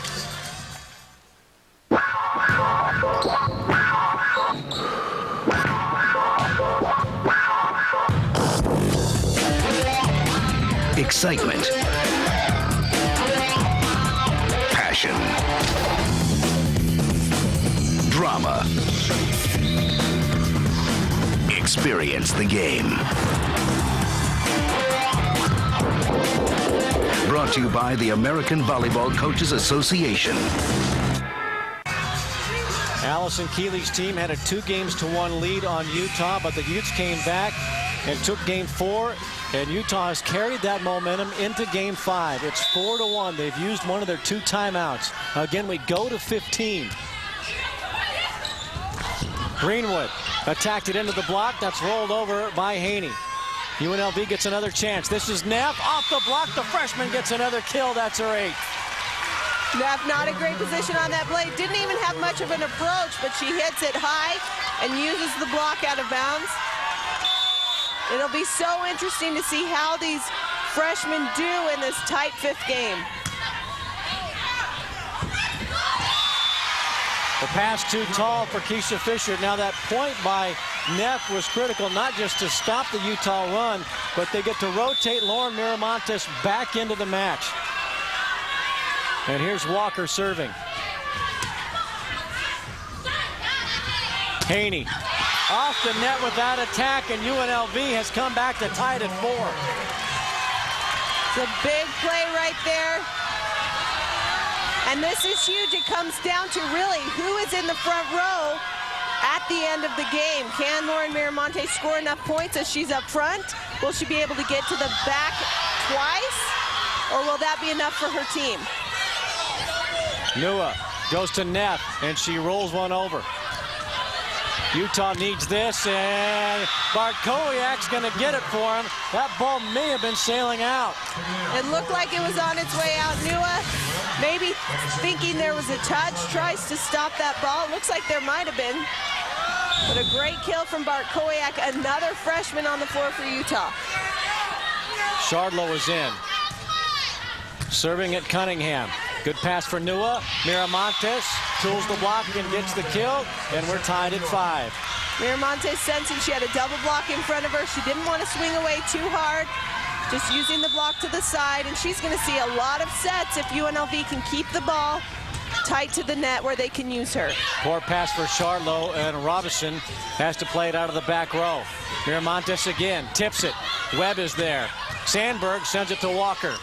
Excitement. Passion. Drama. Experience the game. Brought to you by the American Volleyball Coaches Association. Allison Keeley's team had a 2-1 lead on Utah, but the Utes came back and took game 4, and Utah has carried that momentum into game 5. It's 4-1. They've used one of their 2 timeouts. Again, we go to 15. Greenwood attacked it into the block. That's rolled over by Haney. UNLV gets another chance. This is Neff off the block. The freshman gets another kill. That's her 8th. Neff, not a great position on that blade. Didn't even have much of an approach, but she hits it high and uses the block out of bounds. It'll be so interesting to see how these freshmen do in this tight 5th game. The pass too tall for Keisha Fisher. Now that point by Neff was critical, not just to stop the Utah run, but they get to rotate Lauren Miramontes back into the match. And here's Walker serving. Haney off the net with that attack, and UNLV has come back to tie it at 4. It's a big play right there. And this is huge. It comes down to really who is in the front row at the end of the game. Can Lauren Miramontes score enough points as she's up front? Will she be able to get to the back twice? Or will that be enough for her team? Nua goes to Neff, and she rolls one over. Utah needs this, and Bartkowiak's going to get it for him. That ball may have been sailing out. It looked like it was on its way out. Nua, maybe thinking there was a touch, tries to stop that ball. It looks like there might have been. But a great kill from Bartkowiak, another freshman on the floor for Utah. Shardlow is in. Serving at Cunningham. Good pass for Nua. Miramontes tools the block and gets the kill, and we're tied at 5. Miramontes sensing she had a double block in front of her. She didn't want to swing away too hard. Just using the block to the side, and she's going to see a lot of sets if UNLV can keep the ball tight to the net where they can use her. Poor pass for Charlo, and Robinson has to play it out of the back row. Miramontes again, tips it. Webb is there. Sandberg sends it to Walker.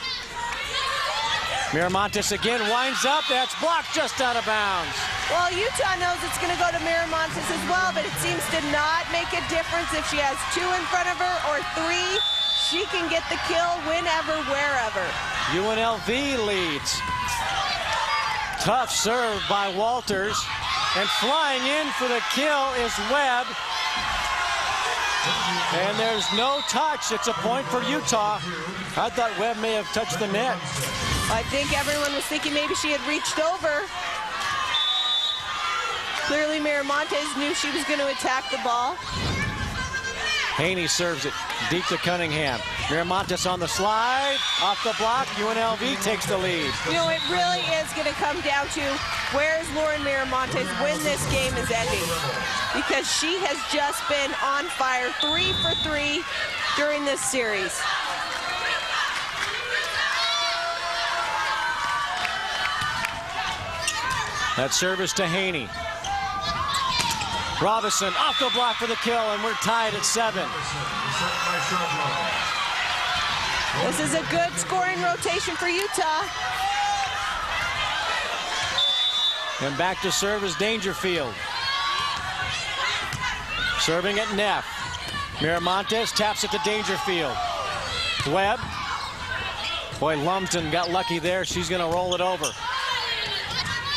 Miramontes again winds up. That's blocked just out of bounds. Well, Utah knows it's going to go to Miramontes as well, but it seems to not make a difference if she has 2 in front of her or 3. She can get the kill whenever, wherever. UNLV leads. Tough serve by Walters. And flying in for the kill is Webb. And there's no touch. It's a point for Utah. I thought Webb may have touched the net. I think everyone was thinking maybe she had reached over. Clearly Miramontes knew she was going to attack the ball. Haney serves it deep to Cunningham. Miramontes on the slide, off the block. UNLV takes the lead. You know, it really is going to come down to where's Lauren Miramontes when this game is ending. Because she has just been on fire, 3 for 3 during this series. That service to Haney. Robinson off the block for the kill, and we're tied at 7. This is a good scoring rotation for Utah. And back to serve is Dangerfield. Serving at Neff. Miramontes taps it to Dangerfield. Webb. Boy, Lumsden got lucky there. She's going to roll it over.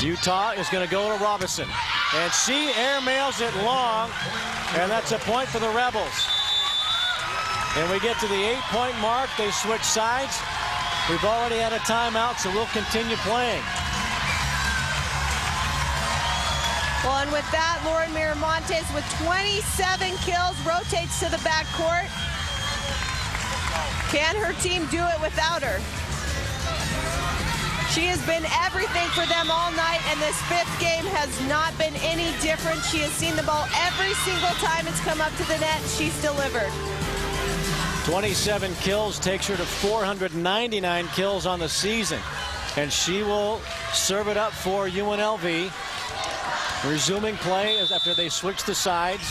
Utah is going to go to Robinson. And she airmails it long, and that's a point for the Rebels. And we get to the 8-point mark. They switch sides. We've already had a timeout, so we'll continue playing. Well, and with that, Lauren Miramontes with 27 kills rotates to the backcourt. Can her team do it without her? She has been everything for them all night, and this 5th game has not been any different. She has seen the ball every single time it's come up to the net. She's delivered. 27 kills takes her to 499 kills on the season. And she will serve it up for UNLV. Resuming play as after they switch the sides.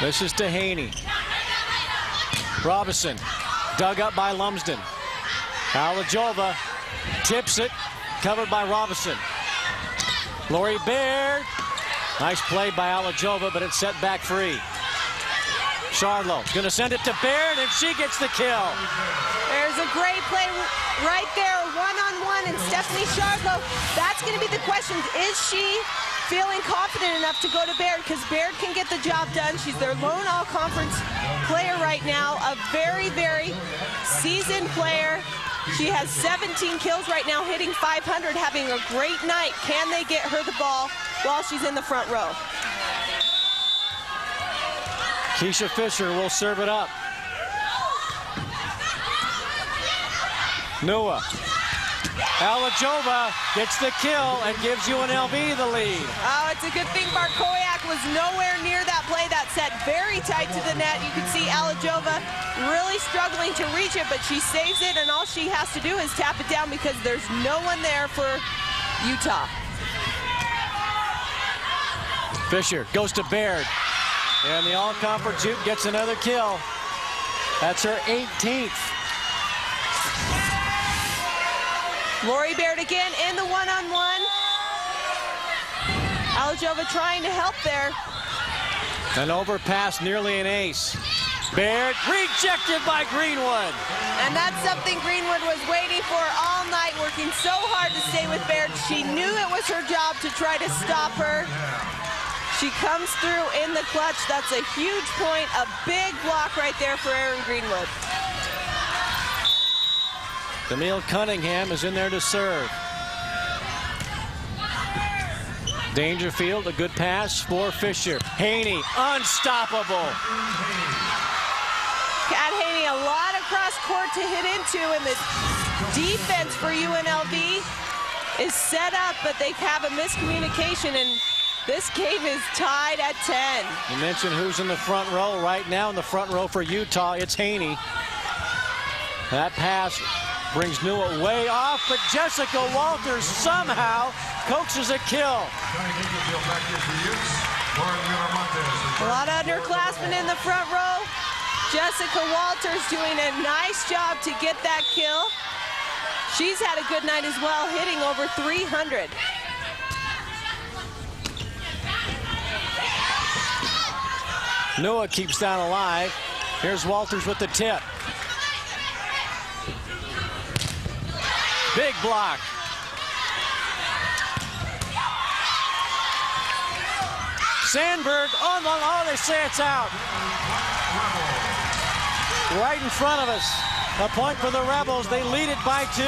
This is to Haney. Robinson, dug up by Lumsden. Alajova tips it, covered by Robinson. Lori Baird, nice play by Alajova, but it's set back free. Charlo going to send it to Baird, and she gets the kill. There's a great play right there, one-on-one, and Stephanie Charlo. That's going to be the question. Is she feeling confident enough to go to Baird? Because Baird can get the job done. She's their lone all-conference player right now, a very, very seasoned player. She has 17 kills right now, hitting 500, having a great night. Can they get her the ball while she's in the front row? Keisha Fisher will serve it up. Noah. Alajova gets the kill and gives UNLV the lead. Oh, it's a good thing Barkowiak was nowhere near that play. That set very tight to the net. You can see Alajova really struggling to reach it, but she saves it, and all she has to do is tap it down because there's no one there for Utah. Fisher goes to Baird, and the all-conference Ute gets another kill. That's her 18th. Lori Baird again in the one-on-one. Alajova trying to help there. An overpass, nearly an ace. Baird rejected by Greenwood. And that's something Greenwood was waiting for all night, working so hard to stay with Baird. She knew it was her job to try to stop her. She comes through in the clutch. That's a huge point, a big block right there for Erin Greenwood. Camille Cunningham is in there to serve. Dangerfield, a good pass for Fisher. Haney, unstoppable. Kat Haney, a lot of cross court to hit into, and the defense for UNLV is set up, but they have a miscommunication, and This game is tied at 10. You mentioned who's in the front row right now. In the front row for Utah, it's Haney. That pass brings Nua way off, but Jessica Walters somehow coaxes a kill. A lot of underclassmen in the front row. Jessica Walters doing a nice job to get that kill. She's had a good night as well, hitting over 300. Nua keeps down alive. Here's Walters with the tip. Big block. Sandberg on the, oh, they say it's out. Right in front of us. A point for the Rebels. They lead it by 2.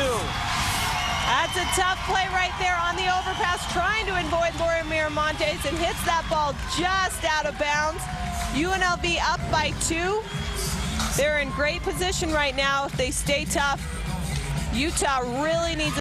That's a tough play right there on the overpass, trying to avoid Laura Miramontes, and hits that ball just out of bounds. UNLV up by 2. They're in great position right now if they stay tough. Utah really needs